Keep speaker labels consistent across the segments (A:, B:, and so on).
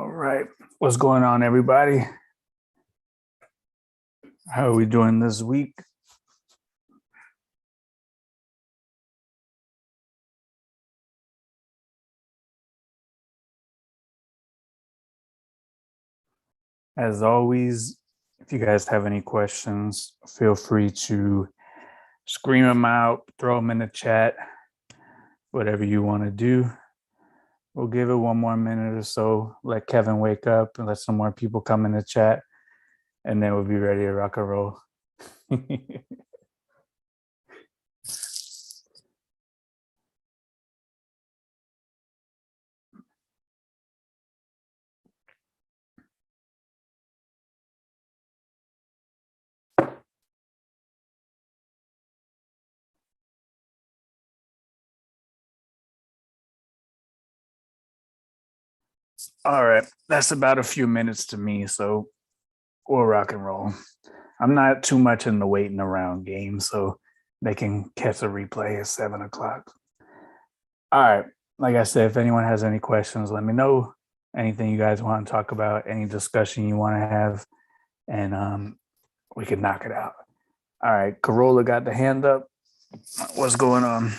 A: All right. What's going on, everybody? How are we doing this week? As always, if you guys have any questions, feel free to scream them out, throw them in the chat, whatever you want to do. We'll give it one more minute or so, let Kevin wake up and let some more people come in the chat, and then we'll be ready to rock and roll. All right, that's about a few minutes to me, so we'll rock and roll. I'm not too much in the waiting around game, so they can catch a replay at 7 o'clock. All right, like I said, if anyone has any questions, let me know. Anything you guys want to talk about, any discussion you want to have, and we can knock it out. All right, Corolla got the hand up. What's going on?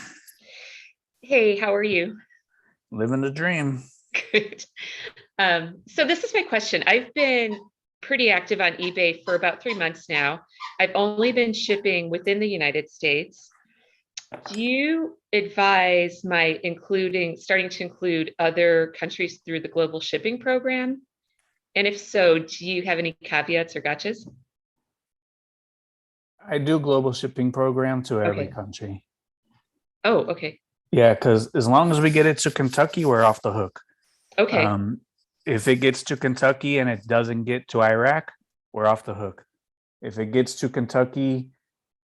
B: Hey, how are you?
A: Living the dream.
B: Good. So this is my question. I've been pretty active on eBay for about 3 months now. I've only been shipping within the United States. Do you advise starting to include other countries through the global shipping program? And if so, do you have any caveats or gotchas?
A: I do global shipping program to every
B: Okay.
A: country.
B: Oh, okay.
A: Yeah, because as long as we get it to Kentucky, we're off the hook.
B: Okay.
A: If it gets to Kentucky and it doesn't get to Iraq, we're off the hook. If it gets to Kentucky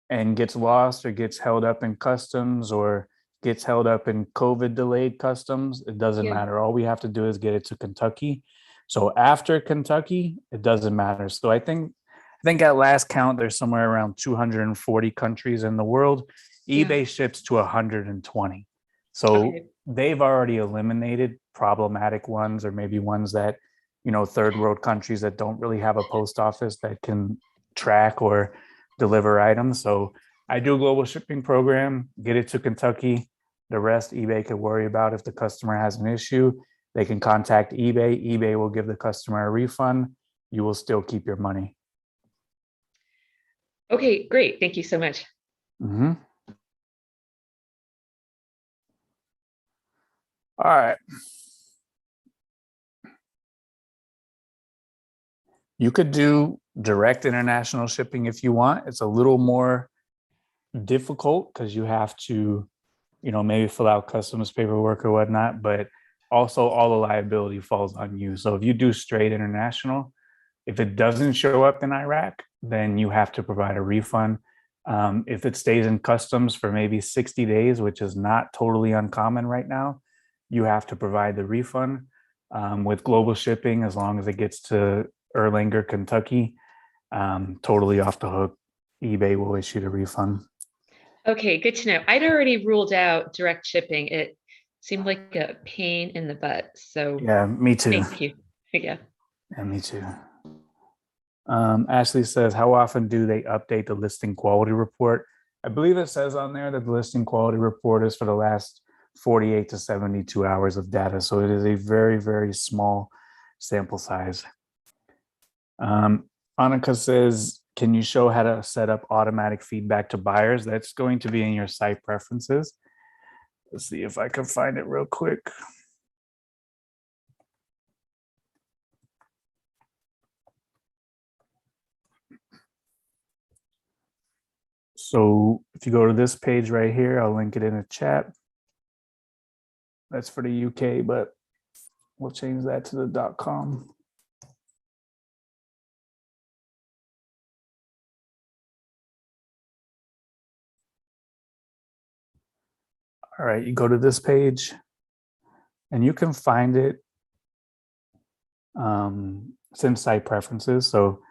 A: and gets lost or gets held up in customs or gets held up in COVID delayed customs, it doesn't
B: Yeah.
A: matter. All we have to do is get it to Kentucky. So after Kentucky, it doesn't matter. So I think at last count, there's somewhere around 240 countries in the world.
B: Yeah.
A: eBay ships to 120. So
B: Okay.
A: they've already eliminated problematic ones, or maybe ones that, third world countries that don't really have a post office that can track or deliver items. So I do a global shipping program, get it to Kentucky. The rest eBay could worry about. If the customer has an issue, they can contact eBay. eBay will give the customer a refund. You will still keep your money.
B: Okay, great. Thank you so much.
A: Mm-hmm. All right. You could do direct international shipping if you want. It's a little more difficult because you have to, maybe fill out customs paperwork or whatnot, but also all the liability falls on you. So if you do straight international, if it doesn't show up in Iraq, then you have to provide a refund. If it stays in customs for maybe 60 days, which is not totally uncommon right now, you have to provide the refund. With global shipping, as long as it gets to Erlanger, Kentucky, totally off the hook. eBay will issue the refund.
B: Okay, good to know. I'd already ruled out direct shipping. It seemed like a pain in the butt. So
A: Yeah, me too.
B: thank you. Yeah.
A: Yeah, me too. Ashley says, how often do they update the listing quality report? I believe it says on there that the listing quality report is for the last 48 to 72 hours of data. So it is a very, very small sample size. Annika says, can you show how to set up automatic feedback to buyers? That's going to be in your site preferences. Let's see if I can find it real quick. So if you go to this page right here, I'll link it in the chat. That's for the UK, but we'll change that to the .com. All right, you go to this page and you can find it since site preferences. So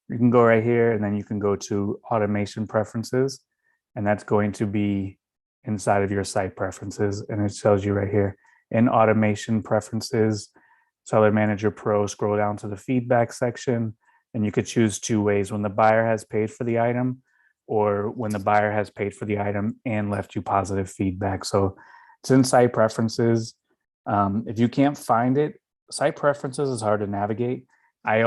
A: you can go right here and then you can go to automation preferences, and that's going to be inside of your site preferences. And it tells you right here in automation preferences, Seller Manager Pro, scroll down to the feedback section, and you could choose two ways: when the buyer has paid for the item, or when the buyer has paid for the item and left you positive feedback. So it's in site preferences. If you can't find it, site preferences is hard to navigate. I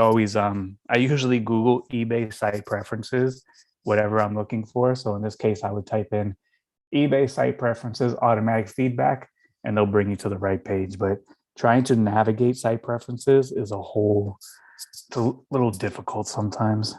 A: usually Google eBay site preferences, whatever I'm looking for. So in this case, I would type in eBay site preferences, automatic feedback, and they'll bring you to the right page. But trying to navigate site preferences is it's a little difficult sometimes.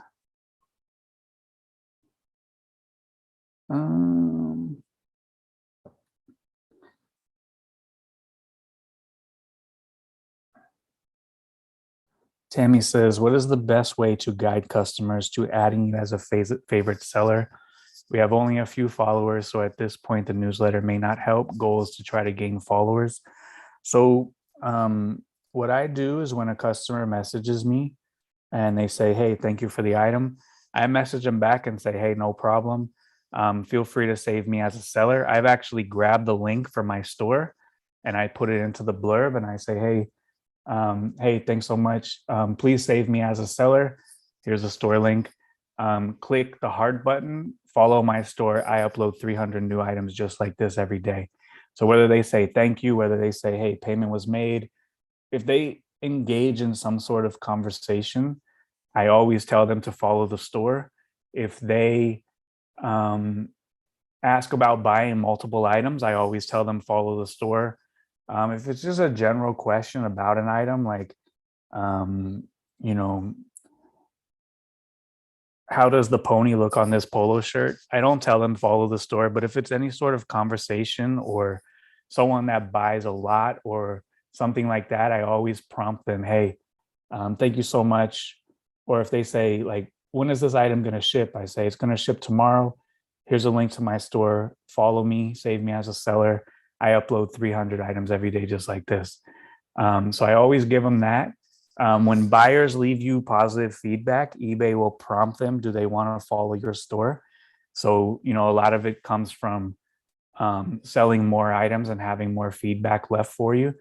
A: Tammy says, what is the best way to guide customers to adding you as a favorite seller? We have only a few followers, so at this point, the newsletter may not help. Goal is to try to gain followers. So what I do is when a customer messages me and they say, hey, thank you for the item, I message them back and say, hey, no problem. Feel free to save me as a seller. I've actually grabbed the link for my store and I put it into the blurb and I say, hey, thanks so much. Please save me as a seller. Here's a store link. Click the heart button, follow my store. I upload 300 new items just like this every day. So whether they say thank you, whether they say, hey, payment was made, if they engage in some sort of conversation, I always tell them to follow the store. If they ask about buying multiple items, I always tell them follow the store. If it's just a general question about an item, like, you know, how does the pony look on this polo shirt? I don't tell them follow the store, but if it's any sort of conversation or someone that buys a lot or something like that, I always prompt them, hey, thank you so much. Or if they say, like, when is this item going to ship? I say, it's going to ship tomorrow. Here's a link to my store. Follow me, save me as a seller. I upload 300 items every day, just like this. So I always give them that. When buyers leave you positive feedback, eBay will prompt them, do they want to follow your store? So, a lot of it comes from selling more items and having more feedback left for you.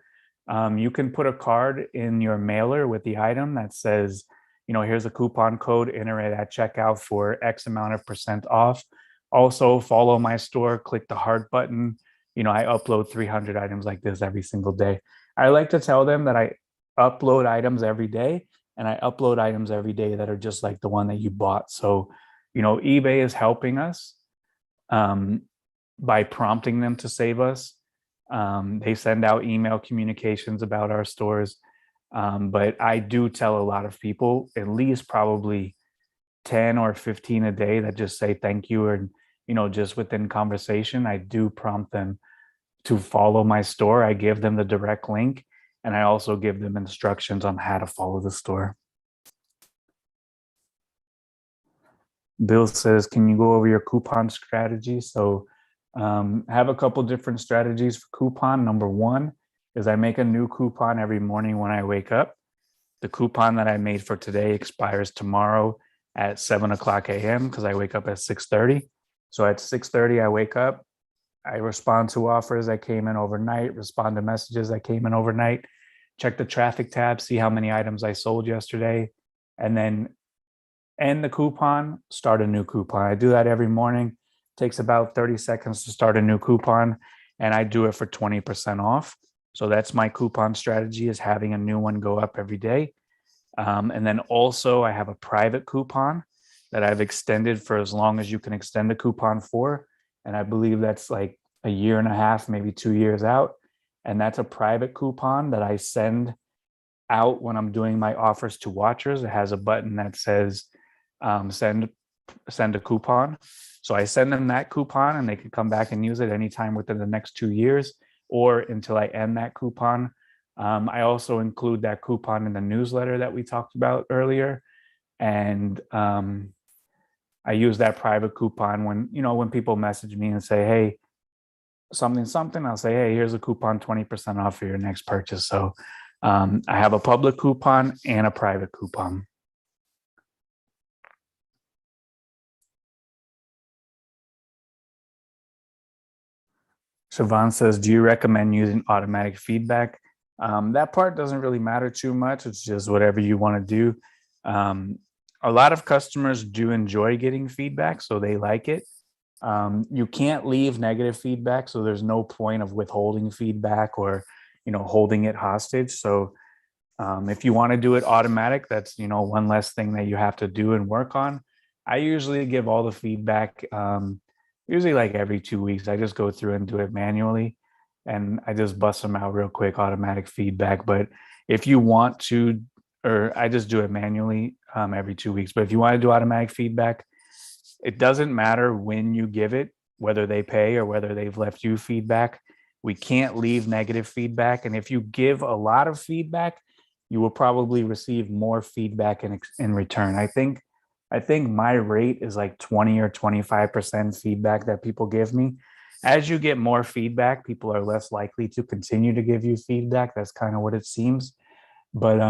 A: You can put a card in your mailer with the item that says, here's a coupon code, enter it at checkout for X amount of % off. Also, follow my store, click the heart button. I upload 300 items like this every single day. I like to tell them that I upload items every day, and I upload items every day that are just like the one that you bought. So, eBay is helping us by prompting them to save us. They send out email communications about our stores. But I do tell a lot of people, at least probably 10 or 15 a day, that just say thank you. And, just within conversation, I do prompt them to follow my store. I give them the direct link, and I also give them instructions on how to follow the store. Bill says, can you go over your coupon strategy? So I have a couple different strategies for coupon. Number one is I make a new coupon every morning when I wake up. The coupon that I made for today expires tomorrow at 7 o'clock a.m. because I wake up at 6:30. So at 6:30, I wake up, I respond to offers that came in overnight, respond to messages that came in overnight, check the traffic tab, see how many items I sold yesterday, and then end the coupon, start a new coupon. I do that every morning. It takes about 30 seconds to start a new coupon, and I do it for 20% off. So that's my coupon strategy, is having a new one go up every day. And then also I have a private coupon that I've extended for as long as you can extend a coupon for. And I believe that's like a year and a half, maybe 2 years out. And that's a private coupon that I send out when I'm doing my offers to watchers. It has a button that says send a coupon. So I send them that coupon and they can come back and use it anytime within the next 2 years or until I end that coupon. I also include that coupon in the newsletter that we talked about earlier. And I use that private coupon when people message me and say, hey, something, I'll say, hey, here's a coupon, 20% off for your next purchase. So I have a public coupon and a private coupon. Siobhan says, do you recommend using automatic feedback? That part doesn't really matter too much. It's just whatever you want to do. A lot of customers do enjoy getting feedback, so they like it. You can't leave negative feedback, so there's no point of withholding feedback or, holding it hostage. So if you want to do it automatic, that's, one less thing that you have to do and work on. I usually give all the feedback, usually like every 2 weeks. I just go through and do it manually, and I just bust them out real quick, automatic feedback. But if you want to, or I just do it manually every 2 weeks. But if you want to do automatic feedback, it doesn't matter when you give it, whether they pay or whether they've left you feedback. We can't leave negative feedback. And if you give a lot of feedback, you will probably receive more feedback in return. I think my rate is like 20 or 25% feedback that people give me. As you get more feedback, people are less likely to continue to give you feedback. That's kind of what it seems. But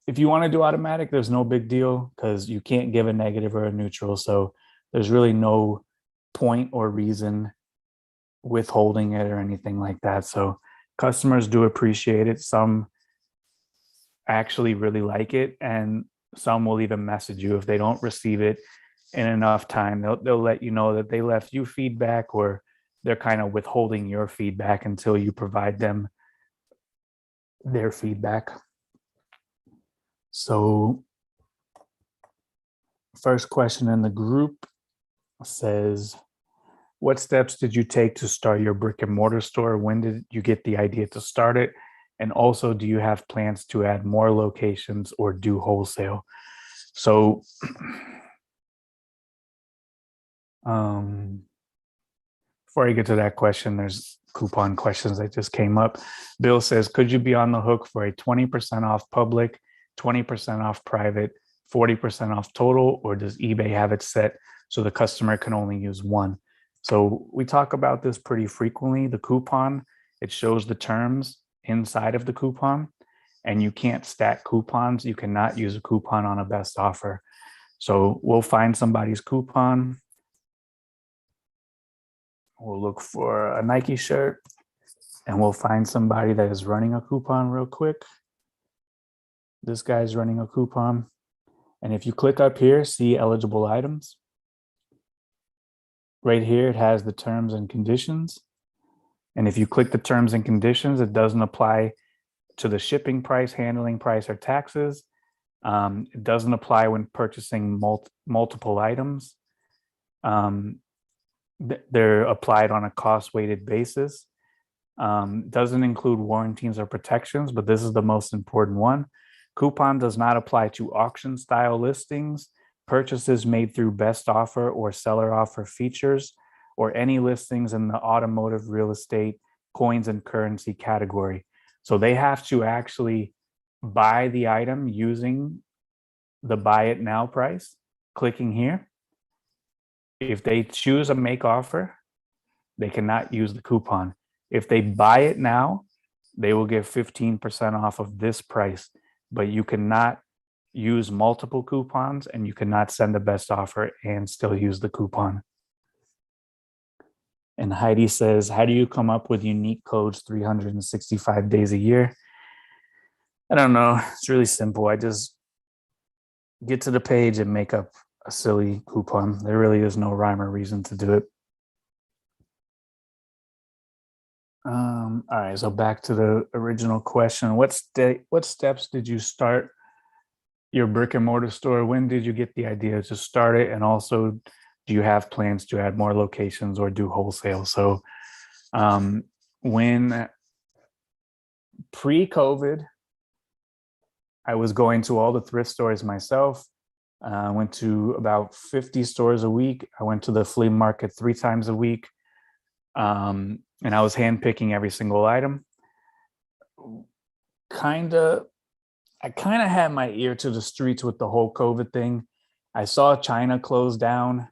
A: if you want to do automatic, there's no big deal because you can't give a negative or a neutral. So there's really no point or reason withholding it or anything like that. So customers do appreciate it. Some actually really like it, and some will even message you if they don't receive it in enough time. They'll let you know that they left you feedback, or they're kind of withholding your feedback until you provide them their feedback. So first question in the group says, what steps did you take to start your brick and mortar store? When did you get the idea to start it? And also, do you have plans to add more locations or do wholesale? So before I get to that question, there's coupon questions that just came up. Bill says, could you be on the hook for a 20% off public, 20% off private, 40% off total, or does eBay have it set so the customer can only use one? So we talk about this pretty frequently. The coupon, it shows the terms inside of the coupon, and you can't stack coupons. You cannot use a coupon on a best offer. So we'll find somebody's coupon. We'll look for a Nike shirt, and we'll find somebody that is running a coupon real quick. This guy's running a coupon. And if you click up here, see eligible items. Right here, it has the terms and conditions. And if you click the terms and conditions, it doesn't apply to the shipping price, handling price, or taxes. It doesn't apply when purchasing multiple items. They're applied on a cost-weighted basis. Doesn't include warranties or protections, but this is the most important one. Coupon does not apply to auction-style listings, purchases made through best offer or seller offer features, or any listings in the automotive, real estate, coins, and currency category. So they have to actually buy the item using the buy it now price, clicking here. If they choose a make offer, they cannot use the coupon. If they buy it now, they will get 15% off of this price, but you cannot use multiple coupons, and you cannot send the best offer and still use the coupon. And Heidi says, how do you come up with unique codes 365 days a year? I don't know. It's really simple. I just get to the page and make up a silly coupon. There really is no rhyme or reason to do it. All right, so back to the original question. What steps did you start your brick and mortar store? When did you get the idea to start it? And also, do you have plans to add more locations or do wholesale? So when pre-COVID, I was going to all the thrift stores myself. I went to about 50 stores a week. I went to the flea market 3 times a week. And I was handpicking every single item. I kind of had my ear to the streets with the whole COVID thing. I saw China close down.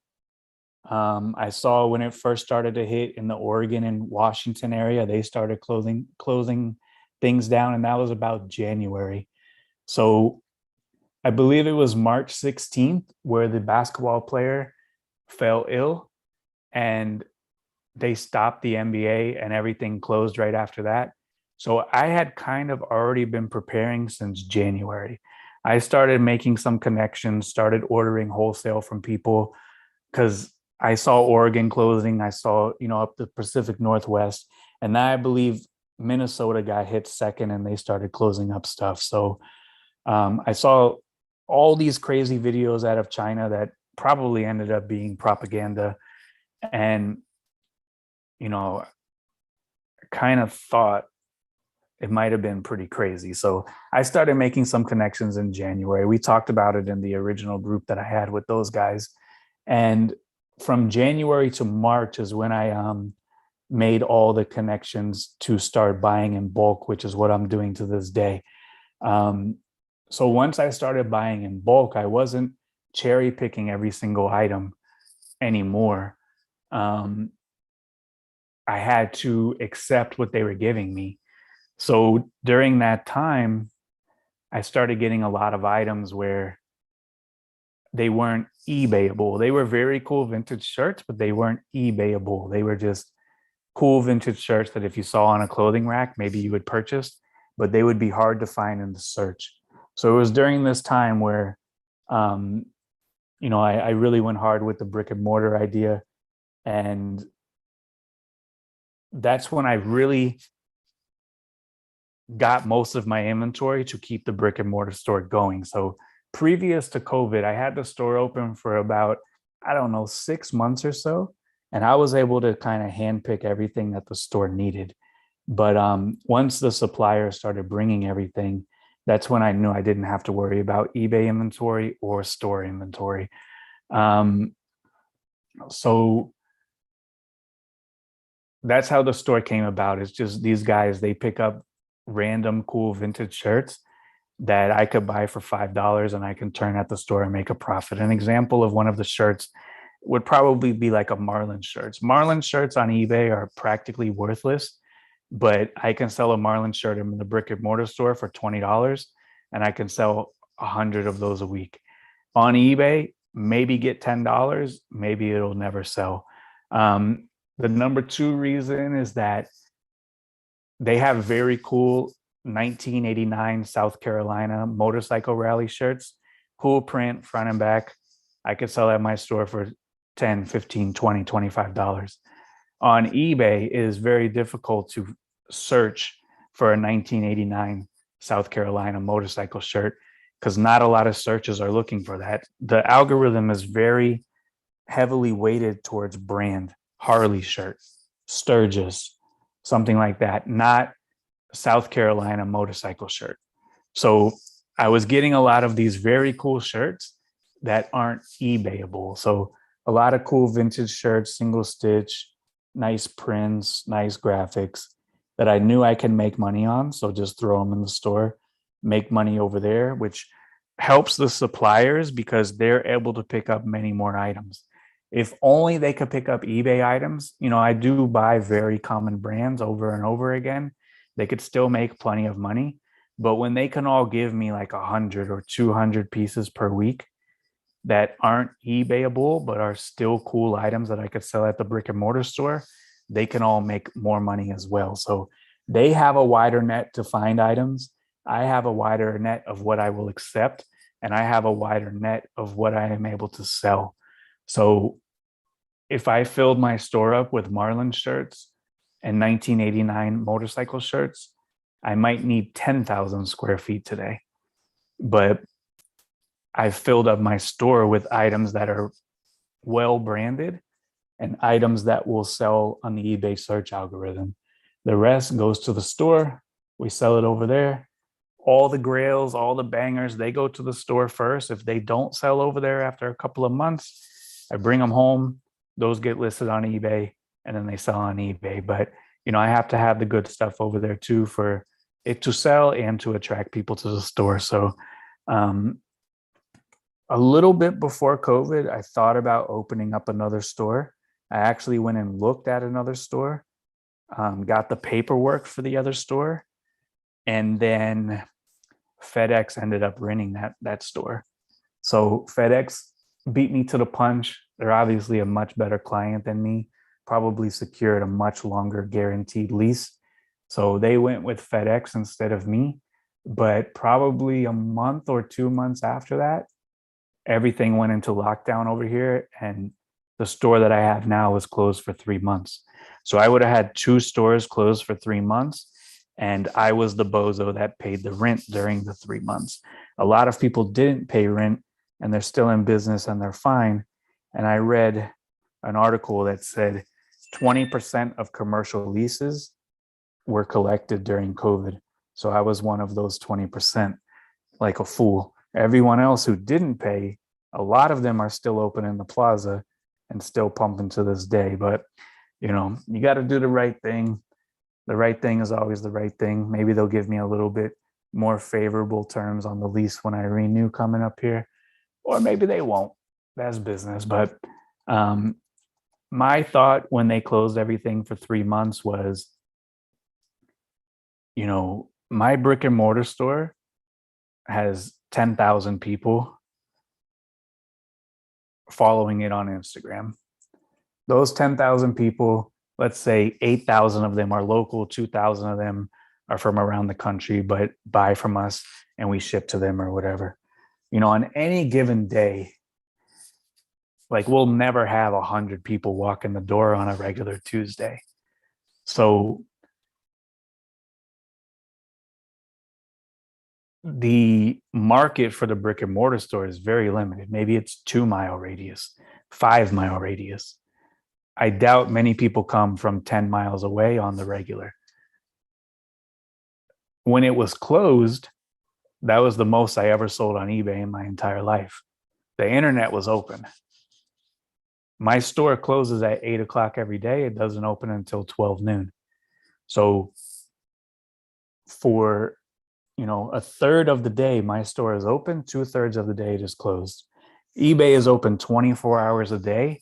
A: I saw when it first started to hit in the Oregon and Washington area, they started closing things down, and that was about January. So I believe it was March 16th where the basketball player fell ill, and they stopped the NBA and everything closed right after that. So I had kind of already been preparing since January. I started making some connections, started ordering wholesale from people because I saw Oregon closing. I saw, up the Pacific Northwest. And then I believe Minnesota got hit second and they started closing up stuff. So I saw all these crazy videos out of China that probably ended up being propaganda. And, kind of thought it might have been pretty crazy. So I started making some connections in January. We talked about it in the original group that I had with those guys. And from January to March is when I made all the connections to start buying in bulk, which is what I'm doing to this day. So once I started buying in bulk, I wasn't cherry picking every single item anymore. I had to accept what they were giving me. So during that time, I started getting a lot of items where they weren't eBayable. They were very cool vintage shirts, but they weren't eBayable. They were just cool vintage shirts that if you saw on a clothing rack, maybe you would purchase, but they would be hard to find in the search. So it was during this time where, I really went hard with the brick and mortar idea. And that's when I really got most of my inventory to keep the brick and mortar store going. So previous to COVID, I had the store open for about, I don't know, 6 months or so. And I was able to kind of handpick everything that the store needed. But once the supplier started bringing everything, that's when I knew I didn't have to worry about eBay inventory or store inventory. So that's how the store came about. It's just these guys, they pick up random cool vintage shirts that I could buy for $5 and I can turn at the store and make a profit. An example of one of the shirts would probably be like a Marlin shirts. Marlin shirts on eBay are practically worthless, but I can sell a Marlin shirt in the brick and mortar store for $20 and I can sell 100 of those a week. On eBay, maybe get $10, maybe it'll never sell. The number two reason is that they have very cool 1989 South Carolina motorcycle rally shirts, cool print front and back. I could sell at my store for 10, 15, 20, $25. On eBay, it is very difficult to search for a 1989 South Carolina motorcycle shirt because not a lot of searches are looking for that. The algorithm is very heavily weighted towards brand, Harley shirt, Sturgis, something like that, not South Carolina motorcycle shirt. So I was getting a lot of these very cool shirts that aren't eBayable. So a lot of cool vintage shirts, single stitch, nice prints, nice graphics that I knew I can make money on. So just throw them in the store, make money over there, which helps the suppliers because they're able to pick up many more items. If only they could pick up eBay items, I do buy very common brands over and over again. They could still make plenty of money. But when they can all give me like 100 or 200 pieces per week that aren't eBayable, but are still cool items that I could sell at the brick and mortar store, they can all make more money as well. So they have a wider net to find items. I have a wider net of what I will accept, and I have a wider net of what I am able to sell. So if I filled my store up with Marlin shirts and 1989 motorcycle shirts, I might need 10,000 square feet today. But I've filled up my store with items that are well branded and items that will sell on the eBay search algorithm. The rest goes to the store. We sell it over there. All the grails, all the bangers, they go to the store first. If they don't sell over there after a couple of months, I bring them home. Those get listed on eBay and then they sell on eBay. But, I have to have the good stuff over there too for it to sell and to attract people to the store. So a little bit before COVID, I thought about opening up another store. I actually went and looked at another store, got the paperwork for the other store, and then FedEx ended up renting that store. So FedEx beat me to the punch. They're obviously a much better client than me, probably secured a much longer guaranteed lease. So they went with FedEx instead of me. But probably a month or 2 months after that, everything went into lockdown over here. And the store that I have now was closed for 3 months. So I would have had two stores closed for 3 months. And I was the bozo that paid the rent during the 3 months. A lot of people didn't pay rent and they're still in business and they're fine. And I read an article that said 20% of commercial leases were collected during COVID. So I was one of those 20%, like a fool. Everyone else who didn't pay, a lot of them are still open in the plaza and still pumping to this day. But, you got to do the right thing. The right thing is always the right thing. Maybe they'll give me a little bit more favorable terms on the lease when I renew coming up here, or maybe they won't. That's business. But my thought when they closed everything for 3 months was, my brick and mortar store has 10,000 people following it on Instagram. Those 10,000 people, let's say 8,000 of them are local, 2,000 of them are from around the country, but buy from us and we ship to them or whatever. On any given day, like we'll never have 100 people walk in the door on a regular Tuesday. So the market for the brick and mortar store is very limited. Maybe it's 2 mile radius, 5 mile radius. I doubt many people come from 10 miles away on the regular. When it was closed, that was the most I ever sold on eBay in my entire life. The internet was open. My store closes at 8 o'clock every day. It doesn't open until 12 noon. So for, a third of the day, my store is open. 2/3 of the day it is closed. eBay is open 24 hours a day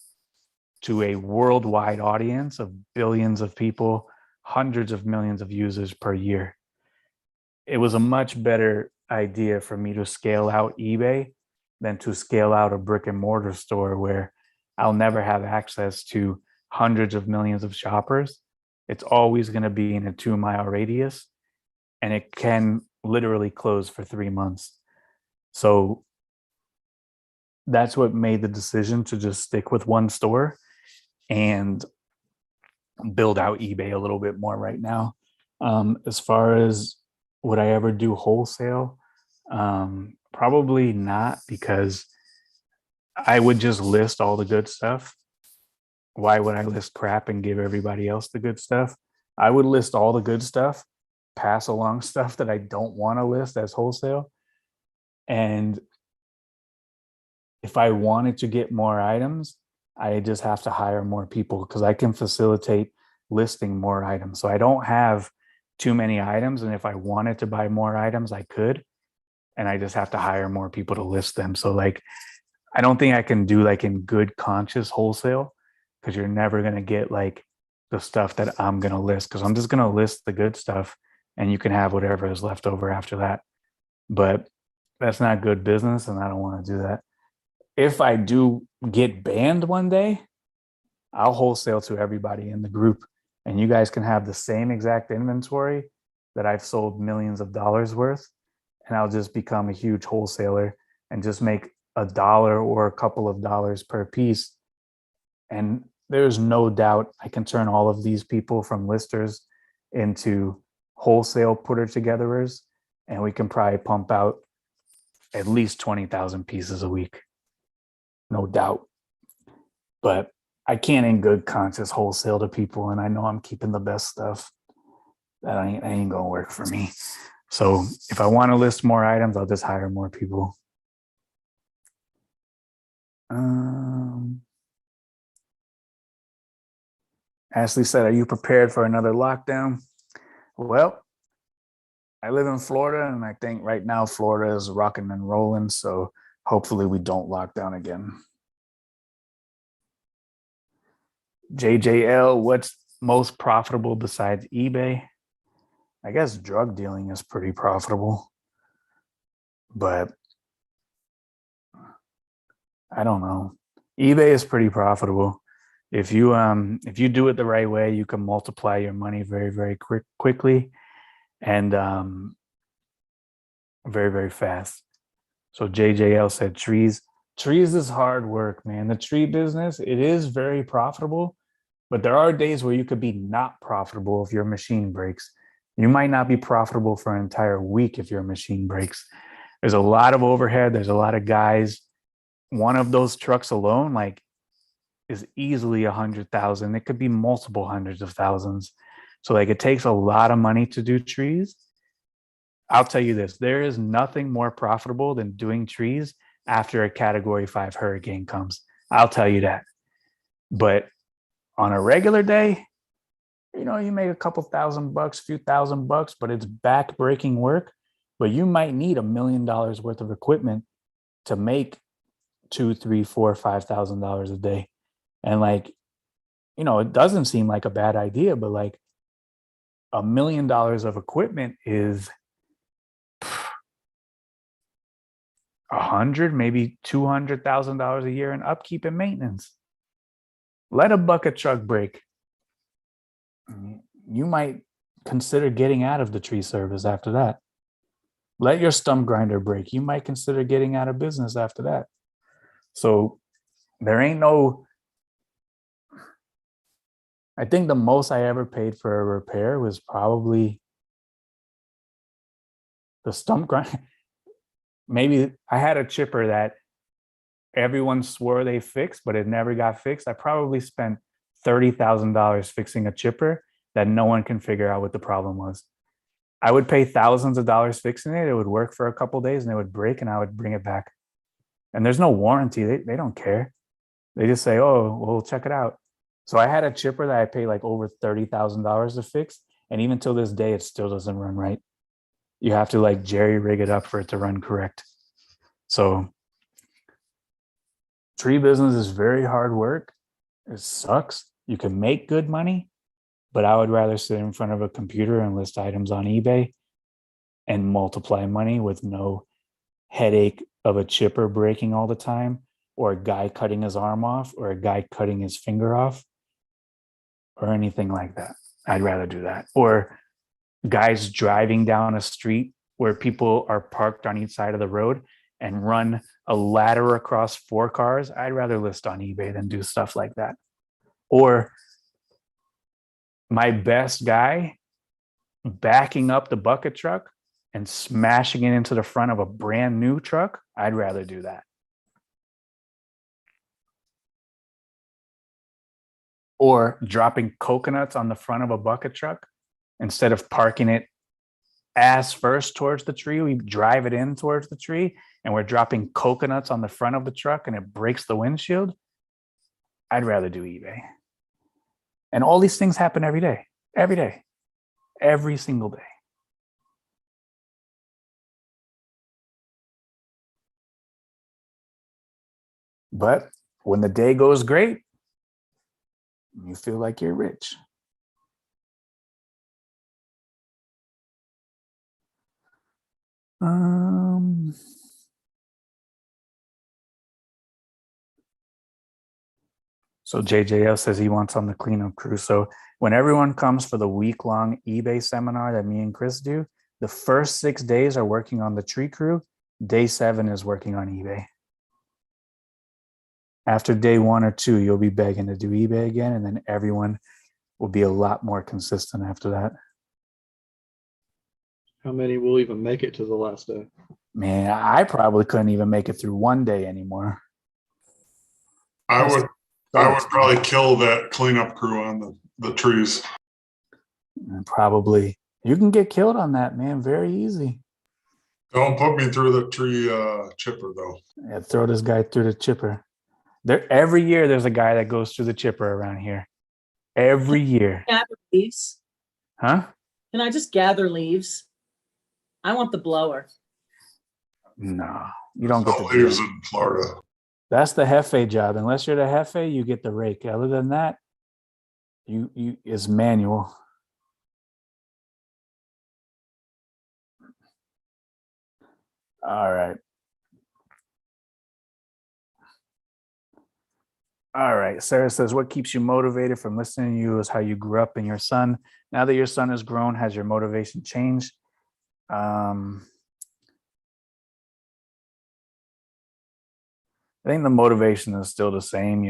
A: to a worldwide audience of billions of people, hundreds of millions of users per year. It was a much better idea for me to scale out eBay than to scale out a brick and mortar store where I'll never have access to hundreds of millions of shoppers. It's always going to be in a 2 mile radius, and it can literally close for 3 months. So that's what made the decision to just stick with one store and build out eBay a little bit more right now. As far as would I ever do wholesale? Probably not, because I would just list all the good stuff. Why would I list crap and give everybody else the good stuff? I would list all the good stuff, pass along stuff that I don't want to list as wholesale. And if I wanted to get more items, I just have to hire more people because I can facilitate listing more items. So I don't have too many items. And if I wanted to buy more items, I could. And I just have to hire more people to list them. So I don't think I can do in good conscious wholesale, because you're never going to get the stuff that I'm going to list, because I'm just going to list the good stuff and you can have whatever is left over after that. But that's not good business, and I don't want to do that. If I do get banned one day, I'll wholesale to everybody in the group, and you guys can have the same exact inventory that I've sold millions of dollars worth, and I'll just become a huge wholesaler and just make $1 or a couple of dollars per piece. And there's no doubt I can turn all of these people from listers into wholesale putter togetherers, and we can probably pump out at least 20,000 pieces a week. No doubt. But I can't in good conscience wholesale to people, and I know I'm keeping the best stuff. That ain't gonna work for me. So if I want to list more items, I'll just hire more people. Ashley said, "Are you prepared for another lockdown?" Well, I live in Florida, and I think right now Florida is rocking and rolling. So hopefully we don't lock down again. JJL, what's most profitable besides eBay? I guess drug dealing is pretty profitable, but I don't know. eBay is pretty profitable. If you do it the right way, you can multiply your money very, very quickly and very, very fast. So JJL said trees. Trees is hard work, man. The tree business, it is very profitable, but there are days where you could be not profitable if your machine breaks. You might not be profitable for an entire week if your machine breaks. There's a lot of overhead. There's a lot of guys. One of those trucks alone, like, is easily 100,000. It could be multiple hundreds of thousands. So like it takes a lot of money to do trees. I'll tell you this, there is nothing more profitable than doing trees after a category 5 hurricane comes. I'll tell you that. But on a regular day, you know, you make a couple $1,000, few $1,000, but it's back breaking work. But you might need $1 million worth of equipment to make $2, $3, $4, $5,000 a day. And like, you know, it doesn't seem like a bad idea, but like $1 million of equipment is 100, maybe $200,000 a year in upkeep and maintenance. Let a bucket truck break. You might consider getting out of the tree service after that. Let your stump grinder break. You might consider getting out of business after that. So there ain't no, I think the most I ever paid for a repair was probably the stump grinder. Maybe I had a chipper that everyone swore they fixed, but it never got fixed. I probably spent $30,000 fixing a chipper that no one can figure out what the problem was. I would pay thousands of dollars fixing it. It would work for a couple of days and it would break and I would bring it back. And there's no warranty. They don't care. They just say, oh, we'll check it out. So I had a chipper that I paid like over $30,000 to fix. And even till this day, it still doesn't run right. You have to like jerry rig it up for it to run correct. So tree business is very hard work. It sucks. You can make good money, but I would rather sit in front of a computer and list items on eBay and multiply money with no headache of a chipper breaking all the time, or a guy cutting his arm off, or a guy cutting his finger off, or anything like that. I'd rather do that. Or guys driving down a street where people are parked on each side of the road and run a ladder across 4 cars. I'd rather list on eBay than do stuff like that. Or my best guy backing up the bucket truck and smashing it into the front of a brand new truck. I'd rather do that. Or dropping coconuts on the front of a bucket truck instead of parking it ass first towards the tree. We drive it in towards the tree and we're dropping coconuts on the front of the truck and it breaks the windshield. I'd rather do eBay. And all these things happen every day, every single day. But when the day goes great, you feel like you're rich. So JJL says he wants on the cleanup crew. So when everyone comes for the week-long eBay seminar that me and Chris do, the first 6 days are working on the tree crew. Day 7 is working on eBay. After day 1 or 2, you'll be begging to do eBay again, and then everyone will be a lot more consistent after that.
C: How many will even make it to the last day?
A: Man, I probably couldn't even make it through one day anymore.
D: I would probably kill that cleanup crew on the trees.
A: Probably. You can get killed on that, man. Very easy.
D: Don't put me through the tree chipper though.
A: Yeah, throw this guy through the chipper. Every year there's a guy that goes through the chipper around here. Every year.
E: Gather leaves.
A: Huh?
E: Can I just gather leaves? I want the blower.
A: No, you don't get
D: No
A: to do
D: leaves
A: that.
D: in Florida.
A: That's the Jefe job. Unless you're the Jefe, you get the rake. Other than that, you is manual. All right. All right. Sarah says, what keeps you motivated from listening to you is how you grew up and your son. Now that your son has grown, has your motivation changed? I think the motivation is still the same,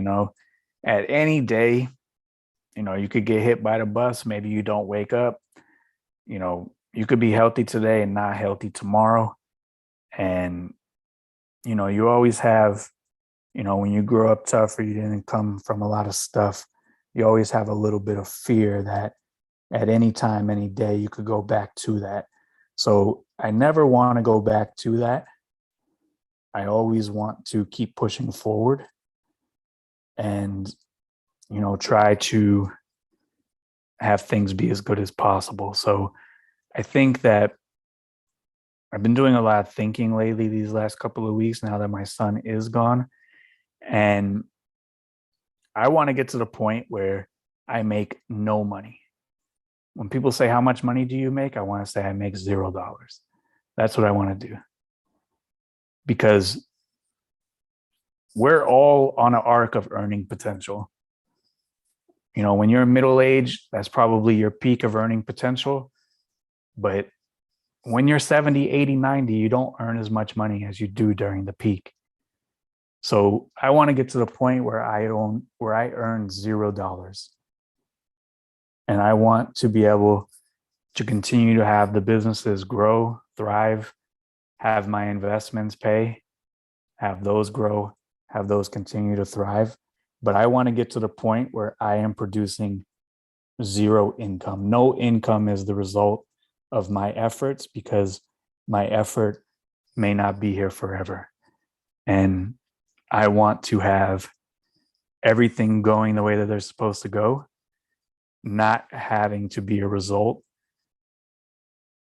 A: at any day, you could get hit by the bus. Maybe you don't wake up, you could be healthy today and not healthy tomorrow. And, you always have, when you grow up tough or you didn't come from a lot of stuff, you always have a little bit of fear that at any time, any day, you could go back to that. So I never want to go back to that. I always want to keep pushing forward and, try to have things be as good as possible. So I think that I've been doing a lot of thinking lately these last couple of weeks now that my son is gone. And I want to get to the point where I make no money. When people say, how much money do you make? I want to say I make $0. That's what I want to do. Because we're all on an arc of earning potential. When you're middle age, that's probably your peak of earning potential. But when you're 70, 80, 90, you don't earn as much money as you do during the peak. So I want to get to the point where I earn $0. And I want to be able to continue to have the businesses grow, thrive, have my investments pay, have those grow, have those continue to thrive. But I want to get to the point where I am producing zero income. No income is the result of my efforts because my effort may not be here forever. And I want to have everything going the way that they're supposed to go, not having to be a result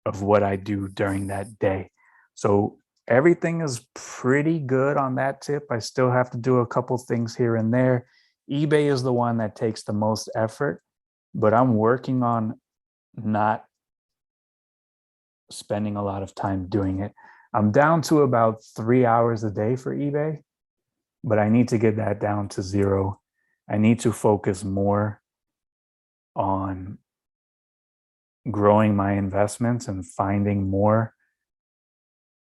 A: of what I do during that day. So everything is pretty good on that tip. I still have to do a couple things here and there. eBay is the one that takes the most effort, but I'm working on not spending a lot of time doing it. I'm down to about 3 hours a day for eBay, but I need to get that down to 0. I need to focus more on growing my investments and finding more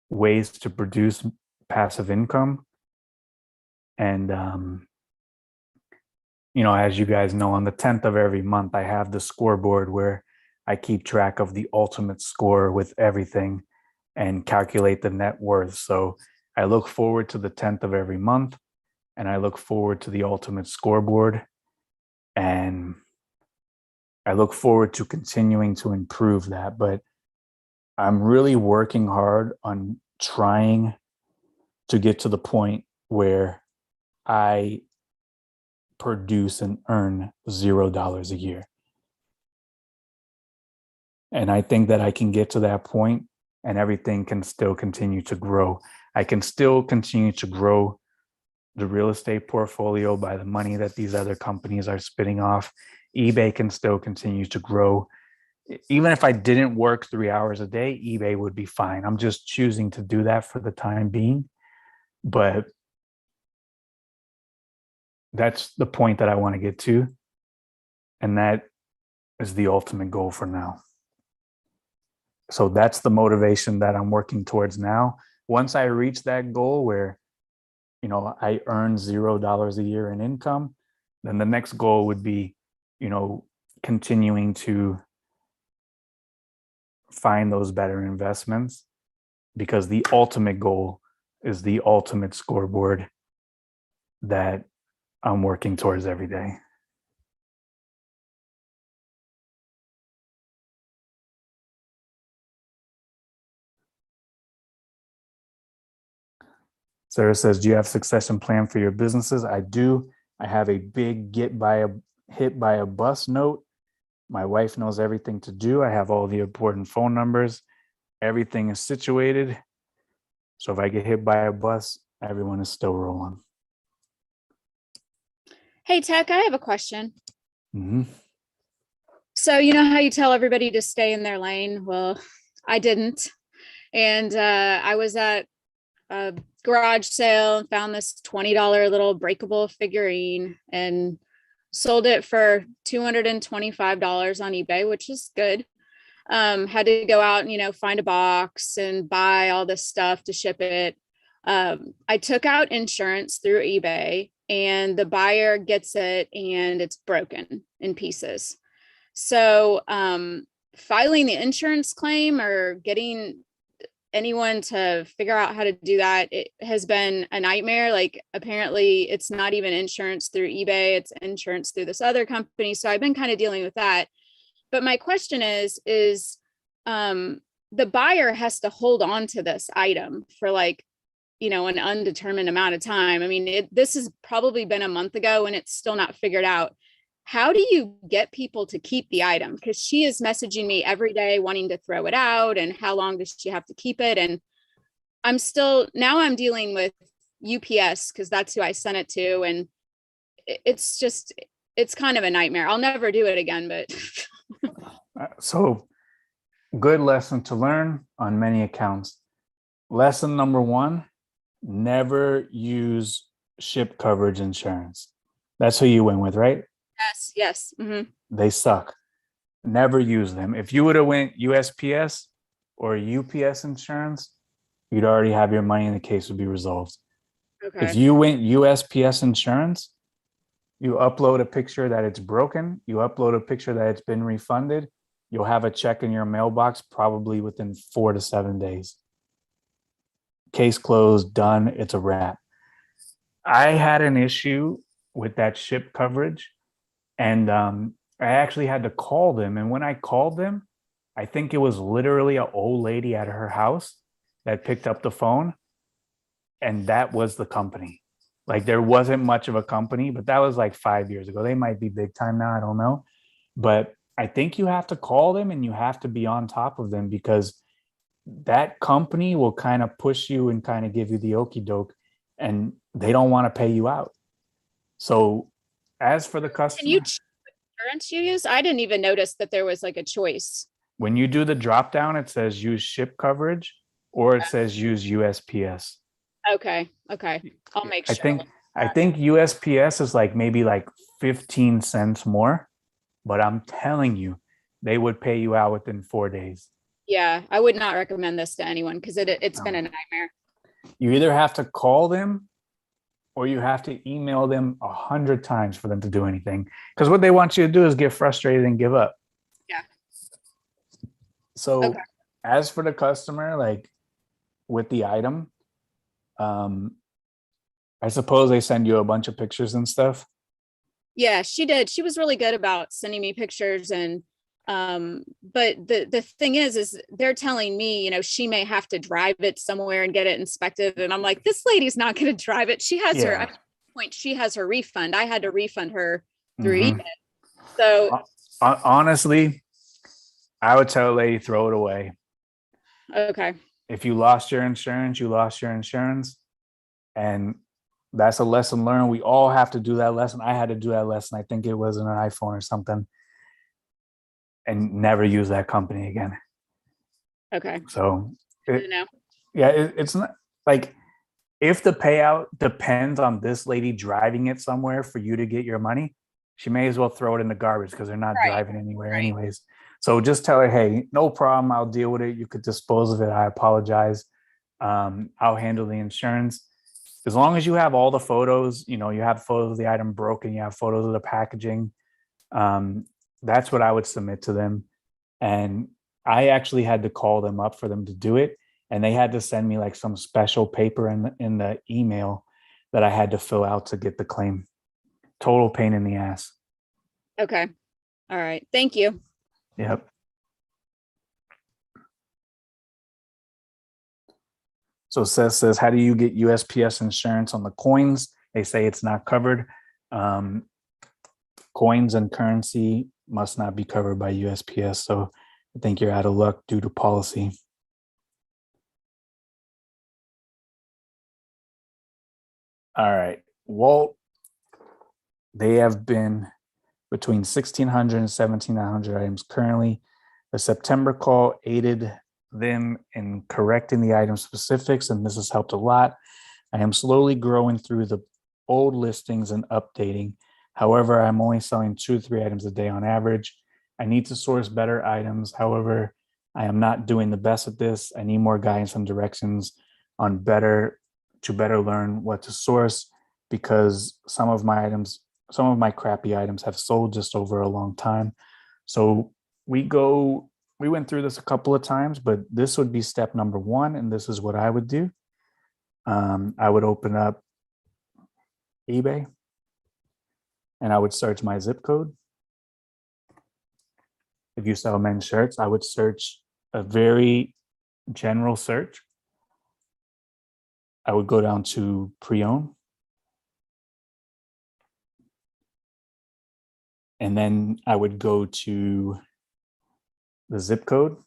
A: ways to produce passive income. And, as you guys know, on the 10th of every month, I have the scoreboard where I keep track of the ultimate score with everything and calculate the net worth. So I look forward to the 10th of every month and I look forward to the ultimate scoreboard. And I look forward to continuing to improve that. But I'm really working hard on trying to get to the point where I produce and earn $0 a year. And I think that I can get to that point and everything can still continue to grow. I can still continue to grow the real estate portfolio by the money that these other companies are spitting off. eBay can still continue to grow. Even if I didn't work 3 hours a day, eBay would be fine. I'm just choosing to do that for the time being. But that's the point that I want to get to. And that is the ultimate goal for now. So that's the motivation that I'm working towards now. Once I reach that goal where, I earn $0 a year in income, then the next goal would be, continuing to find those better investments, because the ultimate goal is the ultimate scoreboard that I'm working towards every day. Sarah says, do you have succession plan for your businesses? I do. I have a big hit by a bus note. My wife knows everything to do. I have all the important phone numbers. Everything is situated. So if I get hit by a bus, everyone is still rolling.
F: Hey, Tech, I have a question.
A: Mm-hmm.
F: So you know how you tell everybody to stay in their lane? Well, I didn't. And I was at a garage sale and found this $20 little breakable figurine and sold it for $225 on eBay, which is good. Had to go out and, find a box and buy all this stuff to ship it. I took out insurance through eBay and the buyer gets it and it's broken in pieces. So, filing the insurance claim or getting anyone to figure out how to do that, it has been a nightmare. Like, apparently it's not even insurance through eBay, it's insurance through this other company. So I've been kind of dealing with that. But my question is the buyer has to hold on to this item for an undetermined amount of time. I mean, this has probably been a month ago and it's still not figured out. How do you get people to keep the item? Because she is messaging me every day wanting to throw it out and how long does she have to keep it? And I'm dealing with UPS because that's who I sent it to. And it's kind of a nightmare. I'll never do it again, but
A: So good lesson to learn on many accounts. Lesson number 1, never use ship coverage insurance. That's who you went with, right?
F: yes. Mhm.
A: They suck. Never use them. If you would have went USPS or UPS insurance, you'd already have your money and the case would be resolved. If
F: Okay.
A: you went USPS insurance, you upload a picture that it's broken, you upload a picture that it's been refunded, you'll have a check in your mailbox probably within 4 to 7 days. Case closed, done, it's a wrap. I had an issue with that ship coverage, and I actually had to call them. And when I called them, I think it was literally an old lady at her house that picked up the phone, and that was the company. Like, there wasn't much of a company, but that was like 5 years ago. They might be big time now, I don't know. But I think you have to call them and you have to be on top of them, because that company will kind of push you and kind of give you the okey doke, and they don't want to pay you out. So as for the
F: Can
A: customer,
F: you choose what insurance you use? I didn't even notice that there was like a choice.
A: when you do the drop down, it says use ship coverage or it says use USPS.
F: Okay. I'll make
A: I
F: sure.
A: think USPS is like maybe like 15 cents more, but I'm telling you, they would pay you out within 4 days.
F: Yeah, I would not recommend this to anyone because it's been a nightmare.
A: You either have to call them or you have to email them 100 times for them to do anything. Because what they want you to do is get frustrated and give up.
F: Yeah.
A: So
F: Okay.
A: as for the customer, like with the item, I suppose they send you a bunch of pictures and stuff.
F: Yeah, she did. She was really good about sending me pictures and but the thing is they're telling me, she may have to drive it somewhere and get it inspected. And I'm like, this lady's not going to drive it. She has her,
A: Yeah.
F: at this point, she has her refund. I had to refund her through
A: Mhm.
F: eBay. So,
A: Honestly, I would tell a lady, throw it away.
F: okay.
A: If you lost your insurance, you lost your insurance. And that's a lesson learned. We all have to do that lesson. I had to do that lesson. I think it was in an iPhone or something. And never use that company again.
F: Okay.
A: So,
F: Good to know.
A: it's not like, if the payout depends on this lady driving it somewhere for you to get your money, she may as well throw it in the garbage because they're not
F: Right,
A: driving anywhere
F: right.
A: anyways. So just tell her, hey, no problem. I'll deal with it. You could dispose of it. I apologize. I'll handle the insurance. As long as you have all the photos, you have photos of the item broken, you have photos of the packaging. That's what I would submit to them. And I actually had to call them up for them to do it. And they had to send me like some special paper in the email that I had to fill out to get the claim. Total pain in the ass.
F: Okay. All right. Thank you.
A: Yep. So Seth says, how do you get USPS insurance on the coins? They say it's not covered. Coins and currency must not be covered by USPS. So I think you're out of luck due to policy. All right. Walt, they have been between 1,600 and 1,700 items currently. The September call aided them in correcting the item specifics, and this has helped a lot. I am slowly growing through the old listings and updating. However, I'm only selling 2 to 3 items a day on average. I need to source better items. However, I am not doing the best at this. I need more guidance and directions on better learn what to source, because some of my crappy items have sold just over a long time. So we went through this a couple of times, but this would be step number 1, and this is what I would do. I would open up eBay and I would search my zip code. If you sell men's shirts, I would search a very general search. I would go down to pre-owned. And then I would go to the zip code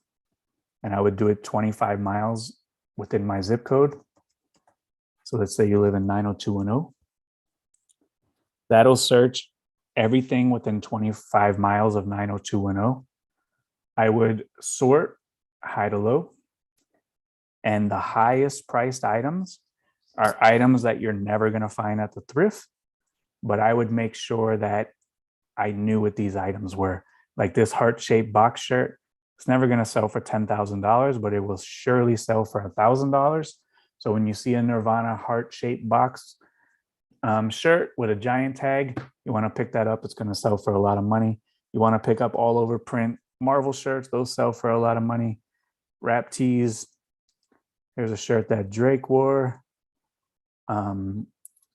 A: and I would do it 25 miles within my zip code. So let's say you live in 90210. That'll search everything within 25 miles of 90210. I would sort high to low. And the highest priced items are items that you're never going to find at the thrift. But I would make sure that I knew what these items were. Like this heart-shaped box shirt, it's never going to sell for $10,000, but it will surely sell for $1,000. So when you see a Nirvana heart-shaped box shirt with a giant tag, you want to pick that up. It's going to sell for a lot of money. You want to pick up all over print Marvel shirts. Those sell for a lot of money. Wrap tees. Here's a shirt that Drake wore. You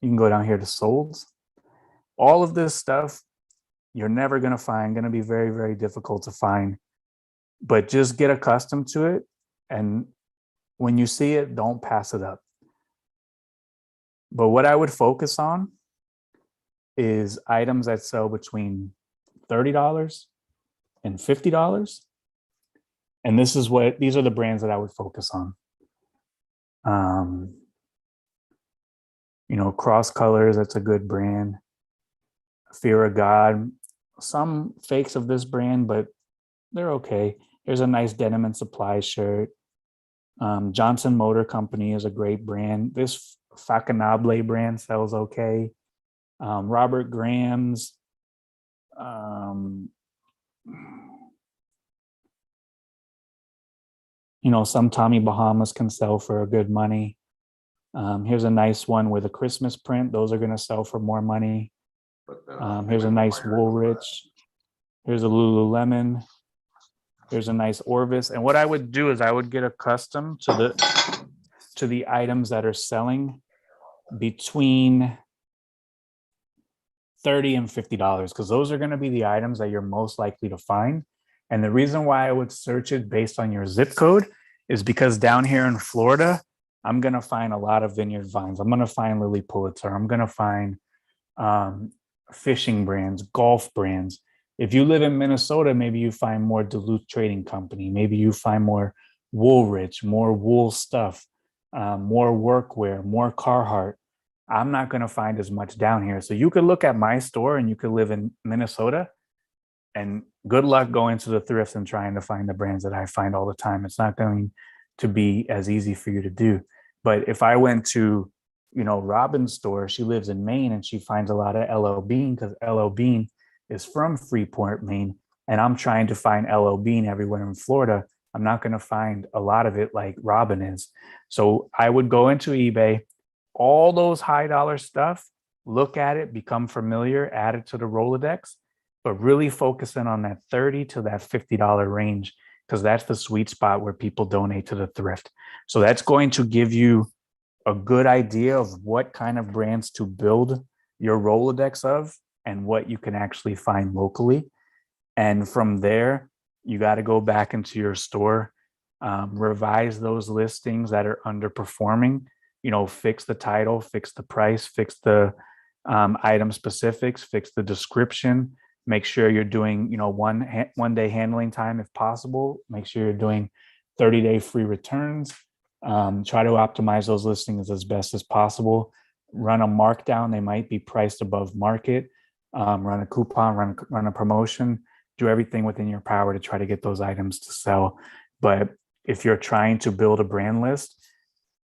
A: can go down here to Solds. All of this stuff you're never going to find, going to be very, very difficult to find. But just get accustomed to it. And when you see it, don't pass it up. But what I would focus on is items that sell between $30 and $50. And these are the brands that I would focus on. Cross Colors, that's a good brand. Fear of God, some fakes of this brand, but they're okay. Here's a nice Denim and Supply shirt. Johnson Motor Company is a great brand. This Facanable brand sells okay. Robert Graham's. Some Tommy Bahamas can sell for a good money. Here's a nice one with a Christmas print. Those are going to sell for more money. Here's a nice Woolrich. Here's a Lululemon. Here's a nice Orvis. And what I would do is I would get accustomed to the items that are selling between $30 and $50, because those are going to be the items that you're most likely to find. And the reason why I would search it based on your zip code is because down here in Florida, I'm going to find a lot of Vineyard Vines. I'm going to find Lily Pulitzer. I'm going to find fishing brands, golf brands. If you live in Minnesota, maybe you find more Duluth Trading Company. Maybe you find more Woolrich, more wool stuff, more workwear, more Carhartt. I'm not going to find as much down here. So you could look at my store and you could live in Minnesota, and good luck going to the thrifts and trying to find the brands that I find all the time. It's not going to be as easy for you to do. But if I went to, Robin's store, she lives in Maine and she finds a lot of LL Bean, because LL Bean is from Freeport, Maine. And I'm trying to find LL Bean everywhere in Florida. I'm not going to find a lot of it like Robin is. So I would go into eBay, all those high dollar stuff, look at it, become familiar, add it to the Rolodex, but really focusing on that $30 to that $50 range, because that's the sweet spot where people donate to the thrift. So that's going to give you a good idea of what kind of brands to build your Rolodex of and what you can actually find locally. And from there, you got to go back into your store, revise those listings that are underperforming, fix the title, fix the price, fix the item specifics, fix the description, make sure you're doing, one day handling time if possible, make sure you're doing 30-day free returns, try to optimize those listings as best as possible, run a markdown. They might be priced above market, run a coupon, run a promotion, do everything within your power to try to get those items to sell. But, if you're trying to build a brand list,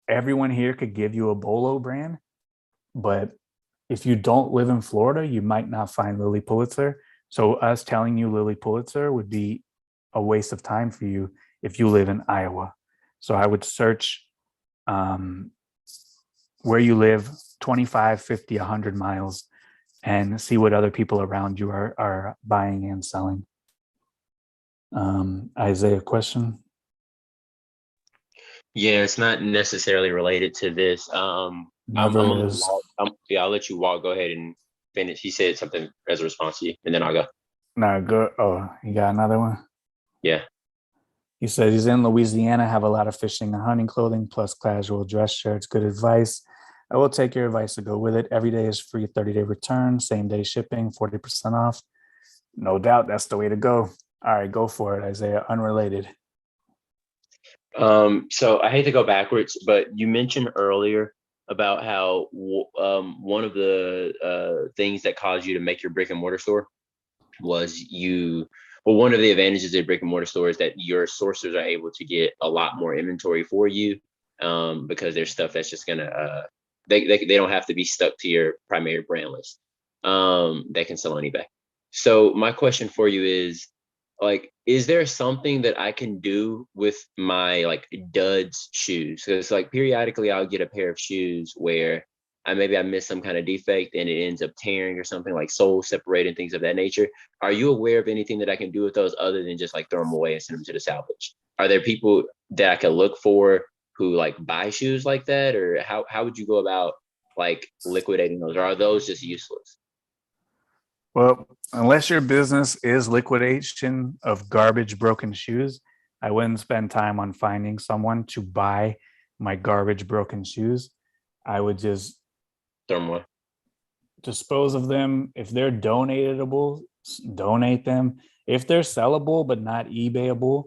A: everyone here could give you a Bolo brand, but if you don't live in Florida, you might not find Lilly Pulitzer. So us telling you Lilly Pulitzer would be a waste of time for you if you live in Iowa. So I would search where you live, 25, 50, 100 miles, and see what other people around you are buying and selling. Isaiah, question?
G: Yeah, it's not necessarily related to this. I'm
A: Never
G: gonna
A: is.
G: yeah, I'll let you walk. Go ahead and finish. He said something as a response to you, and then I'll go.
A: No, good. Oh, you got another one?
G: Yeah.
A: He says he's in Louisiana, have a lot of fishing and hunting clothing, plus casual dress shirts. Good advice. I will take your advice to go with it. Every day is free 30-day return, same day shipping, 40% off. No doubt that's the way to go. All right, go for it, Isaiah. Unrelated.
G: So I hate to go backwards, but you mentioned earlier about how one of the things that caused you to make your brick and mortar store was one of the advantages of brick and mortar store is that your sourcers are able to get a lot more inventory for you, because there's stuff that's just gonna they don't have to be stuck to your primary brand list. They can sell on eBay. So my question for you is, like, is there something that I can do with my like duds shoes? Because like periodically I'll get a pair of shoes where I miss some kind of defect and it ends up tearing or something, like sole separating, things of that nature. Are you aware of anything that I can do with those other than just like throw them away and send them to the salvage? Are there people that I can look for who like buy shoes like that, or how would you go about like liquidating those, or are those just useless?
A: Well, unless your business is liquidation of garbage broken shoes, I wouldn't spend time on finding someone to buy my garbage broken shoes. I would just
G: Throw them away.
A: dispose of them. If they're donatable, donate them. If they're sellable but not eBayable,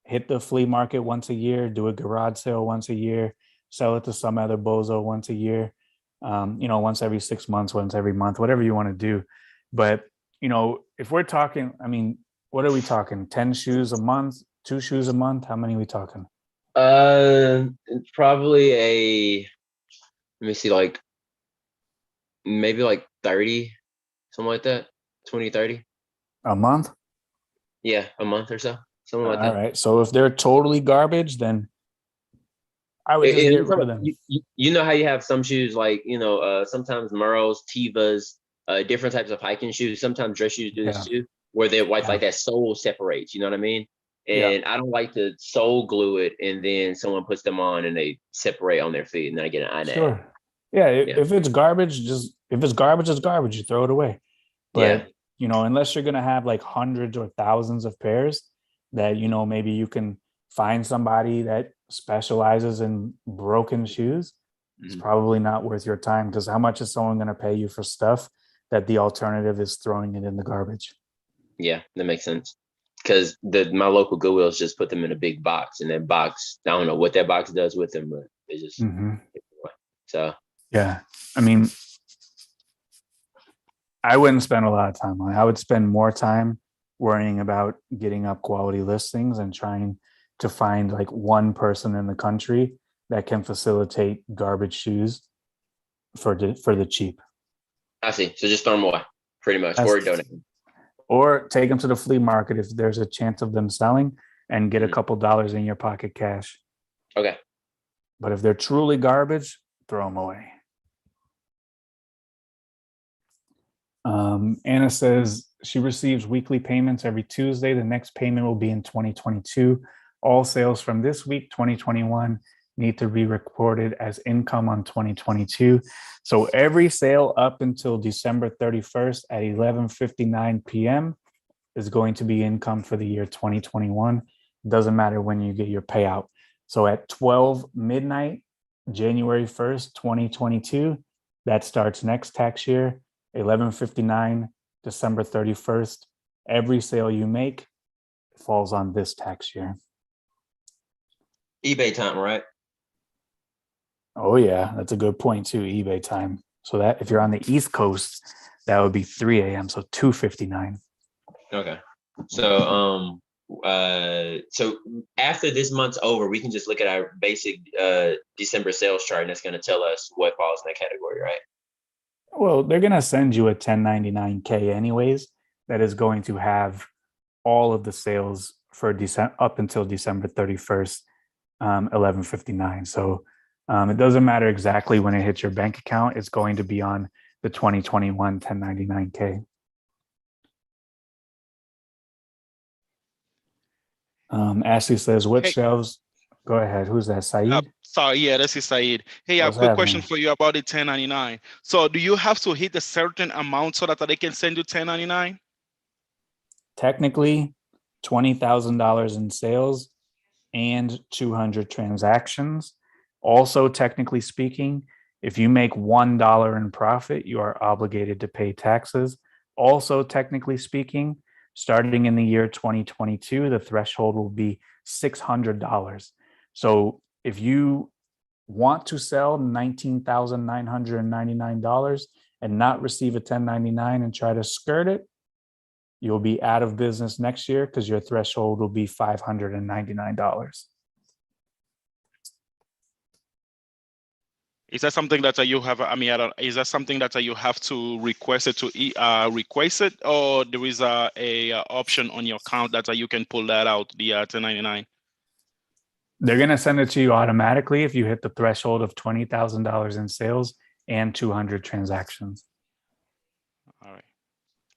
A: hit the flea market once a year, do a garage sale once a year, sell it to some other bozo once a year, once every 6 months, once every month, whatever you want to do. But, if we're talking, what are we talking? 10 shoes a month, 2 shoes a month? How many are we talking?
G: Probably let me see, like maybe like 30, something like that. 20, 30.
A: A month?
G: Yeah, a month or so. Something like
A: All
G: that.
A: right. So if they're totally garbage, then I would just get rid of them.
G: You know how you have some shoes like, sometimes Merrell's, Tevas, different types of hiking shoes. Sometimes dress shoes do this too, where they're white, like that sole separates, you know what I mean? And I don't like to sole glue it and then someone puts them on and they separate on their feet and then I get an eye.
A: Sure. Yeah, if it's garbage, it's garbage, you throw it away. But unless you're gonna have like hundreds or thousands of pairs that maybe you can find somebody that specializes in broken shoes, it's probably not worth your time, because how much is someone gonna pay you for stuff that the alternative is throwing it in the garbage?
G: Yeah, that makes sense. Because my local Goodwills just put them in a big box, and that box, I don't know what that box does with them, but they just so
A: yeah. I wouldn't spend a lot of time on it. I would spend more time worrying about getting up quality listings and trying to find like one person in the country that can facilitate garbage shoes for the cheap.
G: I see. So just throw them away, pretty much, or donate them.
A: Or take them to the flea market if there's a chance of them selling, and get a couple dollars in your pocket cash.
G: Okay.
A: But if they're truly garbage, throw them away. Anna says she receives weekly payments every Tuesday. The next payment will be in 2022. All sales from this week, 2021, need to be reported as income on 2022. So every sale up until December 31st at 11:59 p.m. is going to be income for the year 2021. Doesn't matter when you get your payout. So at 12 midnight, January 1st, 2022, that starts next tax year, 11:59, December 31st. Every sale you make falls on this tax year.
G: eBay time, right?
A: Oh yeah, that's a good point too. eBay time. So that if you're on the East Coast, that would be 3 a.m. So 2:59.
G: Okay. So So after this month's over, we can just look at our basic December sales chart, and it's going to tell us what falls in that category, right?
A: Well, they're going to send you a 1099K anyways, that is going to have all of the sales for December up until December 31st, 11:59. So it doesn't matter exactly when it hits your bank account. It's going to be on the 2021 1099K. Ashley says, what
H: Hey.
A: shelves? Go ahead. Who's that? Saeed?
H: Sorry, yeah, this is Saeed. Hey, a
A: What's
H: quick question
A: happening?
H: for you about the 1099. So do you have to hit a certain amount so that they can send you 1099?
A: Technically, $20,000 in sales and 200 transactions. Also, technically speaking, if you make $1 in profit, you are obligated to pay taxes. Also, technically speaking, starting in the year 2022, the threshold will be $600. So if you want to sell $19,999 and not receive a 1099 and try to skirt it, you'll be out of business next year because your threshold will be $599.
H: Is that something that you have? I mean, I don't, is that something that you have to request it to request it, or there is a option on your account that you can pull that out, the 1099?
A: They're going to send it to you automatically if you hit the threshold of $20,000 in sales and 200 transactions.
H: All right.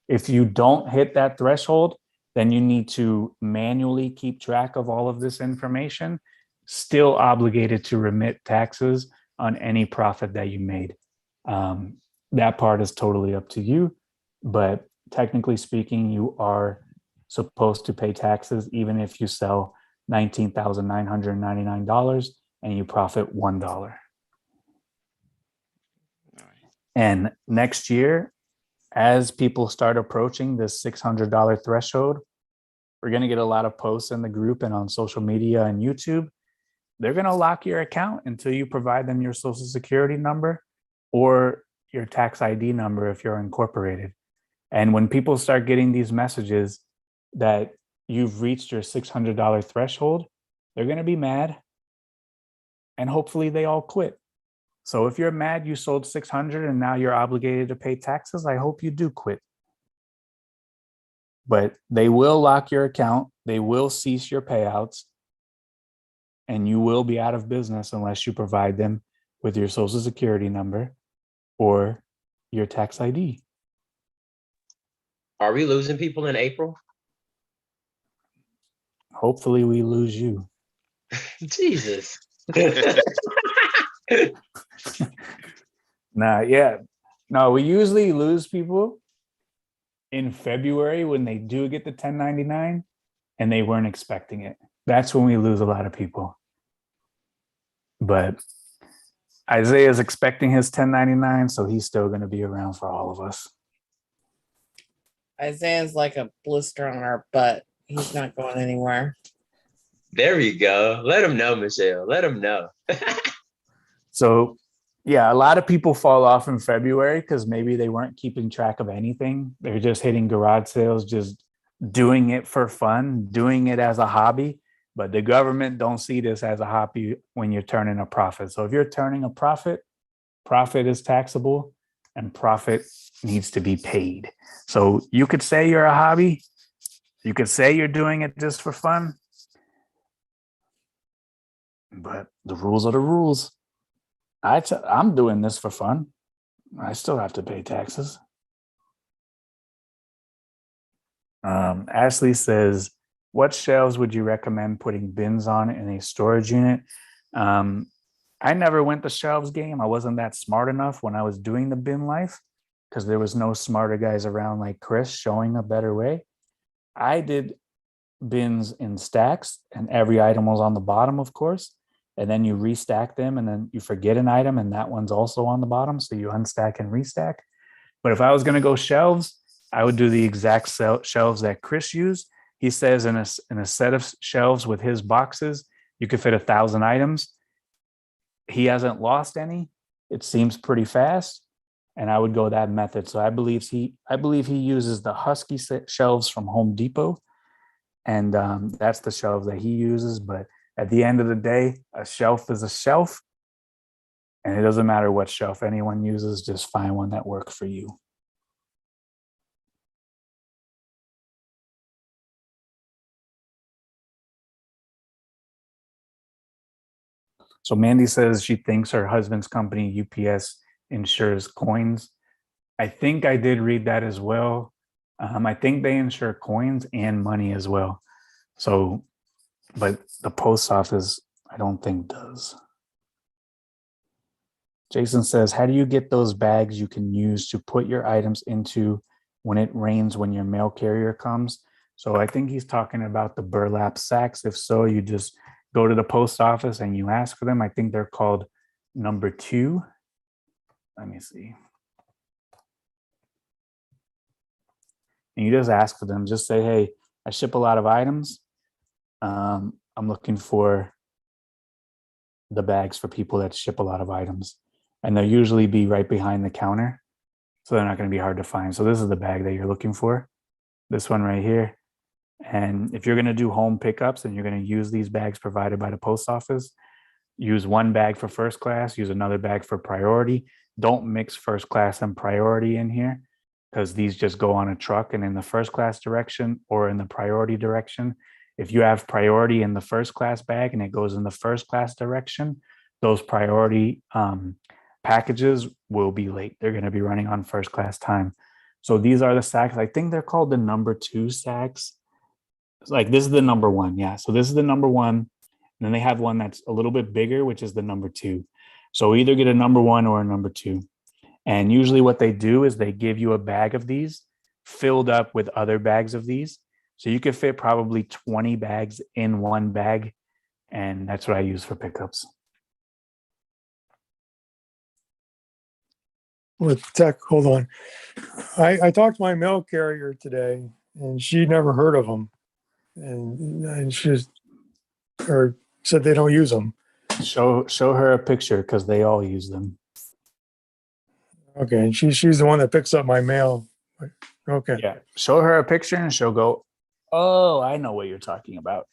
A: If you don't hit that threshold, then you need to manually keep track of all of this information, still obligated to remit taxes on any profit that you made. That part is totally up to you, but technically speaking, you are supposed to pay taxes even if you sell $19,999 and you profit $1.
H: All right.
A: And next year, as people start approaching this $600 threshold, we're going to get a lot of posts in the group and on social media and YouTube. They're going to lock your account until you provide them your social security number or your tax ID number if you're incorporated. And when people start getting these messages that you've reached your $600 threshold, they're going to be mad. And hopefully they all quit. So if you're mad you sold 600 and now you're obligated to pay taxes, I hope you do quit. But they will lock your account. They will cease your payouts. And you will be out of business unless you provide them with your social security number or your tax ID.
G: Are we losing people in April?
A: Hopefully we lose you.
G: Jesus.
A: No, we usually lose people in February when they do get the 1099 and they weren't expecting it. That's when we lose a lot of people. But Isaiah's expecting his 1099, so he's still going to be around for all of us.
I: Isaiah's like a blister on our butt. He's not going anywhere.
G: There you go. Let him know, Michelle. Let him know.
A: So, yeah, a lot of people fall off in February because maybe they weren't keeping track of anything. They're just hitting garage sales, just doing it for fun, doing it as a hobby. But the government don't see this as a hobby when you're turning a profit. So if you're turning a profit, profit is taxable and profit needs to be paid. So you could say you're a hobby. You could say you're doing it just for fun. But the rules are the rules. I'm doing this for fun. I still have to pay taxes. Ashley says, what shelves would you recommend putting bins on in a storage unit? I never went the shelves game. I wasn't that smart enough when I was doing the bin life because there was no smarter guys around like Chris showing a better way. I did bins in stacks and every item was on the bottom, of course. And then you restack them and then you forget an item and that one's also on the bottom. So you unstack and restack. But if I was going to go shelves, I would do the exact shelves that Chris used. He says in a set of shelves with his boxes, you could fit 1,000 items. He hasn't lost any. It seems pretty fast. And I would go that method. So I believe he uses the Husky shelves from Home Depot. And that's the shelf that he uses. But at the end of the day, a shelf is a shelf. And it doesn't matter what shelf anyone uses, just find one that works for you. So Mandy says she thinks her husband's company, UPS, insures coins. I think I did read that as well. I think they insure coins and money as well. So, but the post office, I don't think does. Jason says, how do you get those bags you can use to put your items into when it rains when your mail carrier comes? So I think he's talking about the burlap sacks. If so, you just go to the post office and you ask for them. I think they're called number 2. Let me see. And you just ask for them. Just say, hey, I ship a lot of items. I'm looking for the bags for people that ship a lot of items. And they'll usually be right behind the counter. So they're not going to be hard to find. So this is the bag that you're looking for. This one right here. And if you're going to do home pickups and you're going to use these bags provided by the post office, use one bag for first class, use another bag for priority. Don't mix first class and priority in here, because these just go on a truck. And in the first class direction or in the priority direction, if you have priority in the first class bag and it goes in the first class direction, those priority packages will be late. They're going to be running on first class time. So these are the sacks. I think they're called the number 2 sacks. Like this is the number 1. Yeah. So this is the number 1. And then they have one that's a little bit bigger, which is the number 2. So either get a number 1 or a number 2. And usually what they do is they give you a bag of these filled up with other bags of these. So you could fit probably 20 bags in one bag. And that's what I use for pickups.
J: With tech, hold on. I talked to my mail carrier today, and she never heard of them, and she just, or said they don't use them.
A: Show her a picture, because they all use them.
J: Okay, and she's the one that picks up my mail. Okay.
A: Yeah. Show her a picture and she'll go, oh, I know what you're talking about.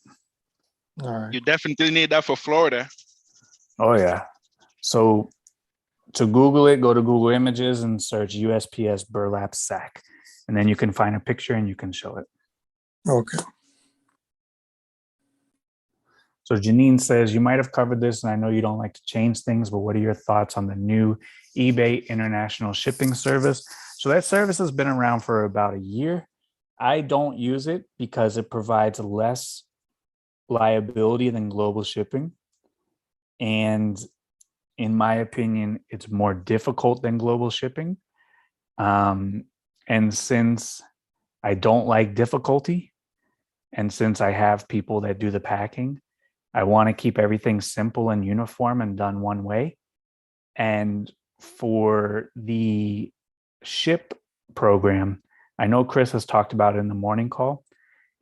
J: All right.
H: You definitely need that for Florida.
A: Oh, yeah. So to Google it, go to Google Images and search USPS burlap sack. And then you can find a picture and you can show it.
J: Okay.
A: So Janine says, you might have covered this, and I know you don't like to change things, but what are your thoughts on the new eBay international shipping service? So that service has been around for about a year. I don't use it because it provides less liability than global shipping. And in my opinion, it's more difficult than global shipping. And since I don't like difficulty, and since I have people that do the packing, I want to keep everything simple and uniform and done one way. And for the ship program, I know Chris has talked about it in the morning call,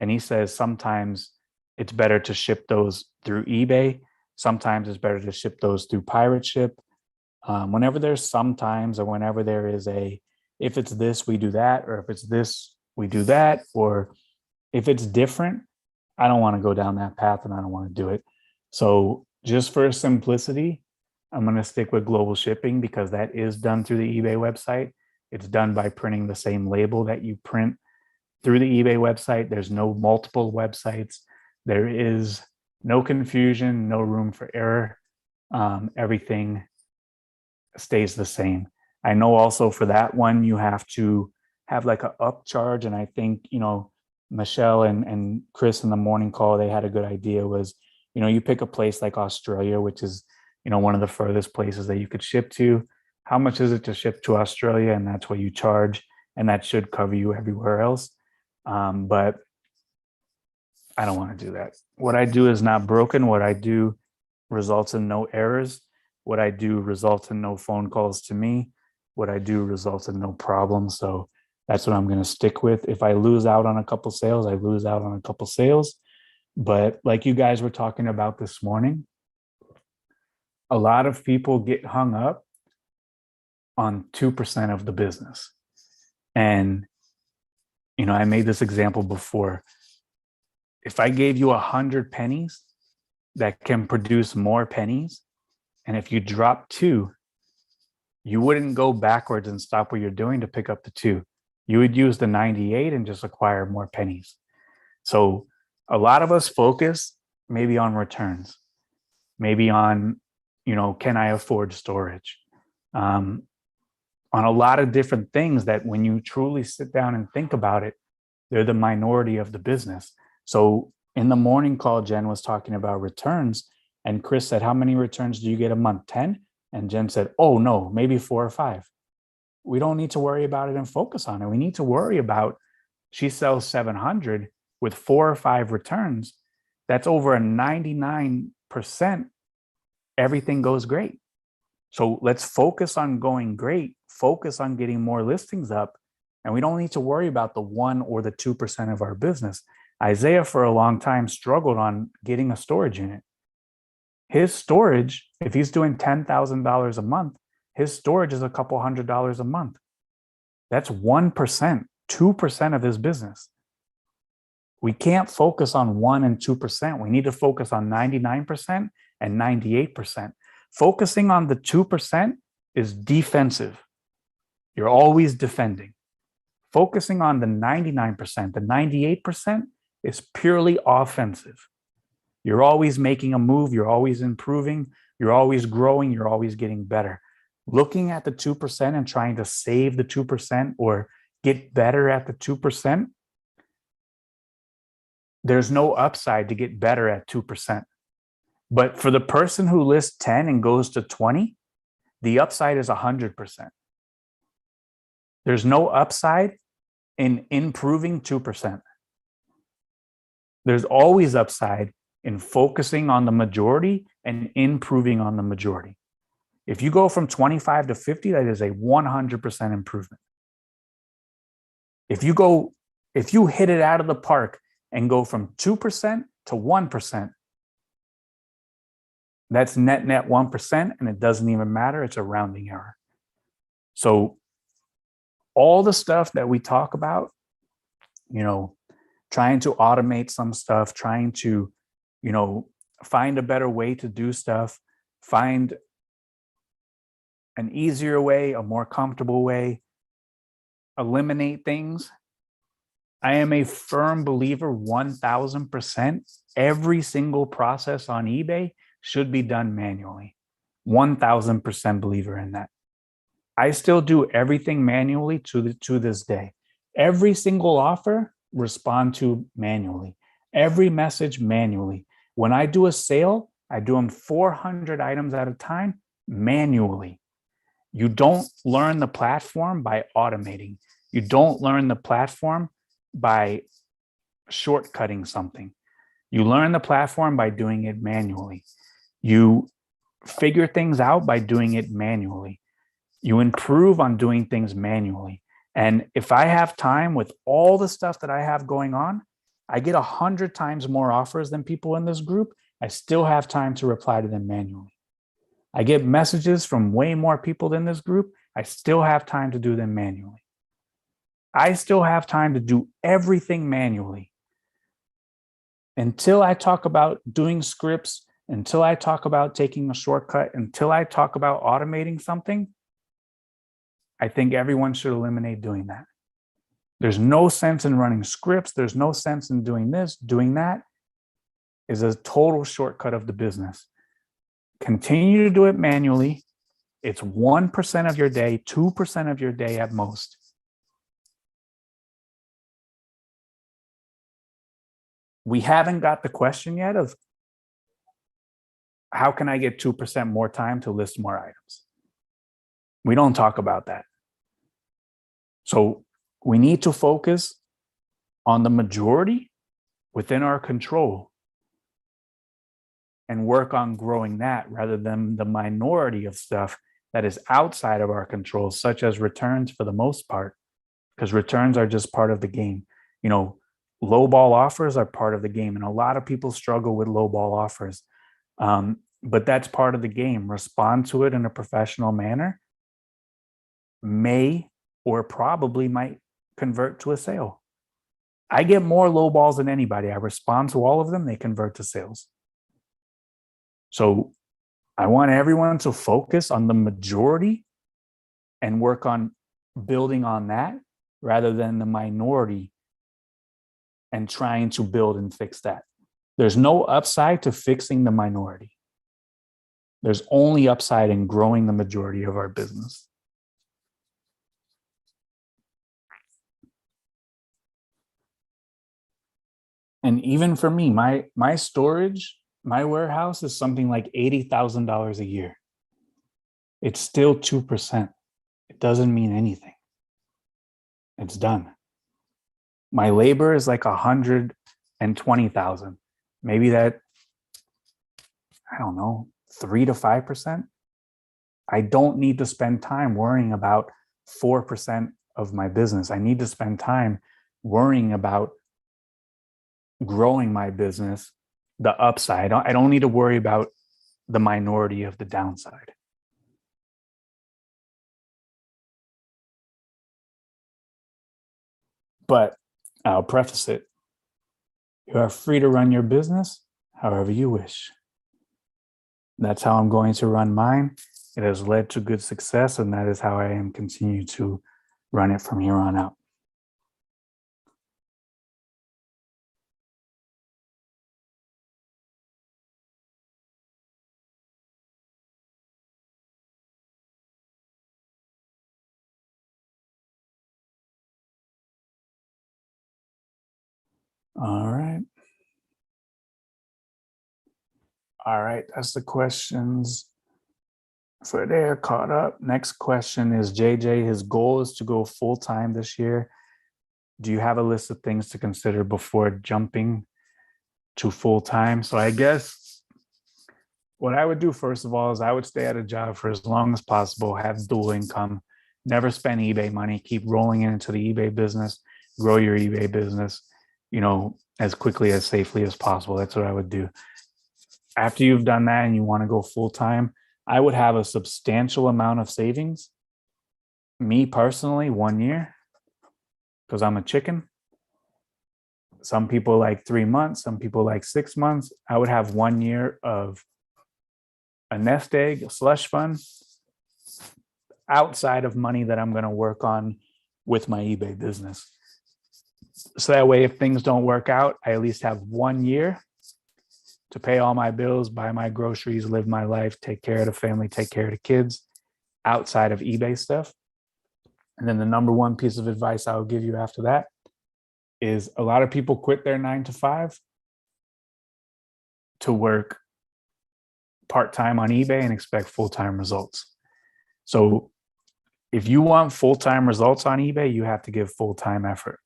A: and he says sometimes it's better to ship those through eBay. Sometimes it's better to ship those through Pirate Ship. Whenever there's sometimes, or whenever there is if it's this, we do that, or if it's this, we do that, or if it's different, I don't want to go down that path and I don't want to do it. So just for simplicity, I'm going to stick with global shipping, because that is done through the eBay website. It's done by printing the same label that you print through the eBay website. There's no multiple websites. There is no confusion, no room for error. Everything stays the same. I know also for that one, you have to have like an upcharge. And I think, Michelle and Chris in the morning call, they had a good idea was, you pick a place like Australia, which is, one of the furthest places that you could ship to. How much is it to ship to Australia? And that's what you charge. And that should cover you everywhere else. But I don't want to do that. What I do is not broken. What I do results in no errors. What I do results in no phone calls to me. What I do results in no problems. So that's what I'm going to stick with. If I lose out on a couple sales, I lose out on a couple sales. But like you guys were talking about this morning, a lot of people get hung up on 2% of the business. And, I made this example before. if I gave you 100 pennies that can produce more pennies, and if you drop 2, you wouldn't go backwards and stop what you're doing to pick up the 2. You would use the 98 and just acquire more pennies. So a lot of us focus maybe on returns, maybe on, can I afford storage? On a lot of different things that when you truly sit down and think about it, they're the minority of the business. So in the morning call, Jen was talking about returns, and Chris said, how many returns do you get a month? 10? And Jen said, oh no, maybe 4 or 5. We don't need to worry about it and focus on it. We need to worry about, she sells 700 with 4 or 5 returns. That's over a 99%. Everything goes great. So let's focus on going great, focus on getting more listings up. And we don't need to worry about the 1 or the 2% of our business. Isaiah for a long time struggled on getting a storage unit. His storage, if he's doing $10,000 a month, his storage is a couple $100 a month. That's 1%, 2% of his business. We can't focus on 1 and 2%. We need to focus on 99% and 98%. Focusing on the 2% is defensive. You're always defending. Focusing on the 99%, the 98% is purely offensive. You're always making a move. You're always improving. You're always growing. You're always getting better. Looking at the 2% and trying to save the 2% or get better at the 2%, there's no upside to get better at 2%. But for the person who lists 10 and goes to 20, the upside is 100%. There's no upside in improving 2%. There's always upside in focusing on the majority and improving on the majority. If you go from 25 to 50, that is a 100% improvement. If you hit it out of the park and go from 2% to 1%, that's net 1%, and it doesn't even matter. It's a rounding error. So all the stuff that we talk about, trying to automate some stuff, trying to, find a better way to do stuff, find an easier way, a more comfortable way, eliminate things. I am a firm believer, 1000%, every single process on eBay should be done manually. 1000% believer in that. I still do everything manually to this day. Every single offer, respond to manually. Every message manually. When I do a sale, I do them 400 items at a time manually. You don't learn the platform by automating. You don't learn the platform by shortcutting something. You learn the platform by doing it manually. You figure things out by doing it manually. You improve on doing things manually. And if I have time with all the stuff that I have going on, I get 100 times more offers than people in this group. I still have time to reply to them manually. I get messages from way more people than this group. I still have time to do them manually. I still have time to do everything manually. Until I talk about doing scripts, until I talk about taking a shortcut, until I talk about automating something, I think everyone should eliminate doing that. There's no sense in running scripts. There's no sense in doing this. Doing that is a total shortcut of the business. Continue to do it manually. It's 1% of your day, 2% of your day at most. We haven't got the question yet of how can I get 2% more time to list more items? We don't talk about that. So we need to focus on the majority within our control and work on growing that rather than the minority of stuff that is outside of our control, such as returns for the most part, because returns are just part of the game. Low ball offers are part of the game, and a lot of people struggle with low ball offers. But that's part of the game. Respond to it in a professional manner may or probably might convert to a sale. I get more low balls than anybody. I respond to all of them. They convert to sales. So I want everyone to focus on the majority and work on building on that rather than the minority and trying to build and fix that. There's no upside to fixing the minority. There's only upside in growing the majority of our business. And even for me, my storage, my warehouse is something like $80,000 a year. It's still 2%. It doesn't mean anything. It's done. My labor is like 120,000. Maybe that, I don't know, 3 to 5%. I don't need to spend time worrying about 4% of my business. I need to spend time worrying about growing my business, the upside. I don't need to worry about the minority of the downside. But I'll preface it. You are free to run your business however you wish. That's how I'm going to run mine. It has led to good success, and that is how I am continue to run it from here on out. All right. All right, that's the questions for there caught up. Next question is JJ. His goal is to go full-time this year. Do you have a list of things to consider before jumping to full-time? So I guess what I would do first of all is I would stay at a job for as long as possible, have dual income, never spend eBay money, keep rolling it into the eBay business, grow your eBay business, you know, as quickly, as safely as possible. That's what I would do. After you've done that and you want to go full-time, I would have a substantial amount of savings. Me personally, 1 year, because I'm a chicken. Some people like 3 months, some people like 6 months. I would have 1 year of a nest egg, a slush fund, outside of money that I'm going to work on with my eBay business. So that way, if things don't work out, I at least have 1 year to pay all my bills, buy my groceries, live my life, take care of the family, take care of the kids outside of eBay stuff. And then the number one piece of advice I will give you after that is a lot of people quit their 9 to 5 to work part-time on eBay and expect full-time results. So if you want full-time results on eBay, you have to give full-time effort.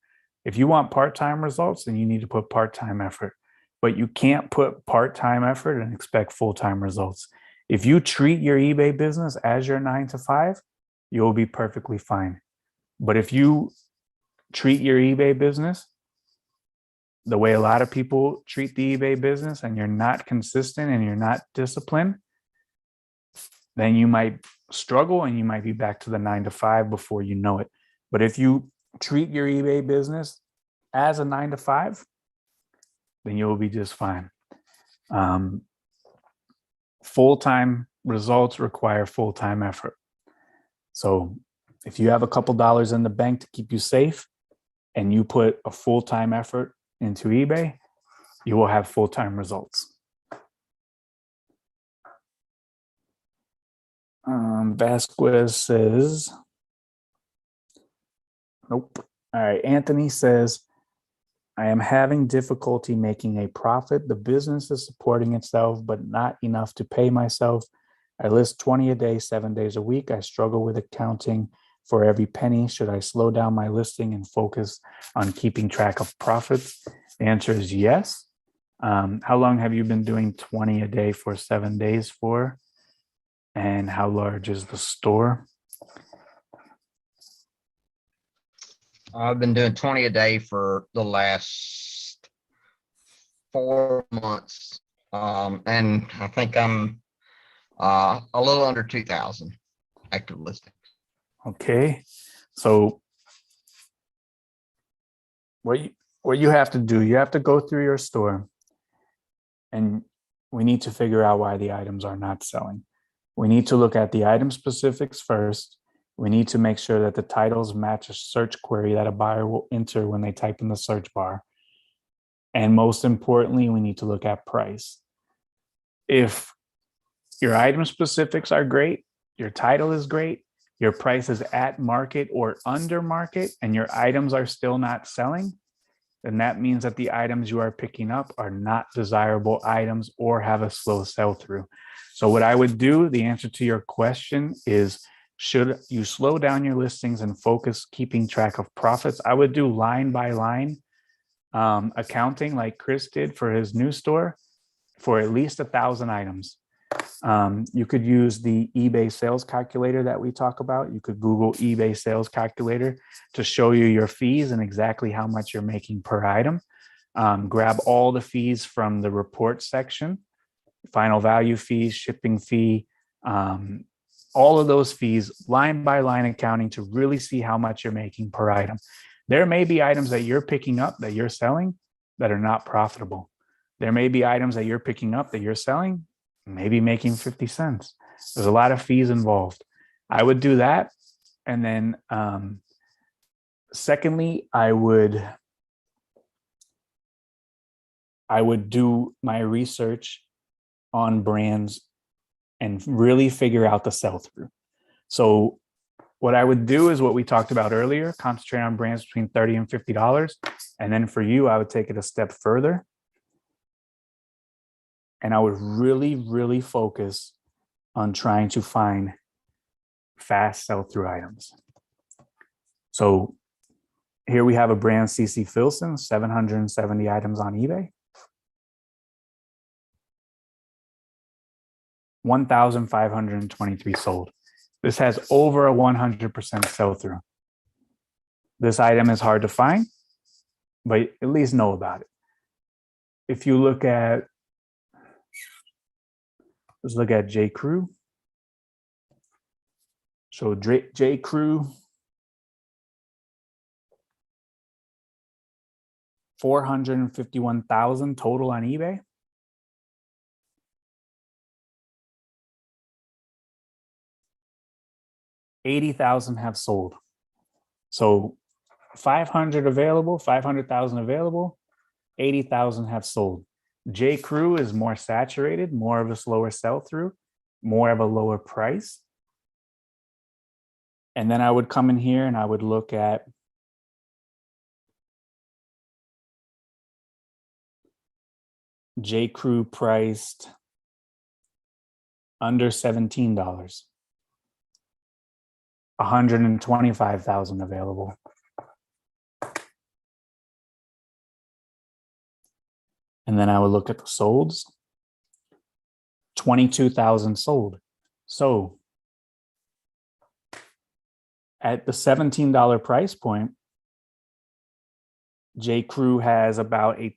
A: If you want part-time results, then you need to put part-time effort. But you can't put part-time effort and expect full-time results. If you treat your eBay business as your 9 to 5, you'll be perfectly fine. But if you treat your eBay business the way a lot of people treat the eBay business and you're not consistent and you're not disciplined, then you might struggle and you might be back to the 9 to 5 before you know it. But if you treat your eBay business as a 9 to 5, then you'll be just fine. Full-time results require full-time effort. So if you have a couple dollars in the bank to keep you safe and you put a full-time effort into eBay, you will have full-time results. Vasquez says, nope. All right, Anthony says, I am having difficulty making a profit. The business is supporting itself, but not enough to pay myself. I list 20 a day, 7 days a week. I struggle with accounting for every penny. Should I slow down my listing and focus on keeping track of profits? The answer is yes. How long have you been doing 20 a day for 7 days for? And how large is the store?
K: I've been doing 20 a day for the last 4 months. And I think I'm a little under 2,000 active listings.
A: Okay. So what you have to do, you have to go through your store and we need to figure out why the items are not selling. We need to look at the item specifics first. We need to make sure that the titles match a search query that a buyer will enter when they type in the search bar. And most importantly, we need to look at price. If your item specifics are great, your title is great, your price is at market or under market, and your items are still not selling, then that means that the items you are picking up are not desirable items or have a slow sell through. So what I would do, the answer to your question is, should you slow down your listings and focus keeping track of profits? I would do line by line accounting like Chris did for his new store for at least 1,000 items. You could use the eBay sales calculator that we talk about. You could Google eBay sales calculator to show you your fees and exactly how much you're making per item. Grab all the fees from the report section, final value fees, shipping fee, all of those fees, line by line accounting to really see how much you're making per item. There may be items that you're picking up that you're selling that are not profitable. There may be items that you're picking up that you're selling, maybe making 50 cents. There's a lot of fees involved. I would do that. And then secondly, I would do my research on brands and really figure out the sell-through. So what I would do is what we talked about earlier, concentrate on brands between $30 and $50. And then for you, I would take it a step further. And I would really, really focus on trying to find fast sell-through items. So here we have a brand, CC Filson, 770 items on eBay. 1,523 sold. This has over a 100% sell-through. This item is hard to find, but at least know about it. If you look at, let's look at J. Crew. So J. Crew, 451,000 total on eBay. 80,000 have sold. So 500 available, 500,000 available, 80,000 have sold. J. Crew is more saturated, more of a slower sell-through, more of a lower price. And then I would come in here and I would look at J. Crew priced under $17. 125,000 available. And then I would look at the solds. 22,000 sold. So at the $17 price point, J. Crew has about a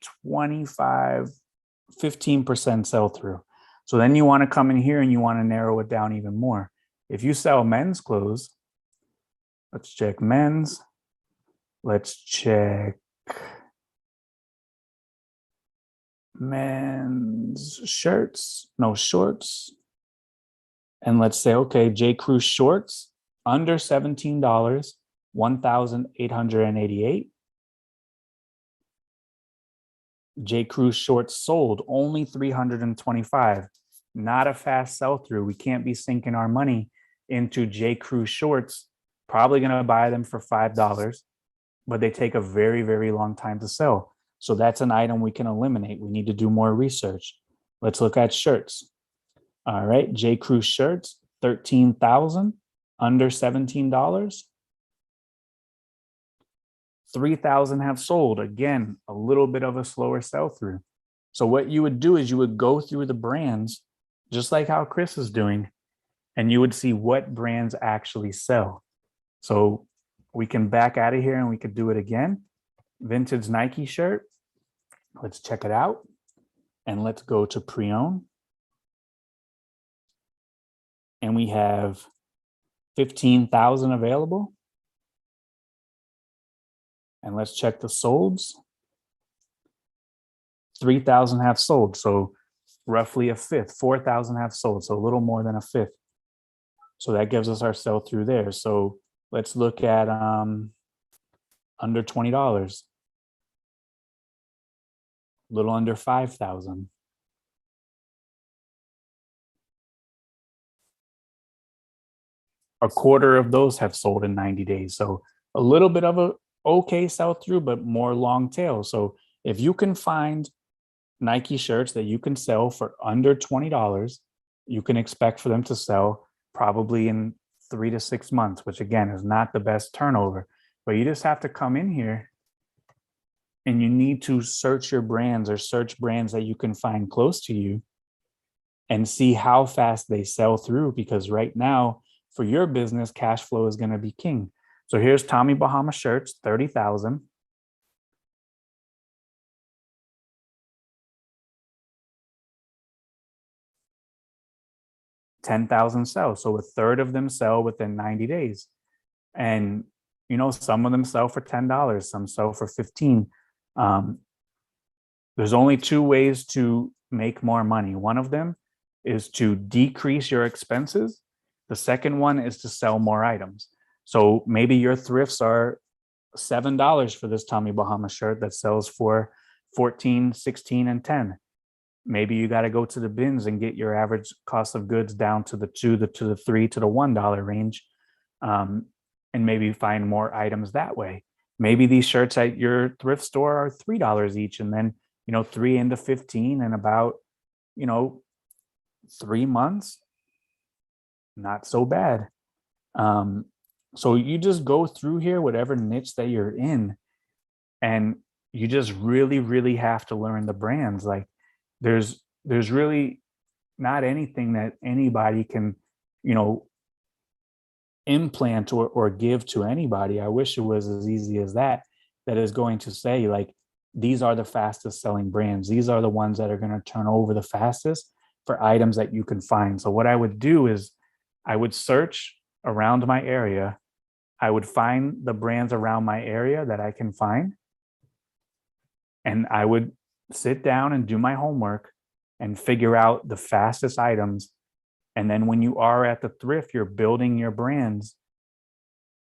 A: 15% sell through. So then you want to come in here and you want to narrow it down even more. If you sell men's clothes, let's check men's. Let's check men's shirts, no shorts. And let's say, okay, J. Crew shorts under $17, 1,888. J. Crew shorts sold only 325. Not a fast sell through. We can't be sinking our money into J. Crew shorts. Probably going to buy them for $5, but they take a very, very long time to sell. So that's an item we can eliminate. We need to do more research. Let's look at shirts. All right, J. Crew shirts, 13,000, under $17. 3,000 have sold. Again, a little bit of a slower sell through. So what you would do is you would go through the brands, just like how Chris is doing, and you would see what brands actually sell. So we can back out of here and we could do it again. Vintage Nike shirt. Let's check it out. And let's go to pre-owned. And we have 15,000 available. And let's check the solds. 3,000 have sold. So roughly a fifth, 4,000 have sold. So a little more than a fifth. So that gives us our sell through there. So let's look at under $20, a little under 5,000. A quarter of those have sold in 90 days. So a little bit of a okay sell through, but more long tail. So if you can find Nike shirts that you can sell for under $20, you can expect for them to sell probably in 3 to 6 months, which again is not the best turnover. But you just have to come in here and you need to search your brands or search brands that you can find close to you and see how fast they sell through. Because right now, for your business, cash flow is going to be king. So here's Tommy Bahama shirts, 30,000. $10,000 sell. So a third of them sell within 90 days. And, you know, some of them sell for $10, some sell for 15. There's only two ways to make more money. One of them is to decrease your expenses. The second one is to sell more items. So maybe your thrifts are $7 for this Tommy Bahama shirt that sells for 14, 16, and 10. Maybe you got to go to the bins and get your average cost of goods down to the $2 to the $3 to the $1 range, and maybe find more items that way. Maybe these shirts at your thrift store are $3 each, and then 3 into 15 in about 3 months. Not so bad. So you just go through here, whatever niche that you're in, and you just really, really have to learn the brands. Like there's really not anything that anybody can, implant or give to anybody. I wish it was as easy as that is going to say like, these are the fastest selling brands. These are the ones that are going to turn over the fastest for items that you can find. So what I would do is I would search around my area. I would find the brands around my area that I can find. And I would sit down and do my homework and figure out the fastest items. And then when you are at the thrift, you're building your brands.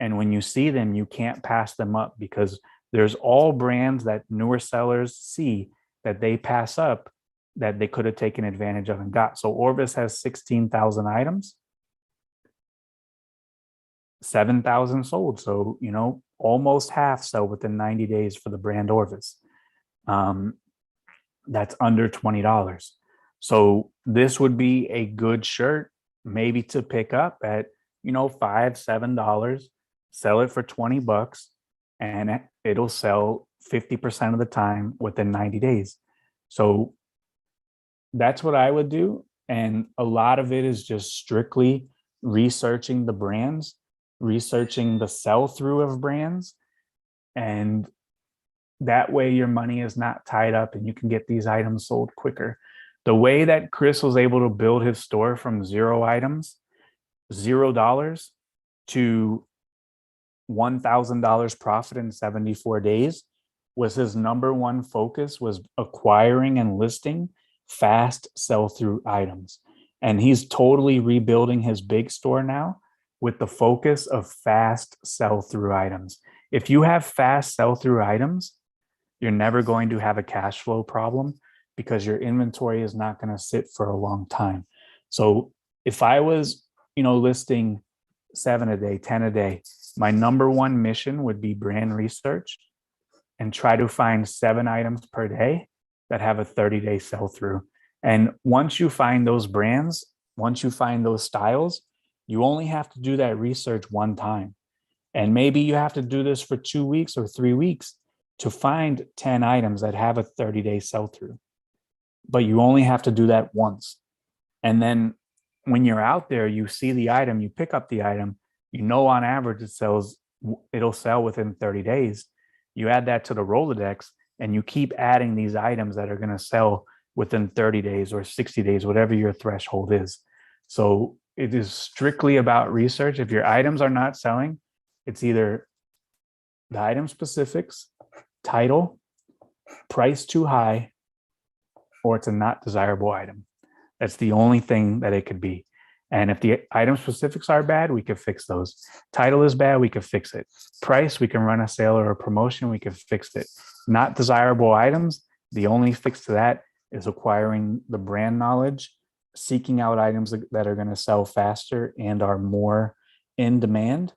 A: And when you see them, you can't pass them up because there's all brands that newer sellers see that they pass up that they could have taken advantage of and got. So Orvis has 16,000 items, 7,000 sold. So, almost half sell within 90 days for the brand Orvis. That's under $20. So this would be a good shirt, maybe to pick up at, $5, $7, sell it for $20, and it'll sell 50% of the time within 90 days. So that's what I would do. And a lot of it is just strictly researching the brands, researching the sell through of brands. And that way your money is not tied up and you can get these items sold quicker. The way that Chris was able to build his store from 0 items, $0 to $1,000 profit in 74 days was his number one focus, was acquiring and listing fast sell-through items. And he's totally rebuilding his big store now with the focus of fast sell-through items. If you have fast sell-through items, you're never going to have a cash flow problem because your inventory is not going to sit for a long time. So if I was, listing 7 a day, 10 a day, my number one mission would be brand research and try to find 7 items per day that have a 30-day sell-through. And once you find those brands, once you find those styles, you only have to do that research one time. And maybe you have to do this for 2 weeks or 3 weeks to find 10 items that have a 30-day sell-through. But you only have to do that once. And then when you're out there, you see the item, you pick up the item, on average it'll sell within 30 days. You add that to the Rolodex and you keep adding these items that are going to sell within 30 days or 60 days, whatever your threshold is. So it is strictly about research. If your items are not selling, it's either the item specifics, title, price too high, or it's a not desirable item. That's the only thing that it could be. And if the item specifics are bad, we could fix those. Title is bad, we could fix it. Price, we can run a sale or a promotion, we could fix it. Not desirable items, the only fix to that is acquiring the brand knowledge, seeking out items that are going to sell faster and are more in demand,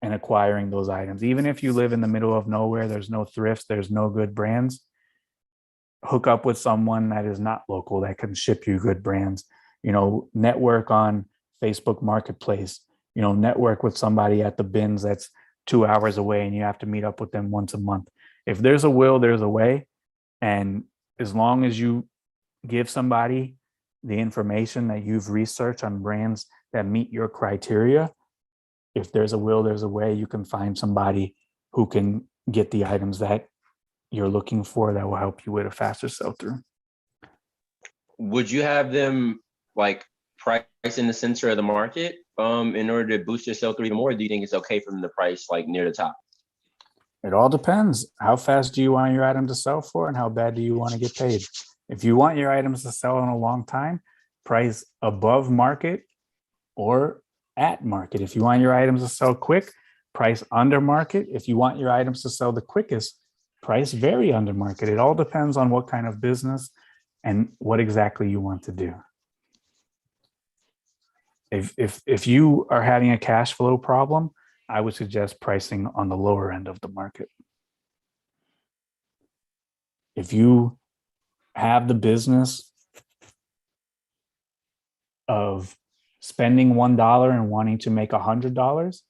A: and acquiring those items. Even if you live in the middle of nowhere, there's no thrifts, there's no good brands, hook up with someone that is not local that can ship you good brands. Network on Facebook Marketplace, network with somebody at the bins that's 2 hours away and you have to meet up with them once a month. If there's a will, there's a way. And as long as you give somebody the information that you've researched on brands that meet your criteria, if there's a will, there's a way. You can find somebody who can get the items that you're looking for that will help you with a faster sell through.
G: Would you have them like price in the center of the market in order to boost your sell through even more? Or do you think it's okay for them to price like near the top?
A: It all depends. How fast do you want your item to sell for, and how bad do you want to get paid? If you want your items to sell in a long time, price above market or at market. If you want your items to sell quick, price under market. If you want your items to sell the quickest, price very under market. It all depends on what kind of business and what exactly you want to do. If you are having a cash flow problem, I would suggest pricing on the lower end of the market. If you have the business of spending $1 and wanting to make $100,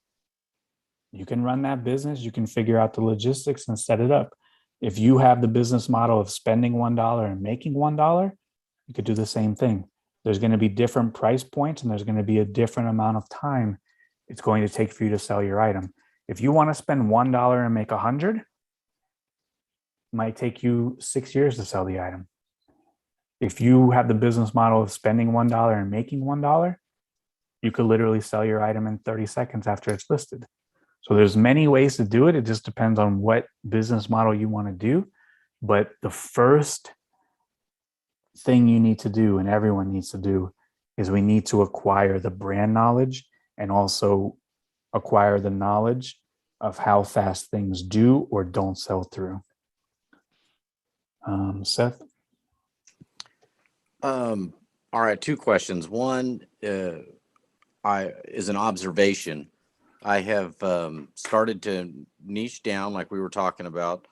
A: you can run that business. You can figure out the logistics and set it up. If you have the business model of spending $1 and making $1, you could do the same thing. There's going to be different price points and there's going to be a different amount of time it's going to take for you to sell your item. If you want to spend $1 and make 100, it might take you 6 years to sell the item. If you have the business model of spending $1 and making $1, you could literally sell your item in 30 seconds after it's listed. So there's many ways to do it. It just depends on what business model you want to do. But the first thing you need to do, and everyone needs to do, is we need to acquire the brand knowledge and also acquire the knowledge of how fast things do or don't sell through. Seth?
L: All right, two questions. One is an observation. I have started to niche down, like we were talking about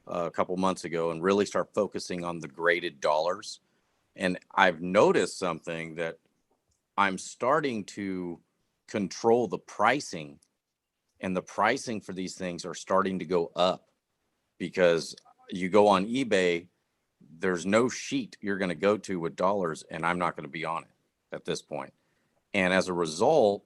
L: a couple months ago, and really start focusing on the graded dollars. And I've noticed something, that I'm starting to control the pricing, and the pricing for these things are starting to go up, because you go on eBay, there's no sheet you're going to go to with dollars, and I'm not going to be on it at this point. And as a result,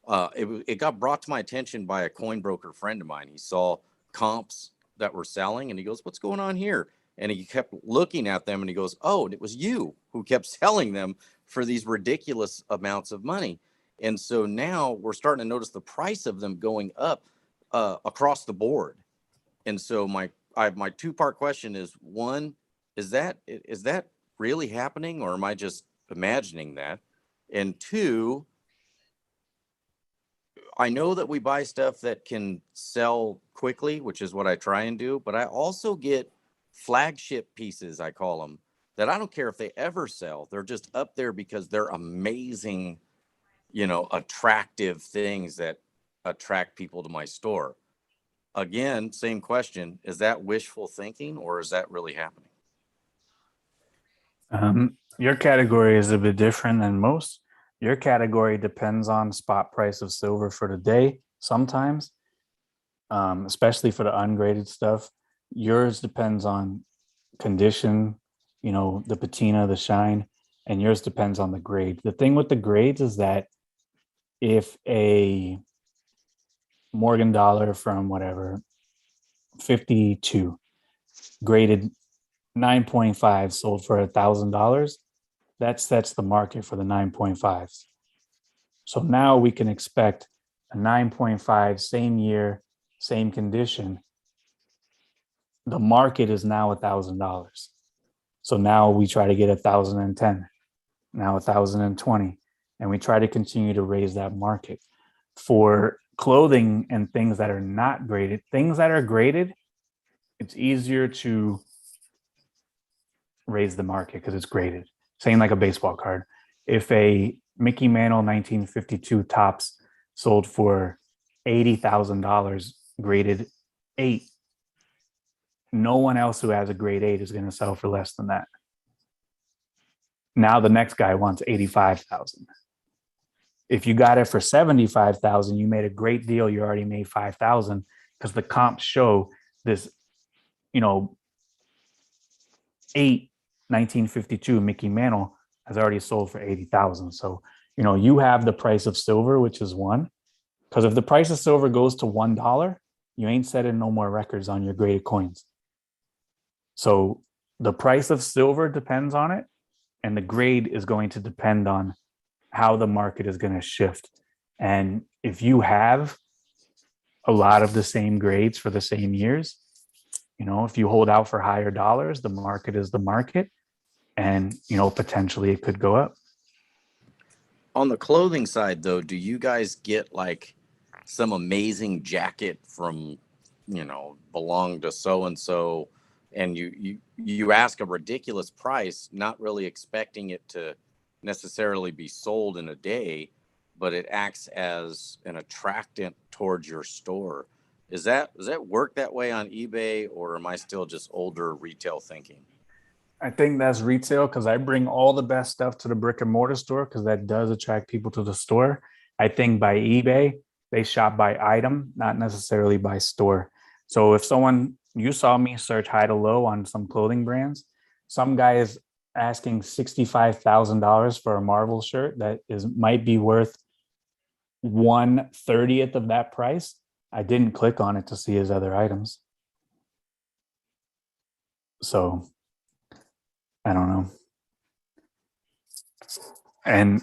L: it got brought to my attention by a coin broker friend of mine. He saw comps that were selling, and he goes, "What's going on here?" And he kept looking at them, and he goes, "Oh, it was you who kept selling them for these ridiculous amounts of money." And so now we're starting to notice the price of them going up across the board. And so my two-part question is, one, is that really happening, or am I just imagining that? And two, I know that we buy stuff that can sell quickly, which is what I try and do, but I also get flagship pieces, I call them, that I don't care if they ever sell. They're just up there because they're amazing, attractive things that attract people to my store. Again, same question. Is that wishful thinking, or is that really happening?
A: Your category is a bit different than most. Your category depends on spot price of silver for the day sometimes, especially for the ungraded stuff. Yours depends on condition, the patina, the shine, and yours depends on the grade. The thing with the grades is that if a Morgan dollar from whatever, 52, graded 9.5, sold for $1,000, that sets the market for the 9.5s. So now we can expect a 9.5, same year, same condition. The market is now $1,000. So now we try to get 1,010, now 1,020, and we try to continue to raise that market. For clothing and things that are not graded, things that are graded, it's easier to raise the market because it's graded. Same like a baseball card. If a Mickey Mantle 1952 Topps sold for $80,000, graded 8, no one else who has a grade 8 is going to sell for less than that. Now the next guy wants 85,000. If you got it for 75,000, you made a great deal. You already made 5,000 because the comps show this, 1952 Mickey Mantle has already sold for 80,000. So, you have the price of silver, which is 1. Because if the price of silver goes to $1, you ain't setting no more records on your graded coins. So the price of silver depends on it, and the grade is going to depend on how the market is going to shift. And if you have a lot of the same grades for the same years, if you hold out for higher dollars, the market is the market, and potentially it could go up.
L: On the clothing side, though, do you guys get like some amazing jacket from, belong to so and so, and you ask a ridiculous price, not really expecting it to necessarily be sold in a day, but it acts as an attractant towards your store? Does that work that way on eBay, or am I still just older retail thinking?
A: I think that's retail because I bring all the best stuff to the brick and mortar store because that does attract people to the store. I think by eBay, they shop by item, not necessarily by store. So if you saw me search high to low on some clothing brands, some guy is asking $65,000 for a Marvel shirt that might be worth 1/30th of that price. I didn't click on it to see his other items. So I don't know. And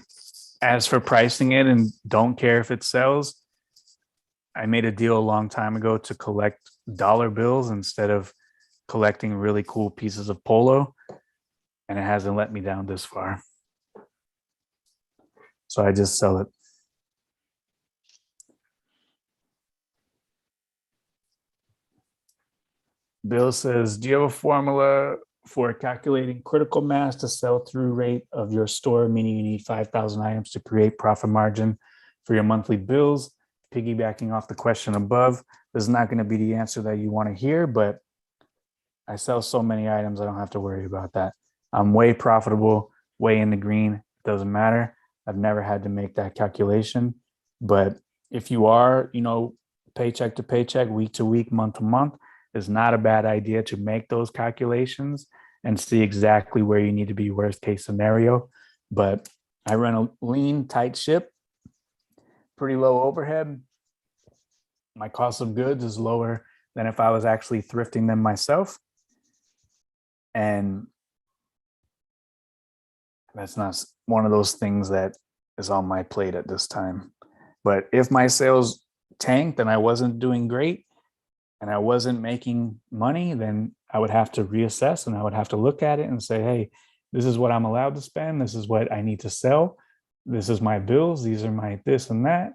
A: as for pricing it and don't care if it sells, I made a deal a long time ago to collect dollar bills instead of collecting really cool pieces of polo, and it hasn't let me down this far. So I just sell it. Bill says, do you have a formula for calculating critical mass to sell-through rate of your store, meaning you need 5,000 items to create profit margin for your monthly bills? Piggybacking off the question above, this is not going to be the answer that you want to hear, but I sell so many items, I don't have to worry about that. I'm way profitable, way in the green. It doesn't matter. I've never had to make that calculation. But if you are, paycheck to paycheck, week to week, month to month, it's not a bad idea to make those calculations and see exactly where you need to be, worst case scenario. But I run a lean, tight ship, pretty low overhead. My cost of goods is lower than if I was actually thrifting them myself. And that's not one of those things that is on my plate at this time. But if my sales tanked and I wasn't doing great and I wasn't making money, then I would have to reassess and I would have to look at it and say, hey, this is what I'm allowed to spend. This is what I need to sell. This is my bills. These are my this and that.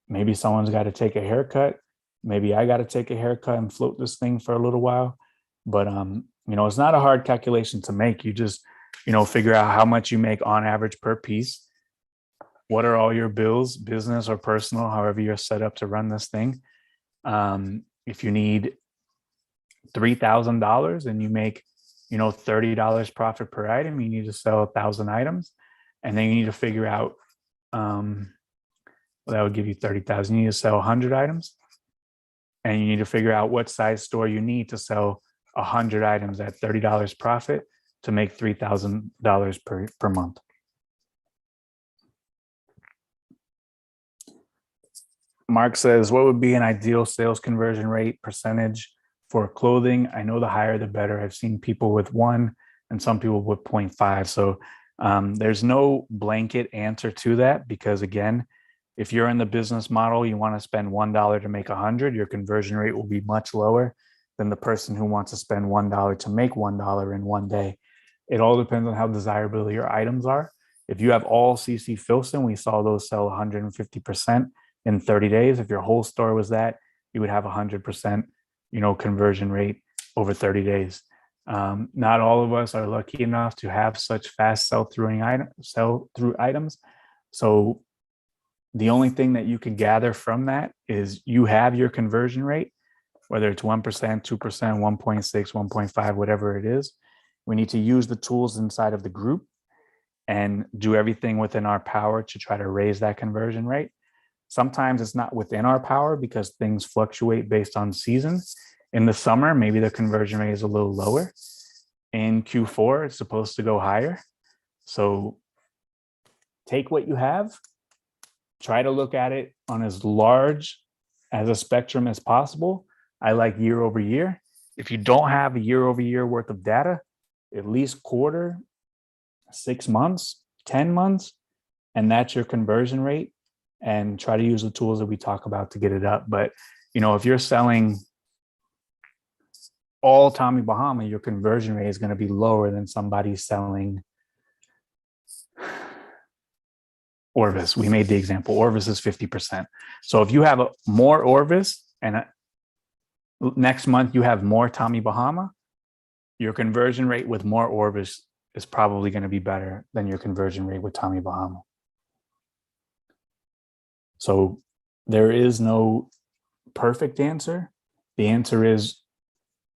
A: Maybe someone's got to take a haircut. Maybe I got to take a haircut and float this thing for a little while. But, it's not a hard calculation to make. You just, figure out how much you make on average per piece. What are all your bills, business or personal, however you're set up to run this thing. If you need $3,000 and you make, $30 profit per item, you need to sell 1,000 items. And then you need to figure out, that would give you 30,000. You need to sell 100 items. And you need to figure out what size store you need to sell 100 items at $30 profit to make $3,000 per month. Mark says, what would be an ideal sales conversion rate percentage for clothing? I know the higher, the better. I've seen people with 1 and some people with 0.5. So there's no blanket answer to that because, again, if you're in the business model, you want to spend $1 to make 100, your conversion rate will be much lower than the person who wants to spend $1 to make $1 in one day. It all depends on how desirable your items are. If you have all CC Filson, we saw those sell 150% in 30 days. If your whole store was that, you would have 100%, conversion rate over 30 days. Not all of us are lucky enough to have such fast sell-through items. So the only thing that you can gather from that is you have your conversion rate, whether it's 1%, 2%, 1.6, 1.5, whatever it is. We need to use the tools inside of the group and do everything within our power to try to raise that conversion rate. Sometimes it's not within our power because things fluctuate based on seasons. In the summer, maybe the conversion rate is a little lower. In Q4, it's supposed to go higher. So take what you have, try to look at it on as large as a spectrum as possible. I like year over year. If you don't have a year over year worth of data, at least quarter, 6 months, 10 months, and that's your conversion rate, and try to use the tools that we talk about to get it up. But, if you're selling all Tommy Bahama, your conversion rate is going to be lower than somebody selling Orvis. We made the example. Orvis is 50%. So if you have more Orvis and next month you have more Tommy Bahama, your conversion rate with more Orvis is probably going to be better than your conversion rate with Tommy Bahama. So there is no perfect answer. The answer is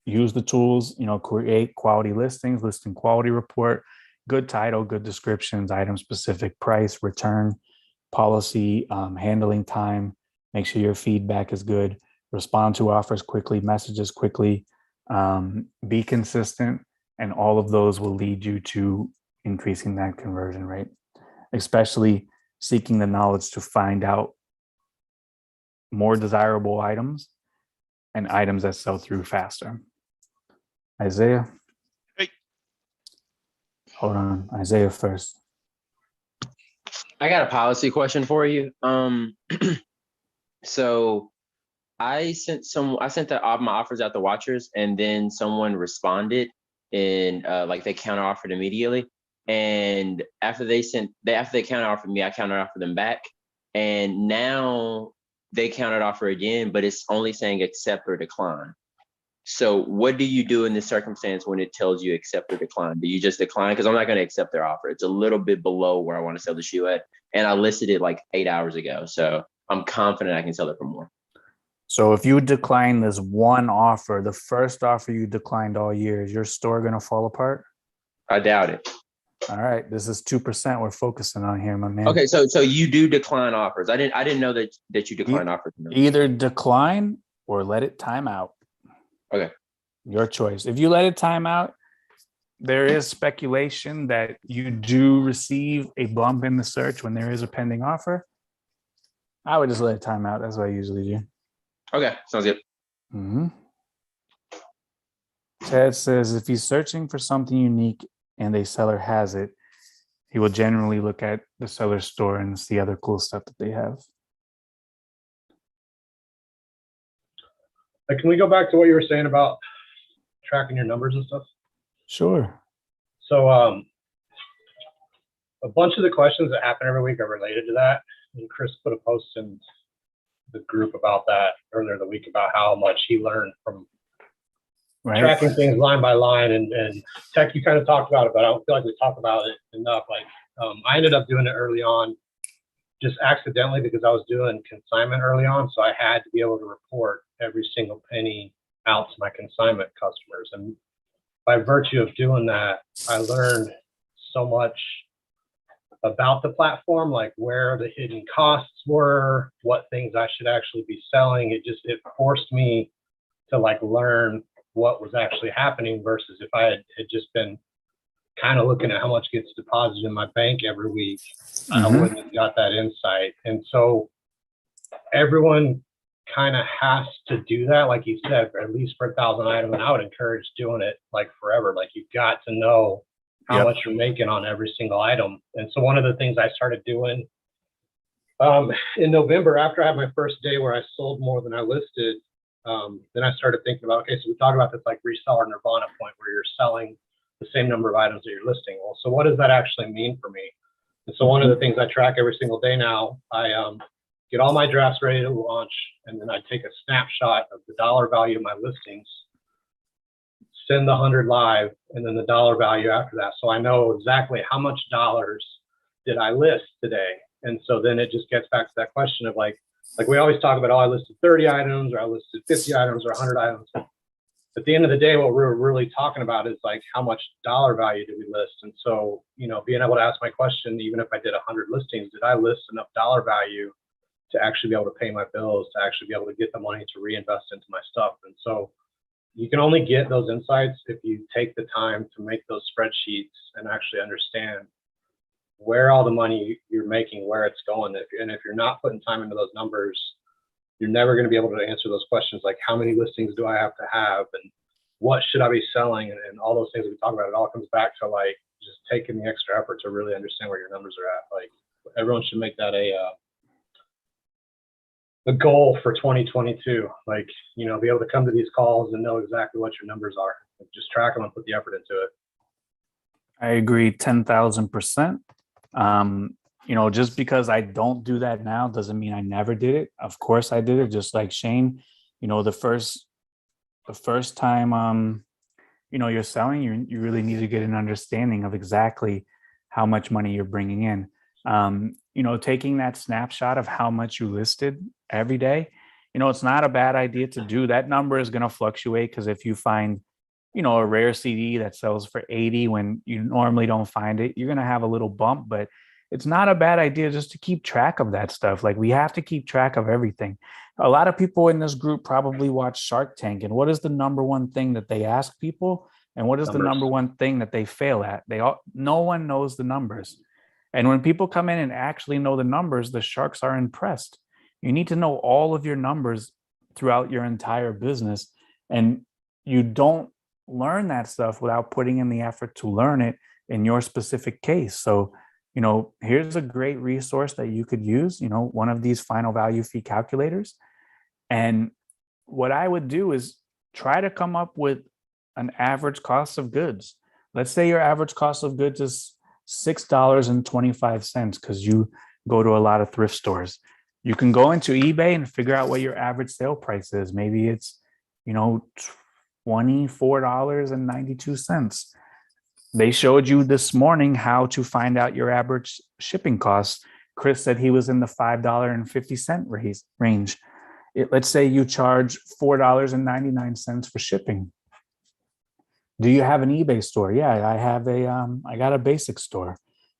A: use the tools, create quality listings, listing quality report, good title, good descriptions, item specific, price, return policy, handling time, make sure your feedback is good, respond to offers quickly, messages quickly, be consistent, and all of those will lead you to increasing that conversion rate, especially seeking the knowledge to find out more desirable items and items that sell through faster. Isaiah?
H: Hey.
A: Hold on, Isaiah first.
G: I got a policy question for you. So I sent all my offers out to watchers, and then someone responded and they counter offered immediately. And after they counter offered me, I counter offered them back. And now they countered offer again, but it's only saying accept or decline. So what do you do in this circumstance when it tells you accept or decline? Do you just decline? Because I'm not going to accept their offer. It's a little bit below where I want to sell the shoe at. And I listed it like 8 hours ago. So I'm confident I can sell it for more.
A: So if you decline this one offer, the first offer you declined all year, is your store going to fall apart?
G: I doubt it.
A: All right. This is 2% we're focusing on here, my man.
G: Okay. So you do decline offers. I didn't know that you decline offers.
A: Either decline or let it time out.
G: Okay.
A: Your choice. If you let it time out, there is speculation that you do receive a bump in the search when there is a pending offer. I would just let it time out. That's what I usually do.
G: Okay. Sounds good.
A: Mm-hmm. Ted says if he's searching for something unique and a seller has it, he will generally look at the seller's store and see other cool stuff that they have.
M: Can we go back to what you were saying about tracking your numbers and stuff?
A: Sure.
M: So a bunch of the questions that happen every week are related to that. And Chris put a post in the group about that earlier the week about how much he learned from tracking things line by line. And Tech, you kind of talked about it, but I don't feel like we talked about it enough. I ended up doing it early on just accidentally because I was doing consignment early on. So I had to be able to report every single penny out to my consignment customers. And by virtue of doing that, I learned so much about the platform, like where the hidden costs were, what things I should actually be selling. It forced me to learn what was actually happening versus if I had just been kind of looking at how much gets deposited in my bank every week, I wouldn't have got that insight. And so everyone kind of has to do that, like you said, at least for 1,000 items. And I would encourage doing it forever. You've got to know how much you're making on every single item. And so one of the things I started doing in November, after I had my first day where I sold more than I listed, then I started thinking about, okay, so we talk about this like reseller nirvana point where you're selling the same number of items that you're listing. Well, so what does that actually mean for me? And so one of the things I track every single day now, I get all my drafts ready to launch, and then I take a snapshot of the dollar value of my listings, send the 100 live, and then the dollar value after that. So I know exactly how much dollars did I list today. And so then it just gets back to that question of like we always talk about, oh, I listed 30 items, or I listed 50 items, or 100 items. At the end of the day, what we're really talking about is like, how much dollar value do we list? And so, you know, being able to ask my question, even if I did 100 listings, did I list enough dollar value to actually be able to pay my bills, to actually be able to get the money to reinvest into my stuff? And so you can only get those insights if you take the time to make those spreadsheets and actually understand where all the money you're making, where it's going. And if you're not putting time into those numbers, you're never going to be able to answer those questions like, how many listings do I have to have, and what should I be selling, and all those things we talk about. It all comes back to like just taking the extra effort to really understand where your numbers are at. Like, everyone should make that a goal for 2022. Like, you know, be able to come to these calls and know exactly what your numbers are. Just track them and put the effort into it.
A: I agree 10,000%. You know, just because I don't do that now doesn't mean I never did it. Of course I did it, just like Shane. You know, the first time you know, you're selling, you really need to get an understanding of exactly how much money you're bringing in. You know, taking that snapshot of how much you listed every day, you know, it's not a bad idea to do. That number is going to fluctuate, because if you find, you know, a rare CD that sells for 80 when you normally don't find it, you're going to have a little bump. But it's not a bad idea just to keep track of that stuff. Like, we have to keep track of everything. A lot of people in this group probably watch Shark Tank, and what is the number one thing that they ask people, and what is the number one thing that they fail at? No one knows the numbers. And when people come in and actually know the numbers, the sharks are impressed. You need to know all of your numbers throughout your entire business, and you don't learn that stuff without putting in the effort to learn it in your specific case. So, you know, here's a great resource that you could use, you know, one of these final value fee calculators. And what I would do is try to come up with an average cost of goods. Let's say your average cost of goods is $6.25, because you go to a lot of thrift stores. You can go into eBay and figure out what your average sale price is. Maybe it's, you know, $24.92. They showed you this morning how to find out your average shipping costs. Chris said he was in the $5.50 range. Let's say you charge $4.99 for shipping. Do you have an eBay store? Yeah, I have I got a basic store.